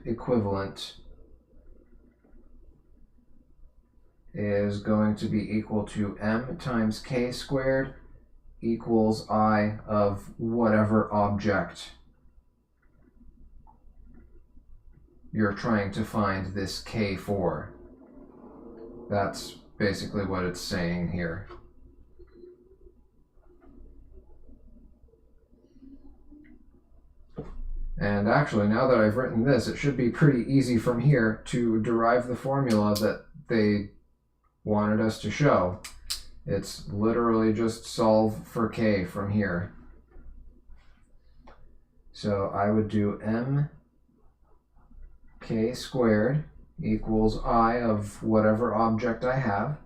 equivalent is going to be equal to m times k squared equals I of whatever object you're trying to find this k for. That's basically what it's saying here. And actually, now that I've written this, it should be pretty easy from here to derive the formula that they wanted us to show. It's literally just solve for k from here. So I would do m k squared equals I of whatever object I have,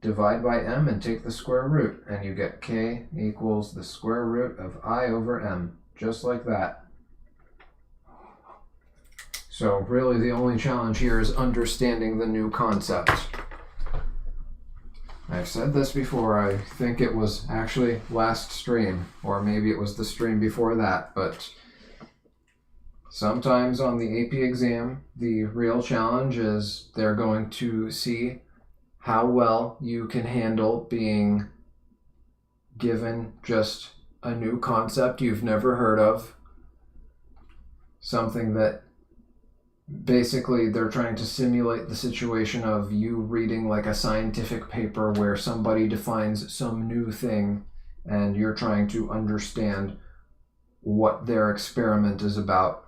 divide by m and take the square root, and you get k equals the square root of I over m, just like that. So really the only challenge here is understanding the new concept. I've said this before, I think it was actually last stream, or maybe it was the stream before that, but Sometimes on the AP exam, the real challenge is they're going to see how well you can handle being given just a new concept you've never heard of. Something that basically they're trying to simulate the situation of you reading like a scientific paper where somebody defines some new thing and you're trying to understand what their experiment is about,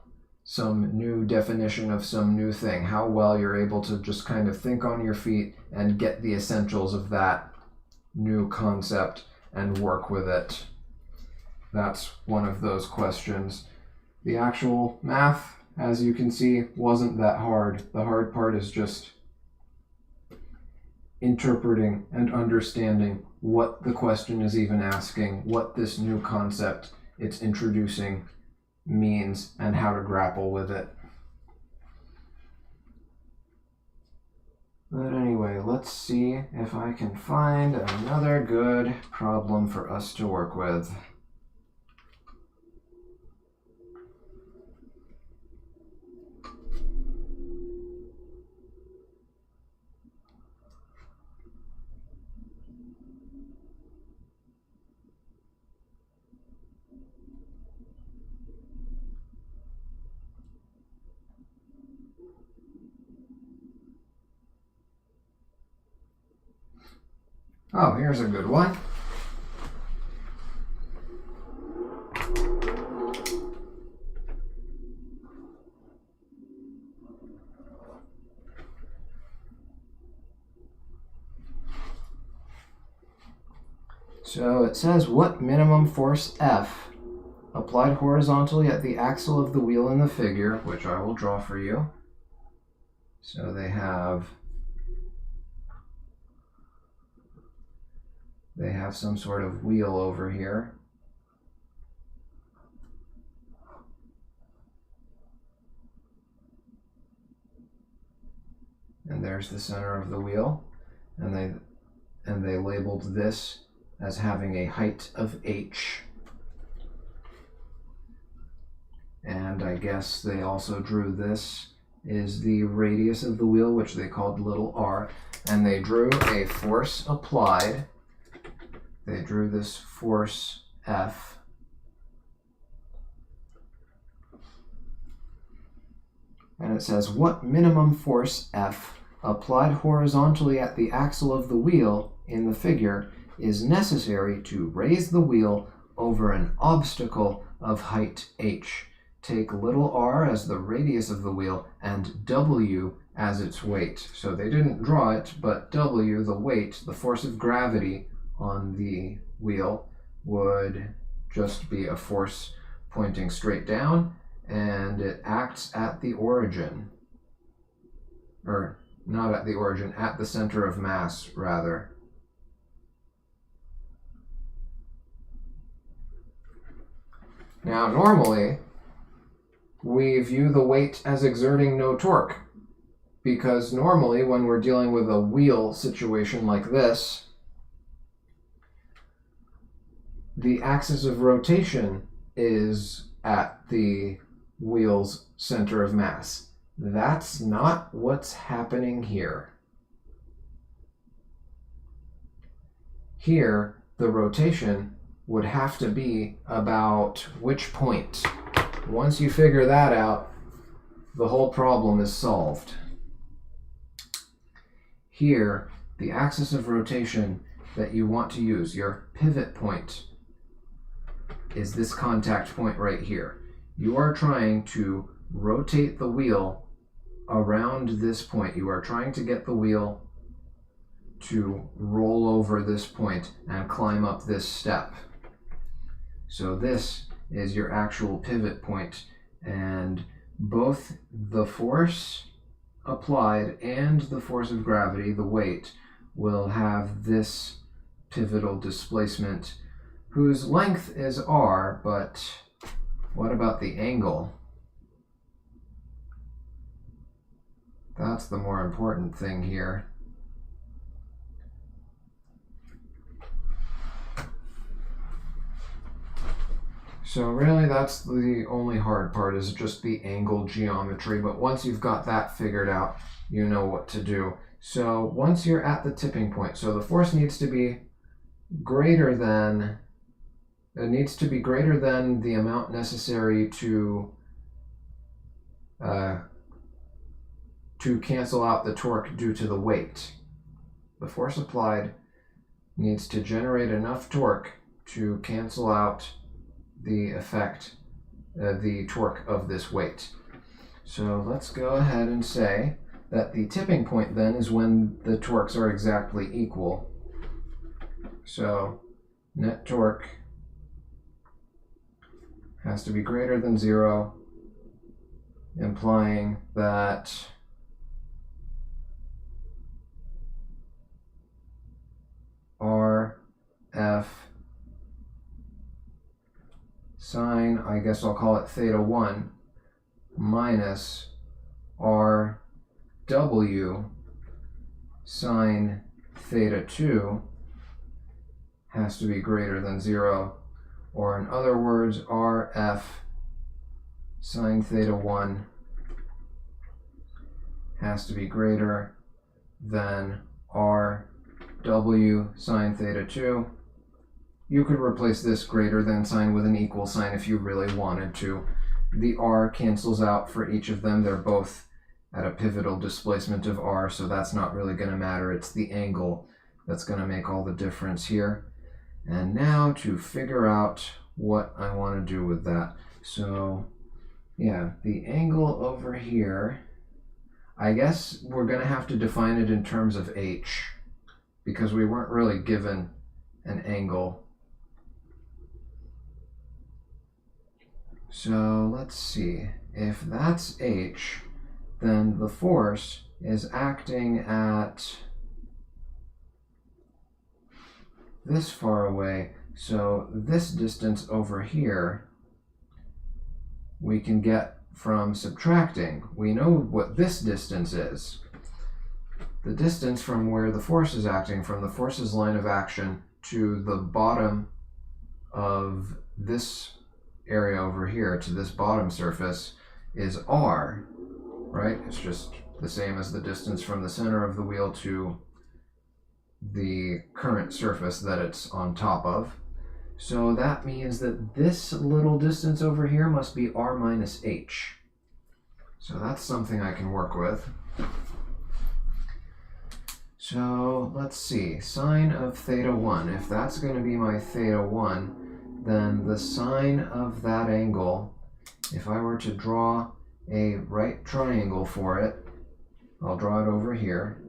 some new definition of some new thing, how well you're able to just kind of think on your feet and get the essentials of that new concept and work with it. That's one of those questions. The actual math, as you can see, wasn't that hard. The hard part is just interpreting and understanding what the question is even asking, what this new concept it's introducing means, and how to grapple with it. But anyway, let's see if I can find another good problem for us to work with. Oh, here's a good one. So it says, what minimum force F applied horizontally at the axle of the wheel in the figure, which I will draw for you. So they have some sort of wheel over here. And there's the center of the wheel. And they labeled this as having a height of h. And I guess they also drew this is the radius of the wheel, which they called little r. And they drew a force applied. They drew this force F. And it says, what minimum force F applied horizontally at the axle of the wheel in the figure is necessary to raise the wheel over an obstacle of height h. Take little r as the radius of the wheel and w as its weight. So they didn't draw it, but w, the weight, the force of gravity on the wheel, would just be a force pointing straight down, and it acts at the origin. Or not at the origin, at the center of mass, rather. Now, normally, we view the weight as exerting no torque, because normally when we're dealing with a wheel situation like this, the axis of rotation is at the wheel's center of mass. That's not what's happening here. Here, the rotation would have to be about which point. Once you figure that out, the whole problem is solved. Here, the axis of rotation that you want to use, your pivot point, is this contact point right here. You are trying to rotate the wheel around this point. You are trying to get the wheel to roll over this point and climb up this step. So this is your actual pivot point, and both the force applied and the force of gravity, the weight, will have this pivotal displacement whose length is r, but what about the angle? That's the more important thing here. So really that's the only hard part, is just the angle geometry, but once you've got that figured out, you know what to do. So once you're at the tipping point, so the force needs to be greater than, the amount necessary to cancel out the torque due to the weight. The force applied needs to generate enough torque to cancel out the effect, the torque of this weight. So let's go ahead and say that the tipping point then is when the torques are exactly equal. So net torque has to be greater than 0, implying that RF sine, I guess I'll call it theta 1, minus RW sine theta 2 has to be greater than 0, or in other words, RF sine theta 1 has to be greater than RW sine theta 2. You could replace this greater than sign with an equal sign if you really wanted to. The R cancels out for each of them. They're both at a pivotal displacement of R, so that's not really going to matter. It's the angle that's going to make all the difference here. And now to figure out what I want to do with that. So yeah, the angle over here, I guess we're going to have to define it in terms of H, because we weren't really given an angle. So let's see, if that's H, then the force is acting at this far away. So this distance over here we can get from subtracting. We know what this distance is. The distance from where the force is acting, from the force's line of action to the bottom of this area over here, to this bottom surface, is R, right? It's just the same as the distance from the center of the wheel to the current surface that it's on top of. So that means that this little distance over here must be R minus H. So that's something I can work with. So let's see, sine of theta 1. If that's going to be my theta 1, then the sine of that angle, if I were to draw a right triangle for it, I'll draw it over here.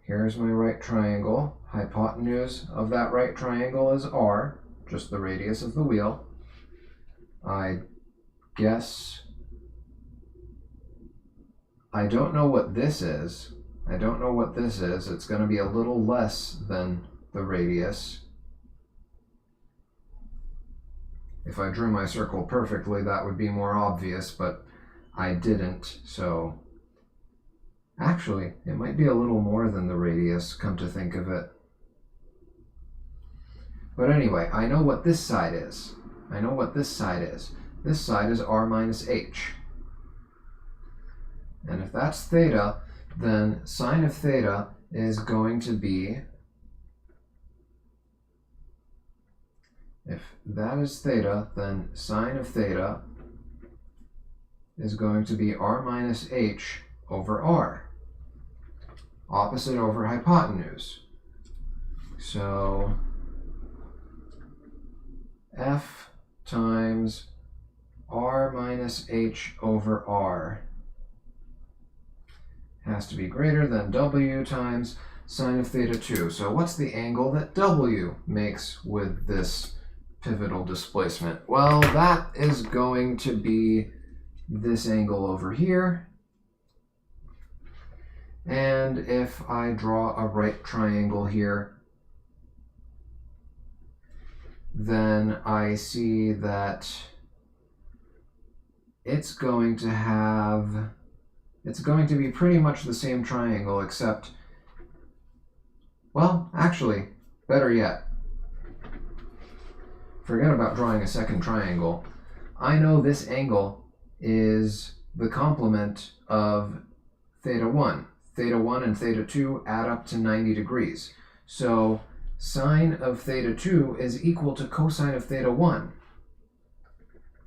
Here's my right triangle. Hypotenuse of that right triangle is R, just the radius of the wheel. I guess I don't know what this is. It's going to be a little less than the radius. If I drew my circle perfectly, that would be more obvious, but I didn't, so actually, it might be a little more than the radius, come to think of it. But anyway, I know what this side is. This side is R minus H. And if that's theta, then sine of theta is going to be, if that is theta, then sine of theta is going to be R minus H over R. Opposite over hypotenuse. So F times R minus H over R has to be greater than W times sine of theta 2. So what's the angle that W makes with this pivotal displacement? Well, that is going to be this angle over here. And if I draw a right triangle here, then I see that it's going to be pretty much the same triangle, except Well, actually, better yet, forget about drawing a second triangle. I know this angle is the complement of theta 1. Theta 1 and theta 2 add up to 90 degrees. So sine of theta 2 is equal to cosine of theta 1.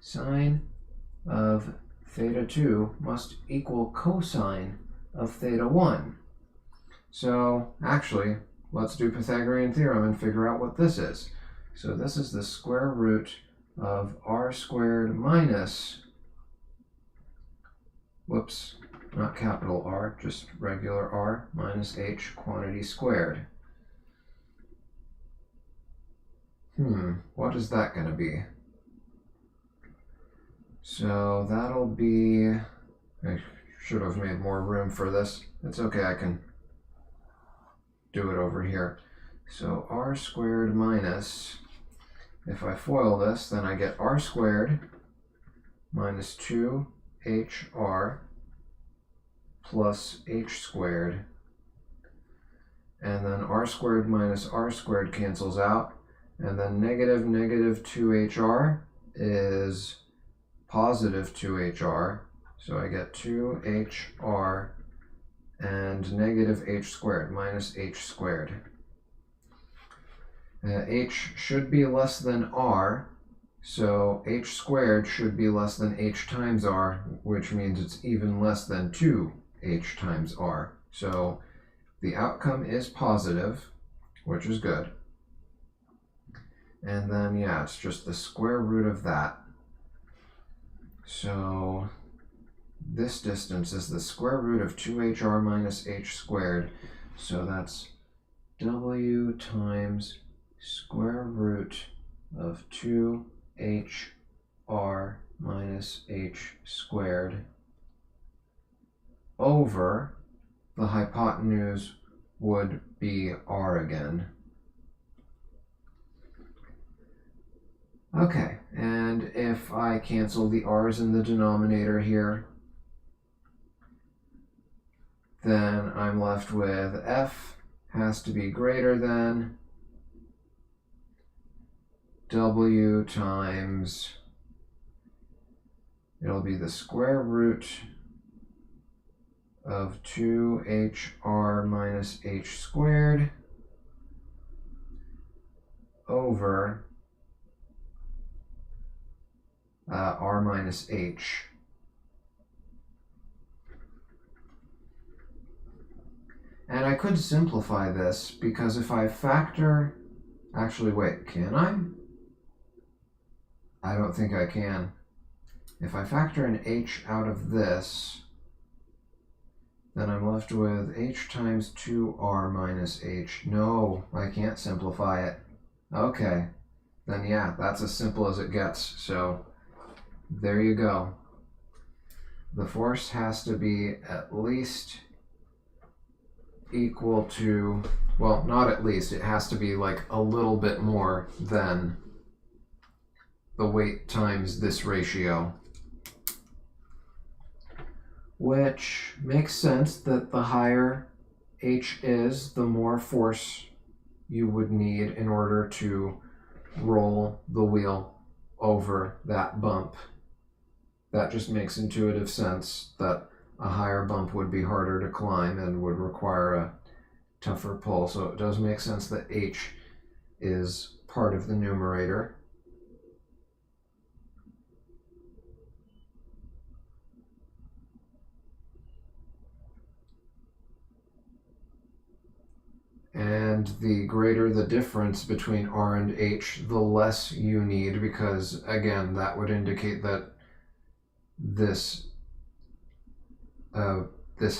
Sine of theta 2 must equal cosine of theta 1. So actually, let's do Pythagorean theorem and figure out what this is. So this is the square root of r squared minus, whoops, not capital R, just regular R, minus h quantity squared. What is that going to be? So that'll be, I should have made more room for this. It's okay, I can do it over here. So r squared minus, if I FOIL this, then I get r squared minus 2hr plus h squared. And then r squared minus r squared cancels out. And then negative 2hr is positive 2hr. So I get 2hr and negative h squared minus h squared. H should be less than r, so h squared should be less than h times r, which means it's even less than 2h times r. So the outcome is positive, which is good. And then, yeah, it's just the square root of that. So this distance is the square root of 2hr minus h squared. So that's w times square root of 2hr minus h squared over, the hypotenuse would be r again. Okay, and if I cancel the r's in the denominator here, then I'm left with f has to be greater than w times, it'll be the square root of 2hr minus h squared over r minus h. And I could simplify this, because if I factor, actually wait, can I? I don't think I can. If I factor an h out of this, then I'm left with h times 2r minus h. No, I can't simplify it. Okay, then yeah, that's as simple as it gets. So there you go. The force has to be at least equal to, well, not at least, it has to be like a little bit more than the weight times this ratio. Which makes sense that the higher h is, the more force you would need in order to roll the wheel over that bump. That just makes intuitive sense that a higher bump would be harder to climb and would require a tougher pull. So it does make sense that h is part of the numerator. And the greater the difference between r and h, the less you need, because again, that would indicate that this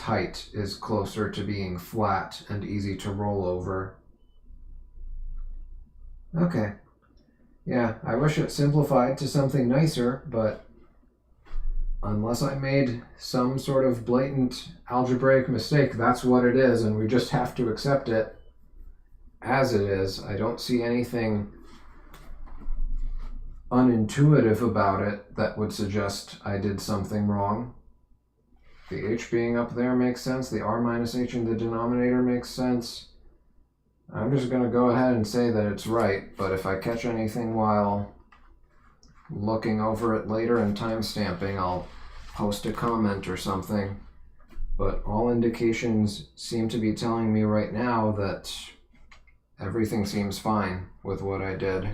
height is closer to being flat and easy to roll over. Okay. Yeah, I wish it simplified to something nicer, but unless I made some sort of blatant algebraic mistake, that's what it is, and we just have to accept it as it is. I don't see anything unintuitive about it that would suggest I did something wrong. The h being up there makes sense. The r minus h in the denominator makes sense. I'm just going to go ahead and say that it's right, but if I catch anything while looking over it later and timestamping, I'll post a comment or something. But all indications seem to be telling me right now that everything seems fine with what I did.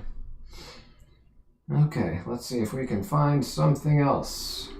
Okay, let's see if we can find something else.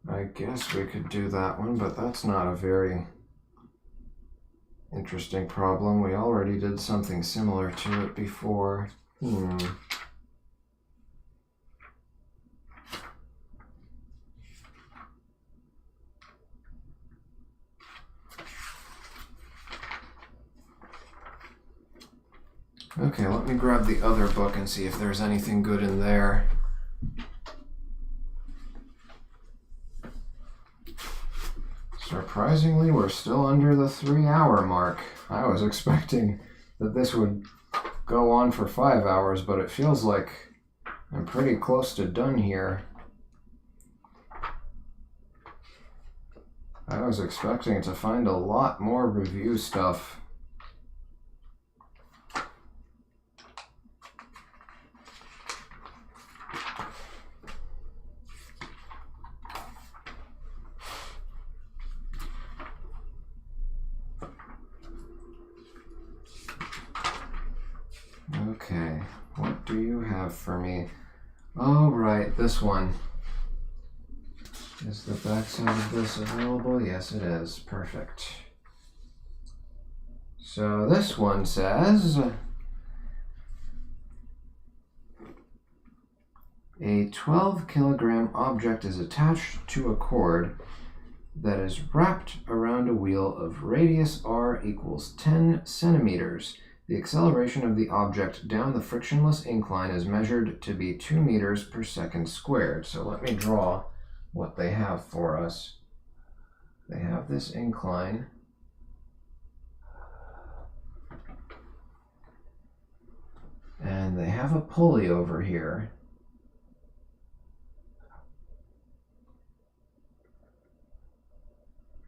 I guess we could do that one, but that's not a very interesting problem. We already did something similar to it before. Okay, let me grab the other book and see if there's anything good in there. Surprisingly, we're still under the 3-hour mark. I was expecting that this would go on for 5 hours, but it feels like I'm pretty close to done here. I was expecting to find a lot more review stuff. Okay, what do you have for me? Oh, right, this one. Is the backside of this available? Yes, it is. Perfect. So this one says, a 12-kilogram object is attached to a cord that is wrapped around a wheel of radius r equals 10 centimeters. The acceleration of the object down the frictionless incline is measured to be 2 meters per second squared. So let me draw what they have for us. They have this incline. And they have a pulley over here.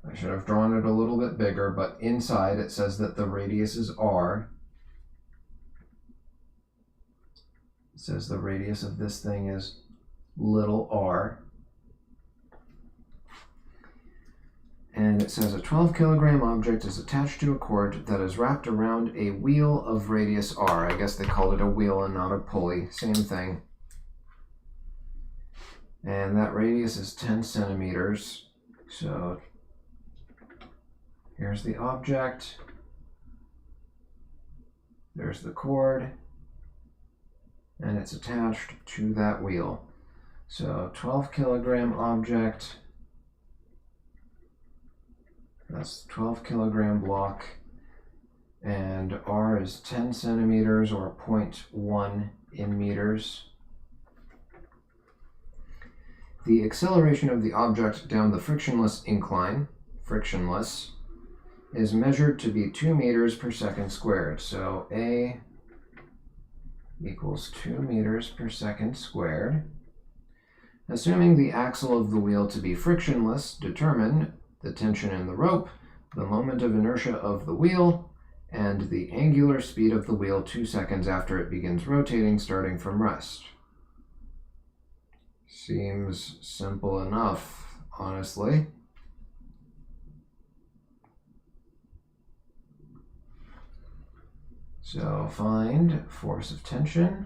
I should have drawn it a little bit bigger, but inside it says that the radius is r. It says the radius of this thing is little r. And it says a 12-kilogram object is attached to a cord that is wrapped around a wheel of radius r. I guess they called it a wheel and not a pulley. Same thing. And that radius is 10 centimeters. So here's the object. There's the cord. And it's attached to that wheel. So 12-kilogram object. That's 12-kilogram block. And R is 10 centimeters or 0.1 in meters. The acceleration of the object down the frictionless incline, frictionless, is measured to be 2 meters per second squared. So A equals 2 meters per second squared. Assuming the axle of the wheel to be frictionless, determine the tension in the rope, the moment of inertia of the wheel, and the angular speed of the wheel 2 seconds after it begins rotating, starting from rest. Seems simple enough, honestly. So find force of tension,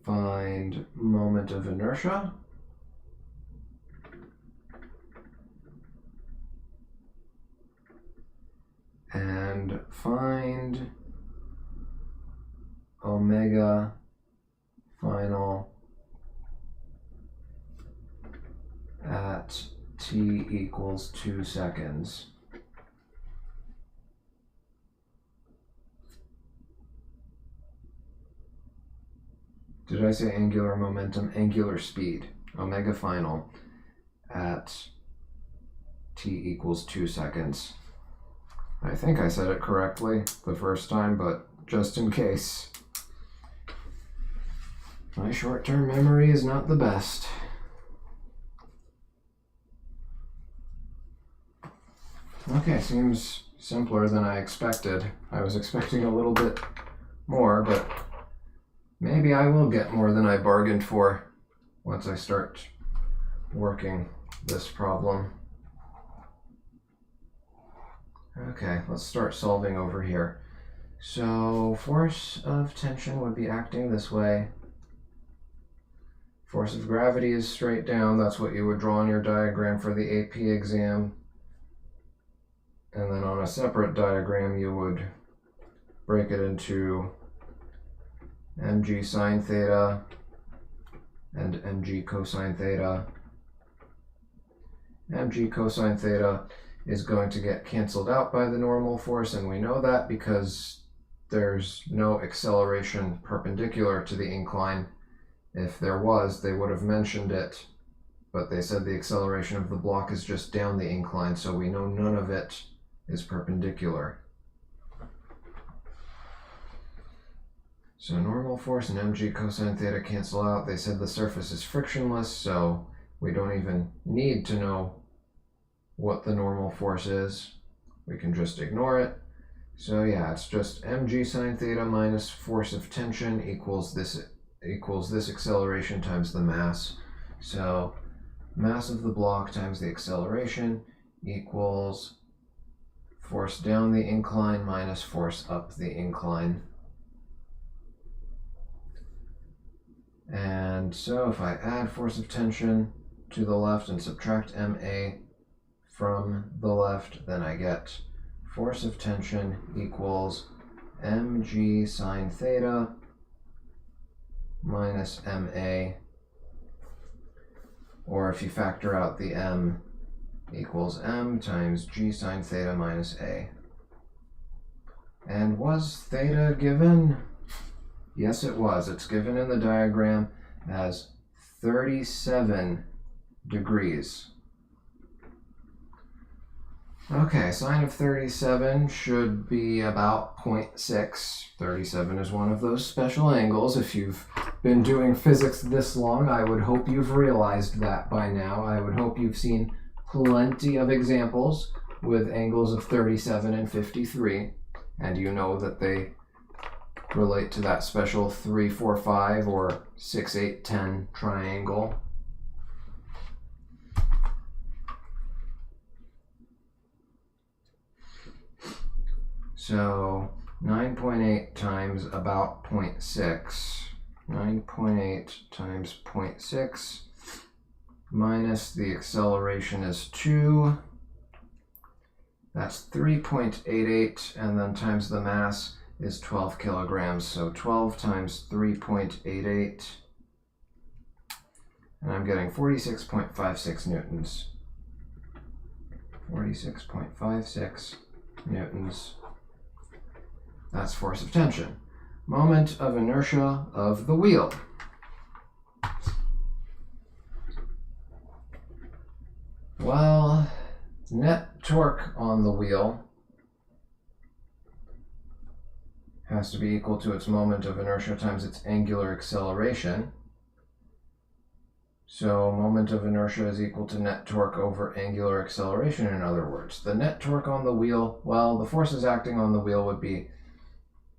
find moment of inertia, and find omega final at t equals 2 seconds. Did I say angular momentum? Angular speed. Omega final at t equals 2 seconds. I think I said it correctly the first time, but just in case. My short-term memory is not the best. Okay, seems simpler than I expected. I was expecting a little bit more, but maybe I will get more than I bargained for once I start working this problem. Okay, let's start solving over here. So force of tension would be acting this way. Force of gravity is straight down. That's what you would draw on your diagram for the AP exam. And then on a separate diagram, you would break it into mg sine theta and mg cosine theta. Mg cosine theta is going to get canceled out by the normal force, and we know that because there's no acceleration perpendicular to the incline. If there was, they would have mentioned it, but they said the acceleration of the block is just down the incline, so we know none of it is perpendicular. So normal force and mg cosine theta cancel out. They said the surface is frictionless, so we don't even need to know what the normal force is. We can just ignore it. So yeah, it's just mg sine theta minus force of tension equals this acceleration times the mass. So mass of the block times the acceleration equals force down the incline minus force up the incline. And so if I add force of tension to the left and subtract ma from the left, then I get force of tension equals mg sine theta minus ma, or if you factor out the m, equals m times g sine theta minus a. And was theta given? Yes, it was. It's given in the diagram as 37 degrees. Okay, sine of 37 should be about 0.6. 37 is one of those special angles. If you've been doing physics this long, I would hope you've realized that by now. I would hope you've seen plenty of examples with angles of 37 and 53, and you know that they relate to that special 3, 4, 5 or 6, 8, 10 triangle. So 9.8 times about 0.6, 9.8 times 0.6 minus the acceleration is 2. That's 3.88, and then times the mass is 12 kilograms. So 12 times 3.88, and I'm getting 46.56 newtons. 46.56 newtons. That's force of tension. Moment of inertia of the wheel. Well, net torque on the wheel has to be equal to its moment of inertia times its angular acceleration. So moment of inertia is equal to net torque over angular acceleration, in other words. The net torque on the wheel, well, the forces acting on the wheel would be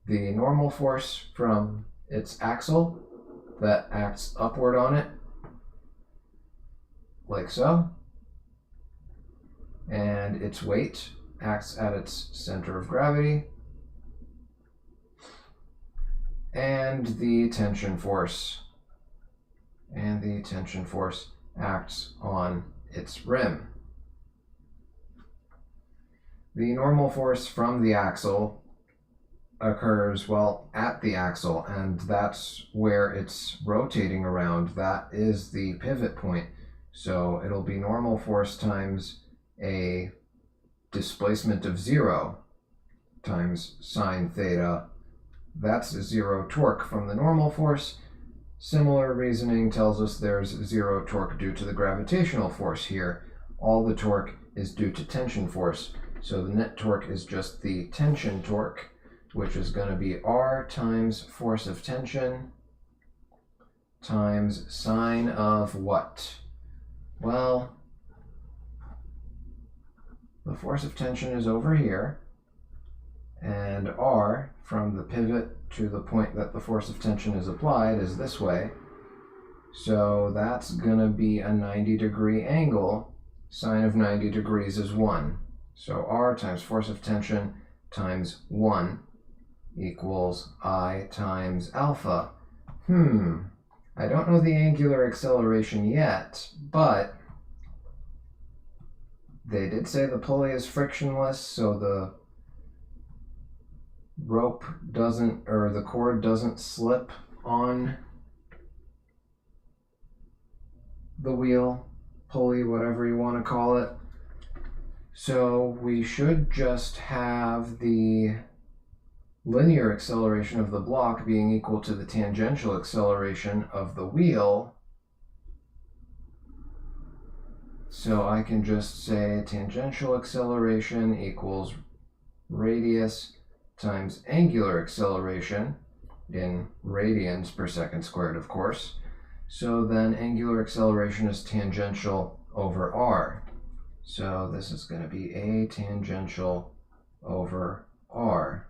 the normal force from its axle that acts upward on it, like so, and its weight acts at its center of gravity, and the tension force. And the tension force acts on its rim. The normal force from the axle occurs, well, at the axle, and that's where it's rotating around. That is the pivot point. So it'll be normal force times a displacement of 0 times sine theta. That's 0 torque from the normal force. Similar reasoning tells us there's 0 torque due to the gravitational force here. All the torque is due to tension force. So the net torque is just the tension torque, which is going to be R times force of tension times sine of what? Well, the force of tension is over here, and R from the pivot to the point that the force of tension is applied is this way. So that's going to be a 90-degree angle. Sine of 90 degrees is 1. So R times force of tension times 1 equals I times alpha. I don't know the angular acceleration yet, but they did say the pulley is frictionless, so the rope doesn't, or the cord doesn't slip on the wheel, pulley, whatever you want to call it. So we should just have the linear acceleration of the block being equal to the tangential acceleration of the wheel. So I can just say tangential acceleration equals radius times angular acceleration in radians per second squared, of course. So then angular acceleration is tangential over r. So this is going to be a tangential over r.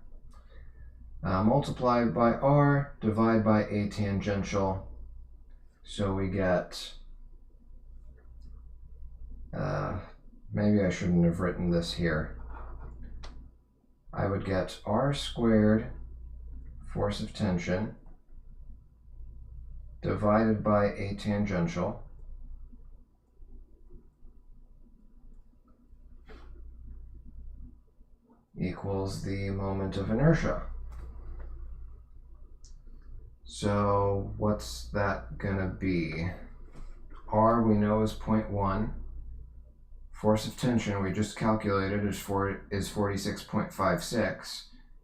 Multiplied by r, divide by a tangential. So we get, maybe I shouldn't have written this here. I would get r squared force of tension divided by a tangential equals the moment of inertia. So what's that gonna be? R we know is 0.1. Force of tension we just calculated is 46.56,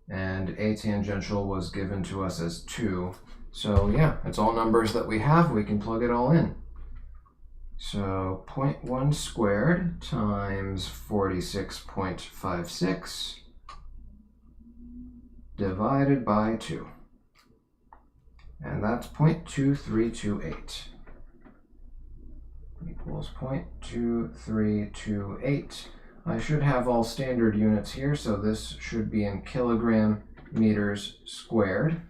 and a tangential was given to us as 2. So yeah, it's all numbers that we have. We can plug it all in. So 0.1 squared times 46.56 divided by 2. And that's 0.2328. Equals 0.2328. I should have all standard units here, so this should be in kilogram meters squared.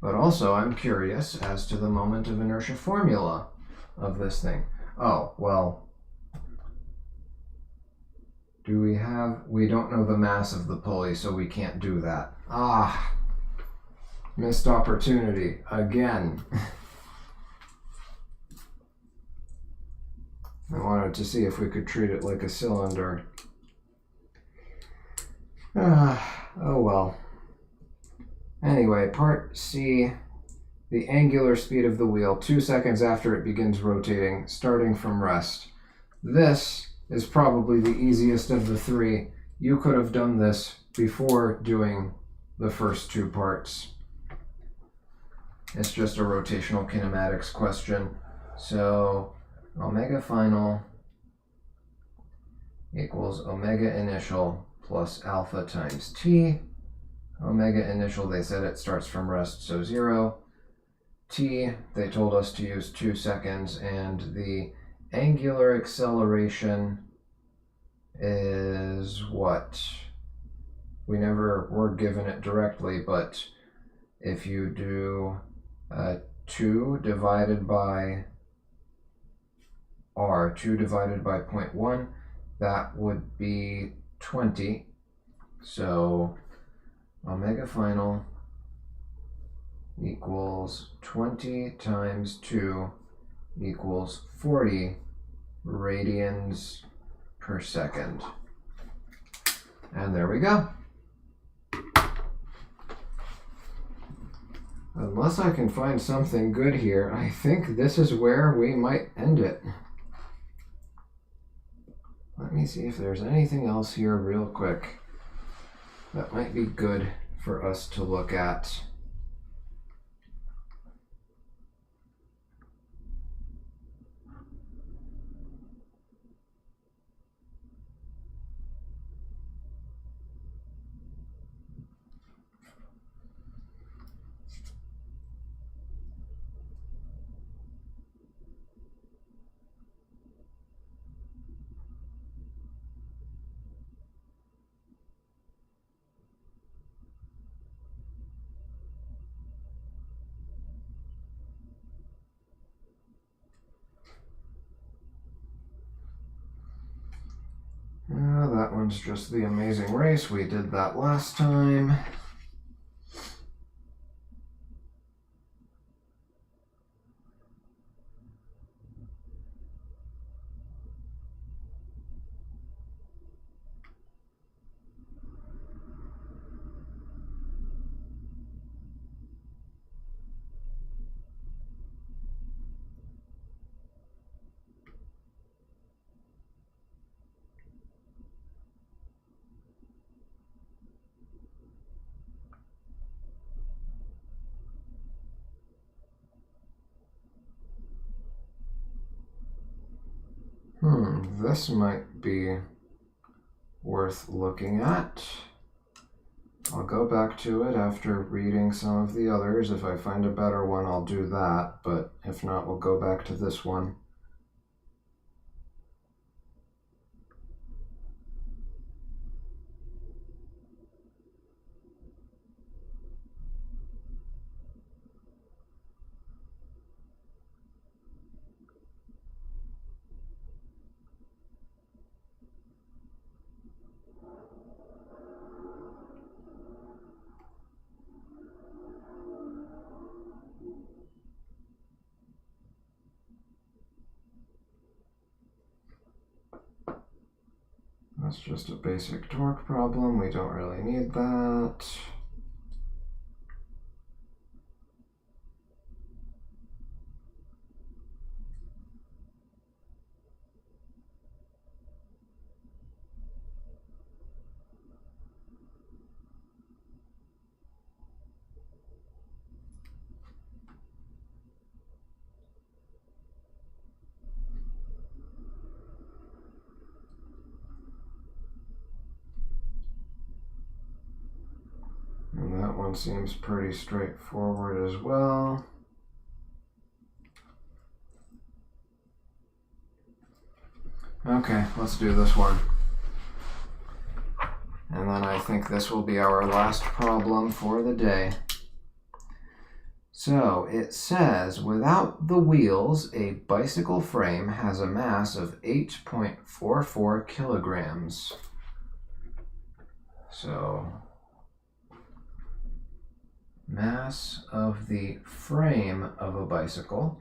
But also, I'm curious as to the moment of inertia formula of this thing. Oh, well, we don't know the mass of the pulley, so we can't do that. Missed opportunity again. I wanted to see if we could treat it like a cylinder. Oh well. Anyway, part C, the angular speed of the wheel 2 seconds after it begins rotating, starting from rest. This is probably the easiest of the three. You could have done this before doing the first two parts. It's just a rotational kinematics question. So omega final equals omega initial plus alpha times t. Omega initial, they said it starts from rest, so 0. T, they told us to use 2 seconds, and the angular acceleration is what? We never were given it directly, but if you do 2 divided by r, 2 divided by 0.1, that would be 20. So omega final equals 20 times 2 equals 40 radians per second. And there we go. Unless I can find something good here, I think this is where we might end it. Let me see if there's anything else here real quick that might be good for us to look at. That one's just the Amazing Race. We did that last time. This might be worth looking at. I'll go back to it after reading some of the others. If I find a better one, I'll do that, but if not, we'll go back to this one. That's just a basic torque problem. We don't really need that. And that one seems pretty straightforward as well. Okay, let's do this one. And then I think this will be our last problem for the day. So it says, without the wheels, a bicycle frame has a mass of 8.44 kilograms. So mass of the frame of a bicycle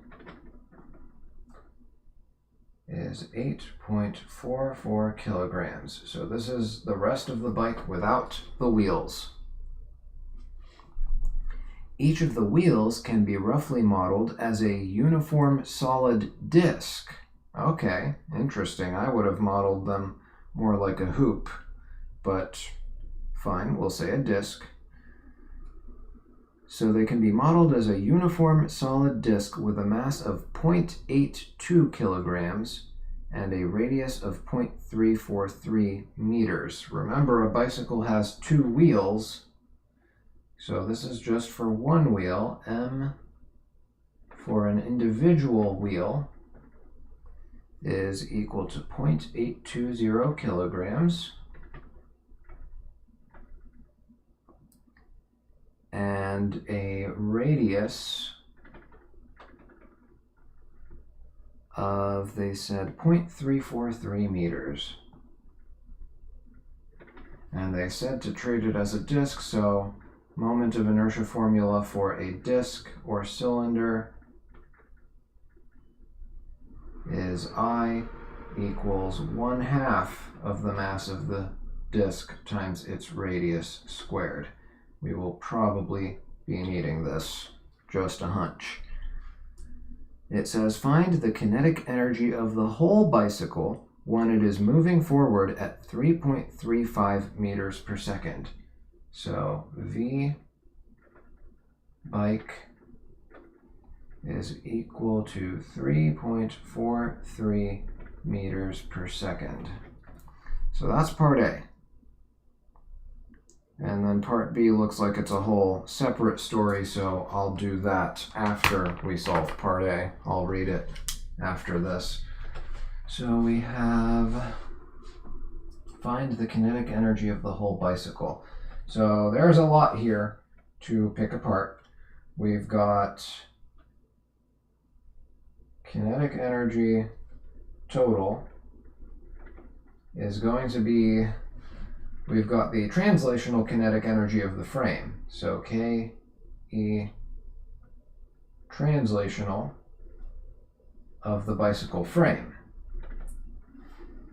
is 8.44 kilograms. So this is the rest of the bike without the wheels. Each of the wheels can be roughly modeled as a uniform solid disc. Okay, interesting. I would have modeled them more like a hoop, but fine, we'll say a disc. So they can be modeled as a uniform solid disc with a mass of 0.82 kilograms and a radius of 0.343 meters. Remember, a bicycle has 2 wheels, so this is just for one wheel. M for an individual wheel is equal to 0.820 kilograms. And a radius of, they said, 0.343 meters. And they said to treat it as a disk, so moment of inertia formula for a disk or cylinder is I equals 1/2 of the mass of the disk times its radius squared. We will probably be needing this, just a hunch. It says find the kinetic energy of the whole bicycle when it is moving forward at 3.35 meters per second. So V bike is equal to 3.43 meters per second. So that's part A. And then part B looks like it's a whole separate story, so I'll do that after we solve part A. I'll read it after this. So we have find the kinetic energy of the whole bicycle. So there's a lot here to pick apart. We've got kinetic energy total is going to be, we've got the translational kinetic energy of the frame. So K-E translational of the bicycle frame.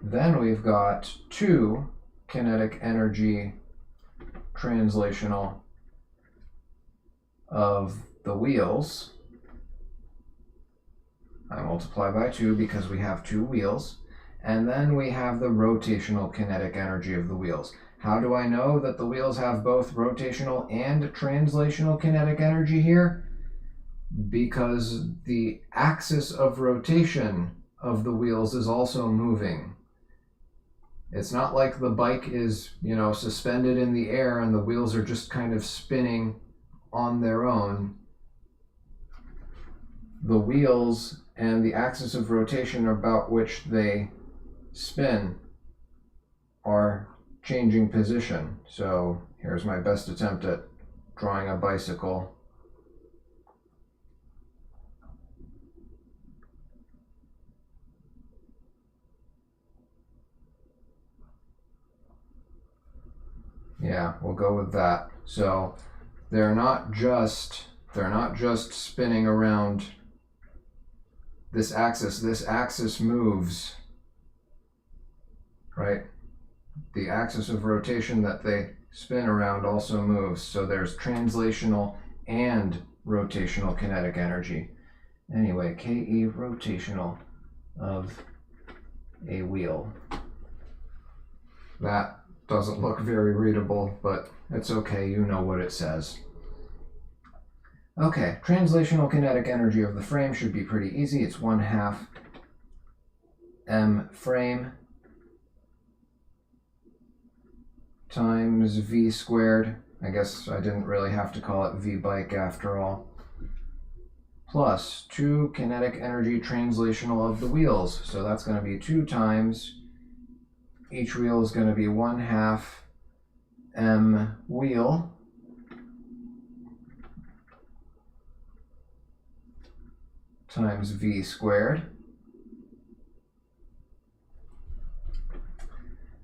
Then we've got 2 kinetic energy translational of the wheels. I multiply by 2 because we have 2 wheels. And then we have the rotational kinetic energy of the wheels. How do I know that the wheels have both rotational and translational kinetic energy here? Because the axis of rotation of the wheels is also moving. It's not like the bike is, suspended in the air and the wheels are just kind of spinning on their own. The wheels and the axis of rotation about which they spin are changing position. So here's my best attempt at drawing a bicycle. Yeah, we'll go with that. So they're not just spinning around this axis. This axis moves, right? The axis of rotation that they spin around also moves. So there's translational and rotational kinetic energy. Anyway, Ke rotational of a wheel. That doesn't look very readable, but it's okay, you know what it says. Okay, translational kinetic energy of the frame should be pretty easy. It's 1/2 m frame times v squared. I guess I didn't really have to call it v bike after all. Plus 2 kinetic energy translational of the wheels. So that's going to be 2 times. Each wheel is going to be 1/2 m wheel times v squared.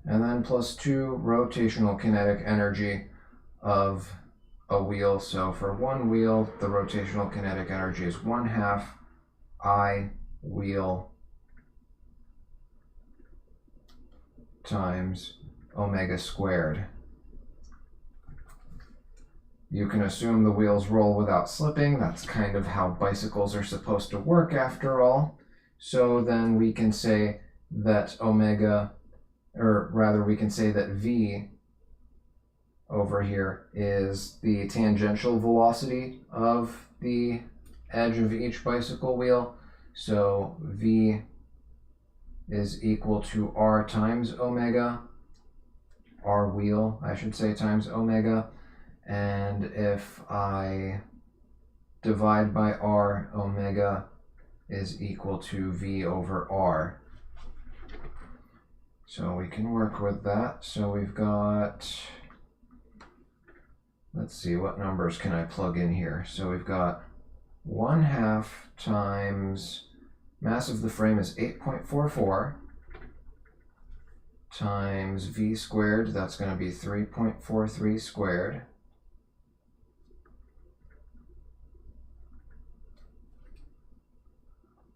And then plus 2 rotational kinetic energy of a wheel. So for one wheel, the rotational kinetic energy is 1/2 I wheel times omega squared. You can assume the wheels roll without slipping. That's kind of how bicycles are supposed to work after all. So then we can say that omega, or rather we can say that v over here is the tangential velocity of the edge of each bicycle wheel. So v is equal to r times omega, r wheel, I should say, times omega. And if I divide by r, omega is equal to v over r. So we can work with that. So we've got, let's see, what numbers can I plug in here? So we've got 1/2 times mass of the frame is 8.44 times v squared, that's going to be 3.43 squared.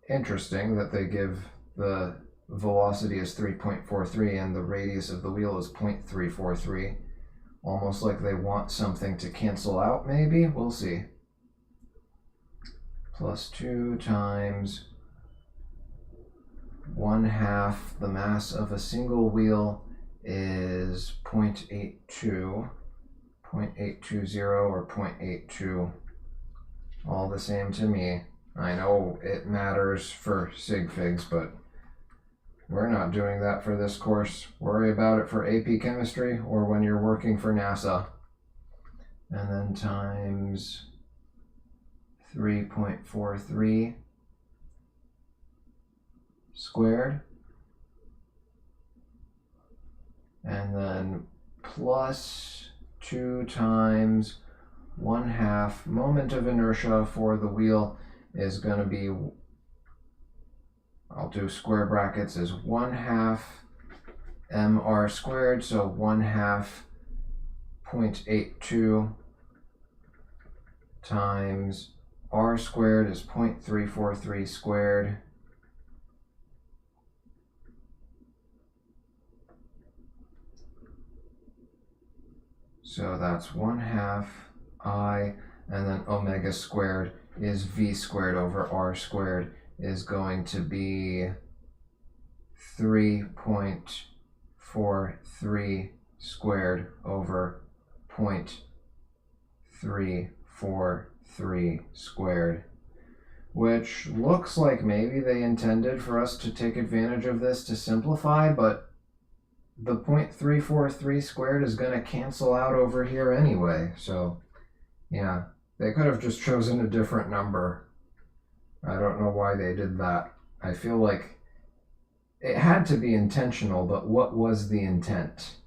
Interesting that they give the velocity as 3.43 and the radius of the wheel is 0.343. Almost like they want something to cancel out, maybe? We'll see. Plus 2 times 1/2 the mass of a single wheel is 0.82, 0.820 or 0.82. All the same to me. I know it matters for sig figs, but we're not doing that for this course. Worry about it for AP Chemistry or when you're working for NASA. And then times 3.43 squared. And then plus 2 times 1/2 moment of inertia for the wheel is going to be, I'll do square brackets, is 1/2 mr squared, so 1/2 0.82 times r squared is 0.343 squared. So that's 1/2 I, and then omega squared is v squared over r squared is going to be 3.43 squared over 0.343 squared, which looks like maybe they intended for us to take advantage of this to simplify, but the 0.343 squared is going to cancel out over here anyway, so yeah, they could have just chosen a different number. I don't know why they did that. I feel like it had to be intentional, but what was the intent?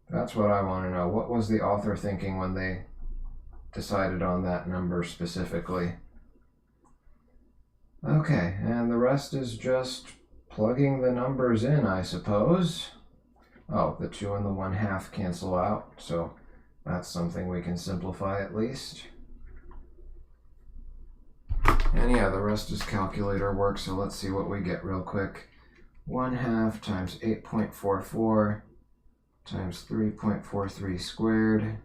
That's what I want to know. What was the author thinking when they decided on that number specifically? Okay, and the rest is just plugging the numbers in, I suppose. Oh, the 2 and the 1/2 cancel out, so that's something we can simplify at least. And yeah, the rest is calculator work, so let's see what we get real quick. 1/2 times 8.44 times 3.43 squared.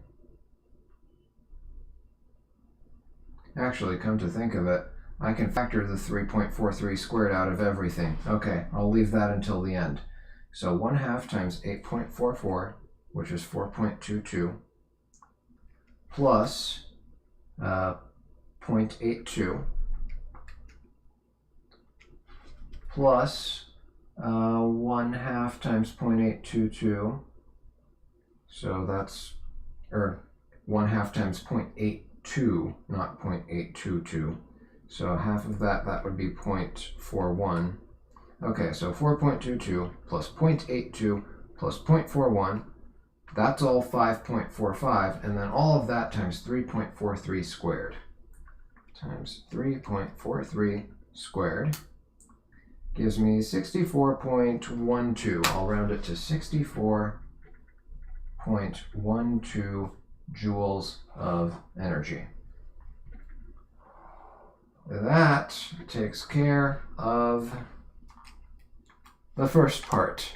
Actually, come to think of it, I can factor the 3.43 squared out of everything. Okay, I'll leave that until the end. So 1/2 times 8.44, which is 4.22, plus 0.82, plus 1/2 times 0.822, so that's, or 1/2 times 0.82, not 0.822. So half of that would be 0.41. Okay, so 4.22 plus 0.82 plus 0.41, that's all 5.45, and then all of that times 3.43 squared. Times 3.43 squared gives me 64.12. I'll round it to 64.12 joules of energy. That takes care of the first part.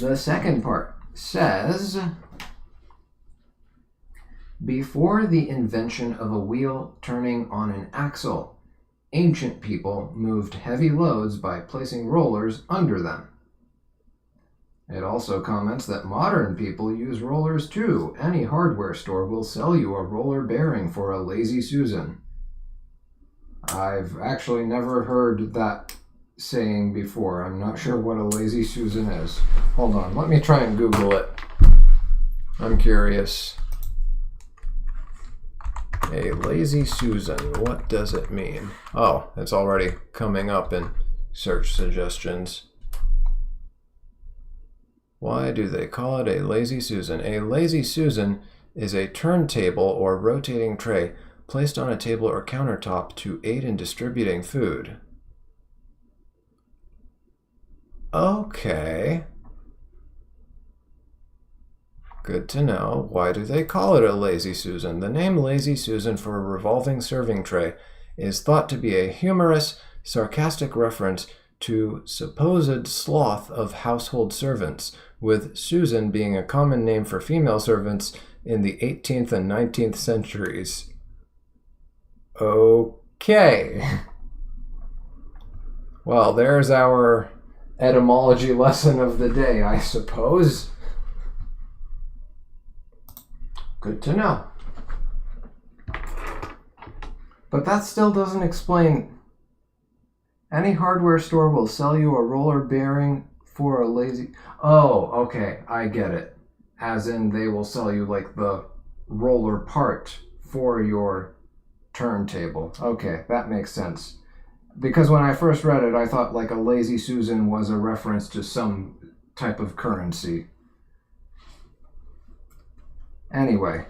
The second part says, before the invention of a wheel turning on an axle, ancient people moved heavy loads by placing rollers under them. It also comments that modern people use rollers too. Any hardware store will sell you a roller bearing for a Lazy Susan. I've actually never heard that saying before. I'm not sure what a Lazy Susan is. Hold on, let me try and Google it. I'm curious. A Lazy Susan, what does it mean? Oh, it's already coming up in search suggestions. Why do they call it a Lazy Susan? A Lazy Susan is a turntable or rotating tray placed on a table or countertop to aid in distributing food. Okay. Good to know. Why do they call it a Lazy Susan? The name Lazy Susan for a revolving serving tray is thought to be a humorous, sarcastic reference to supposed sloth of household servants, with Susan being a common name for female servants in the 18th and 19th centuries. Okay. Well, there's our etymology lesson of the day, I suppose. Good to know. But that still doesn't explain. Any hardware store will sell you a roller bearing for a lazy... Oh, okay, I get it. As in, they will sell you like the roller part for your turntable. Okay, that makes sense. Because when I first read it, I thought like a Lazy Susan was a reference to some type of currency. Anyway,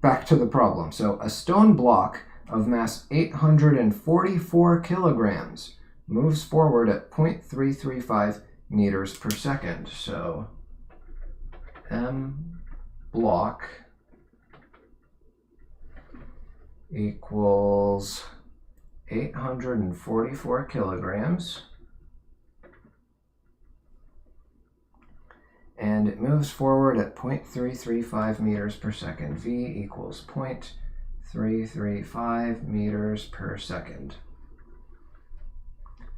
back to the problem. So a stone block of mass 844 kilograms moves forward at 0.335 meters per second. So M block equals 844 kilograms. And it moves forward at 0.335 meters per second. V equals 0.335 meters per second.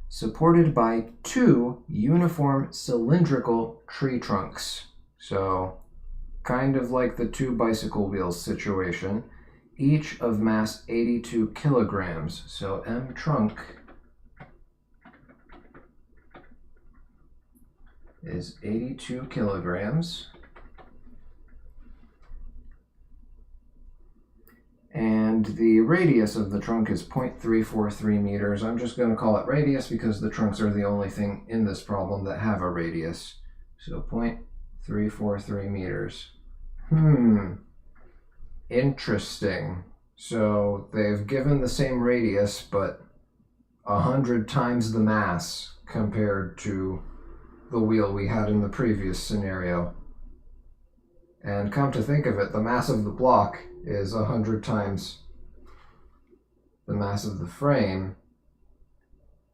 Supported by two uniform cylindrical tree trunks. So, kind of like the two bicycle wheels situation. Each of mass 82 kilograms. So M trunk is 82 kilograms. And the radius of the trunk is 0.343 meters. I'm just going to call it radius because the trunks are the only thing in this problem that have a radius. So 0.343 meters. Interesting. So they've given the same radius, but 100 times the mass compared to the wheel we had in the previous scenario. And come to think of it, the mass of the block is 100 times the mass of the frame,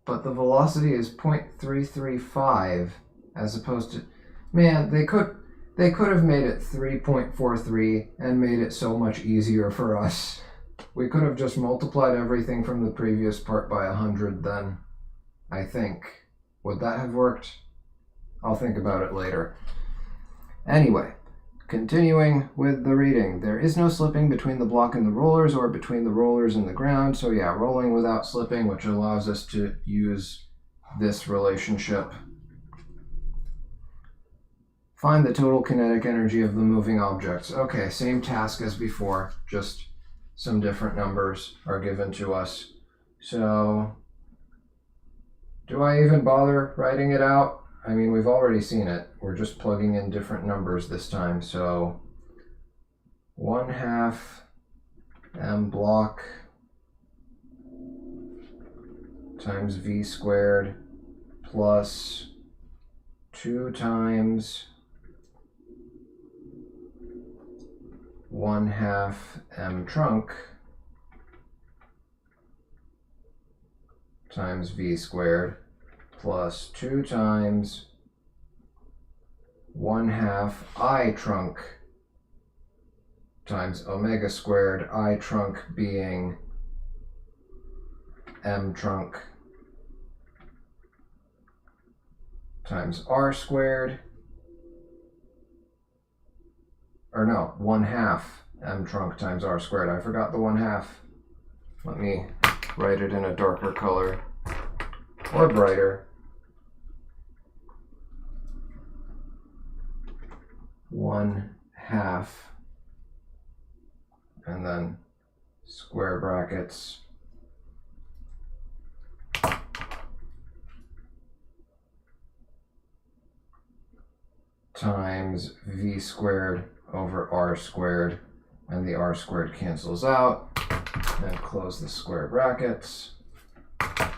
but the velocity is 0.335 as opposed to... Man, they could have made it 3.43 and made it so much easier for us. We could have just multiplied everything from the previous part by 100 then, I think. Would that have worked? I'll think about it later. Anyway, continuing with the reading. There is no slipping between the block and the rollers or between the rollers and the ground. So yeah, rolling without slipping, which allows us to use this relationship. Find the total kinetic energy of the moving objects. Okay, same task as before, just some different numbers are given to us. So, do I even bother writing it out? I mean, we've already seen it. We're just plugging in different numbers this time. So 1/2 m block times v squared plus 2 times 1/2 m trunk times v squared plus 2 times 1/2 I trunk times omega squared, I trunk being m trunk times r squared, or no, 1/2 m trunk times r squared. I forgot the 1/2. Let me write it in a darker color or brighter. 1/2 and then square brackets times v squared over r squared, and the r squared cancels out, and close the square brackets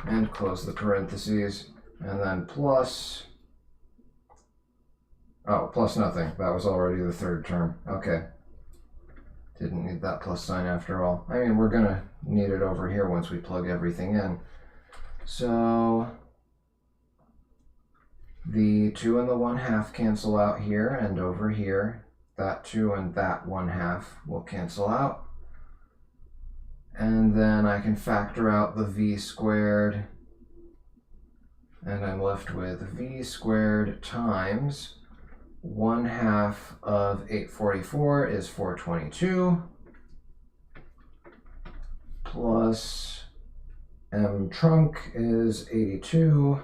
and close the parentheses, and then plus Oh, plus nothing. That was already the third term. Okay. Didn't need that plus sign after all. I mean, we're gonna need it over here once we plug everything in. So the 2 and the 1/2 cancel out here and over here. That 2 and that 1/2 will cancel out. And then I can factor out the v squared. And I'm left with v squared times 1/2 of 844 is 422 plus m trunk is 82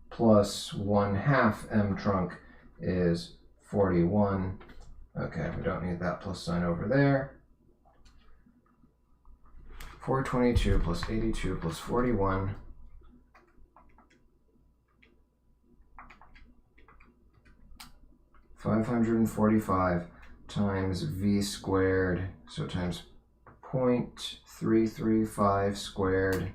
plus 1/2 m trunk is 41. Okay, we don't need that plus sign over there. 422 plus 82 plus 41. 545 times v squared, so times 0.335 squared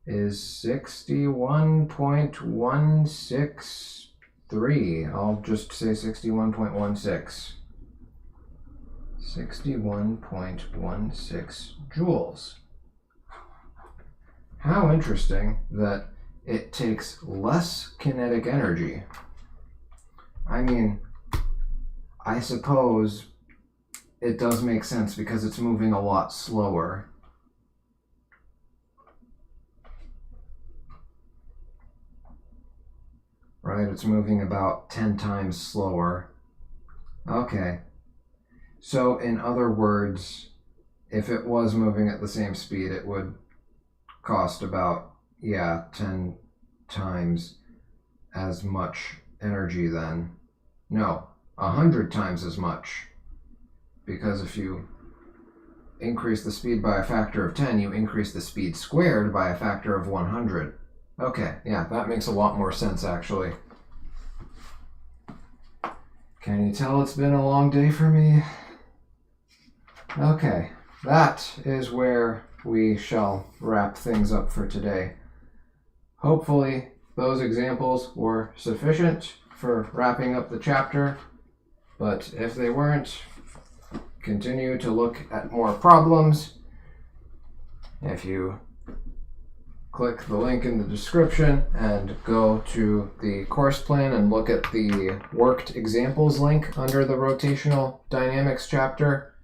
is 61.163. I'll just say 61.16. 61.16 joules. How interesting that it takes less kinetic energy. I mean, I suppose it does make sense because it's moving a lot slower. Right, it's moving about 10 times slower. Okay. So in other words, if it was moving at the same speed, it would cost about, 10 times as much energy then. No, 100 times as much. Because if you increase the speed by a factor of 10, you increase the speed squared by a factor of 100. Okay, yeah, that makes a lot more sense actually. Can you tell it's been a long day for me? Okay, that is where we shall wrap things up for today. Hopefully those examples were sufficient for wrapping up the chapter, but if they weren't, continue to look at more problems. If you click the link in the description and go to the course plan and look at the worked examples link under the rotational dynamics chapter,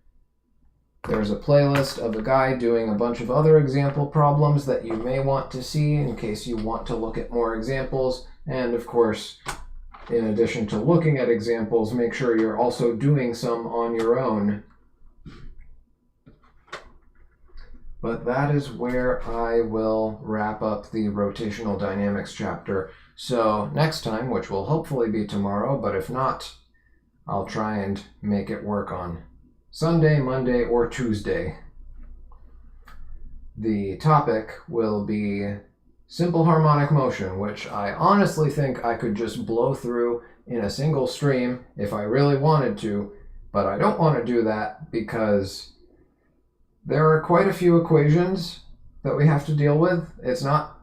there's a playlist of a guy doing a bunch of other example problems that you may want to see in case you want to look at more examples. And of course, in addition to looking at examples, make sure you're also doing some on your own. But that is where I will wrap up the rotational dynamics chapter. So next time, which will hopefully be tomorrow, but if not, I'll try and make it work on Sunday, Monday, or Tuesday. The topic will be simple harmonic motion, which I honestly think I could just blow through in a single stream if I really wanted to, but I don't want to do that because there are quite a few equations that we have to deal with. It's not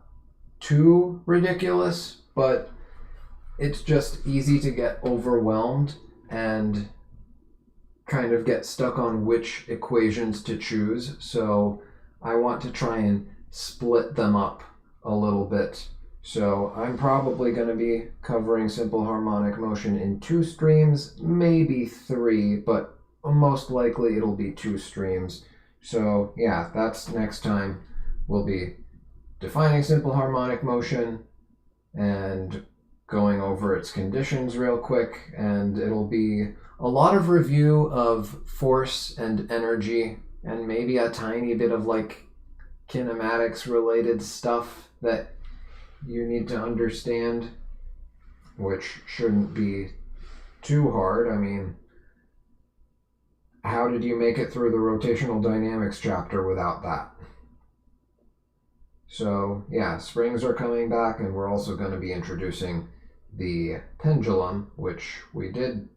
too ridiculous, but it's just easy to get overwhelmed and kind of get stuck on which equations to choose. So I want to try and split them up a little bit. So I'm probably going to be covering simple harmonic motion in 2 streams, maybe 3, but most likely it'll be 2 streams. So yeah, that's next time. We'll be defining simple harmonic motion and going over its conditions real quick, and it'll be a lot of review of force and energy and maybe a tiny bit of like kinematics related stuff that you need to understand, which shouldn't be too hard. I mean, how did you make it through the rotational dynamics chapter without that? So yeah, springs are coming back, and we're also going to be introducing the pendulum, which we did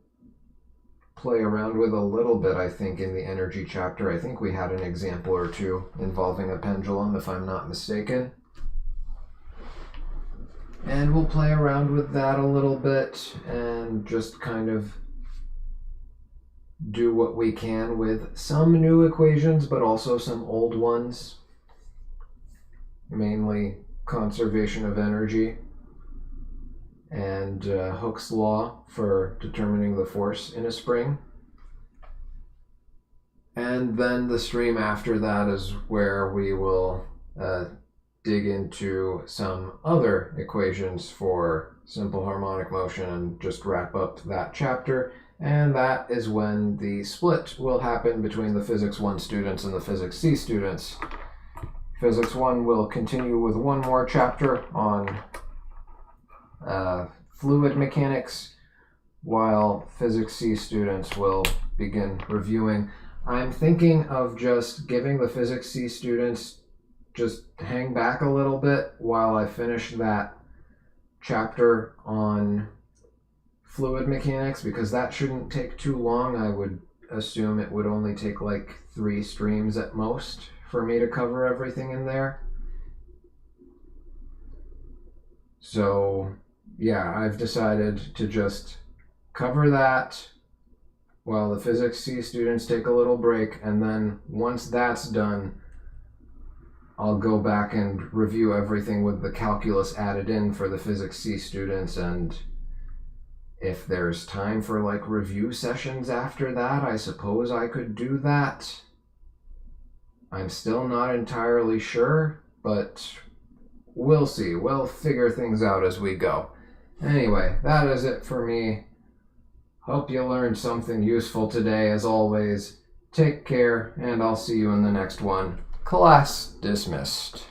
play around with a little bit, I think, in the energy chapter. I think we had an example or 2 involving a pendulum, if I'm not mistaken. And we'll play around with that a little bit and just kind of do what we can with some new equations, but also some old ones. Mainly conservation of energy and Hooke's law for determining the force in a spring. And then the stream after that is where we will dig into some other equations for simple harmonic motion and just wrap up that chapter. And that is when the split will happen between the Physics 1 students and the Physics C students. Physics 1 will continue with one more chapter on fluid mechanics, while Physics C students will begin reviewing. I'm thinking of just giving the Physics C students just hang back a little bit while I finish that chapter on fluid mechanics, because that shouldn't take too long. I would assume it would only take like 3 streams at most for me to cover everything in there. So yeah, I've decided to just cover that while the Physics C students take a little break, and then once that's done, I'll go back and review everything with the calculus added in for the Physics C students, and if there's time for like review sessions after that, I suppose I could do that. I'm still not entirely sure, but we'll see. We'll figure things out as we go. Anyway, that is it for me. Hope you learned something useful today. As always, take care, and I'll see you in the next one. Class dismissed.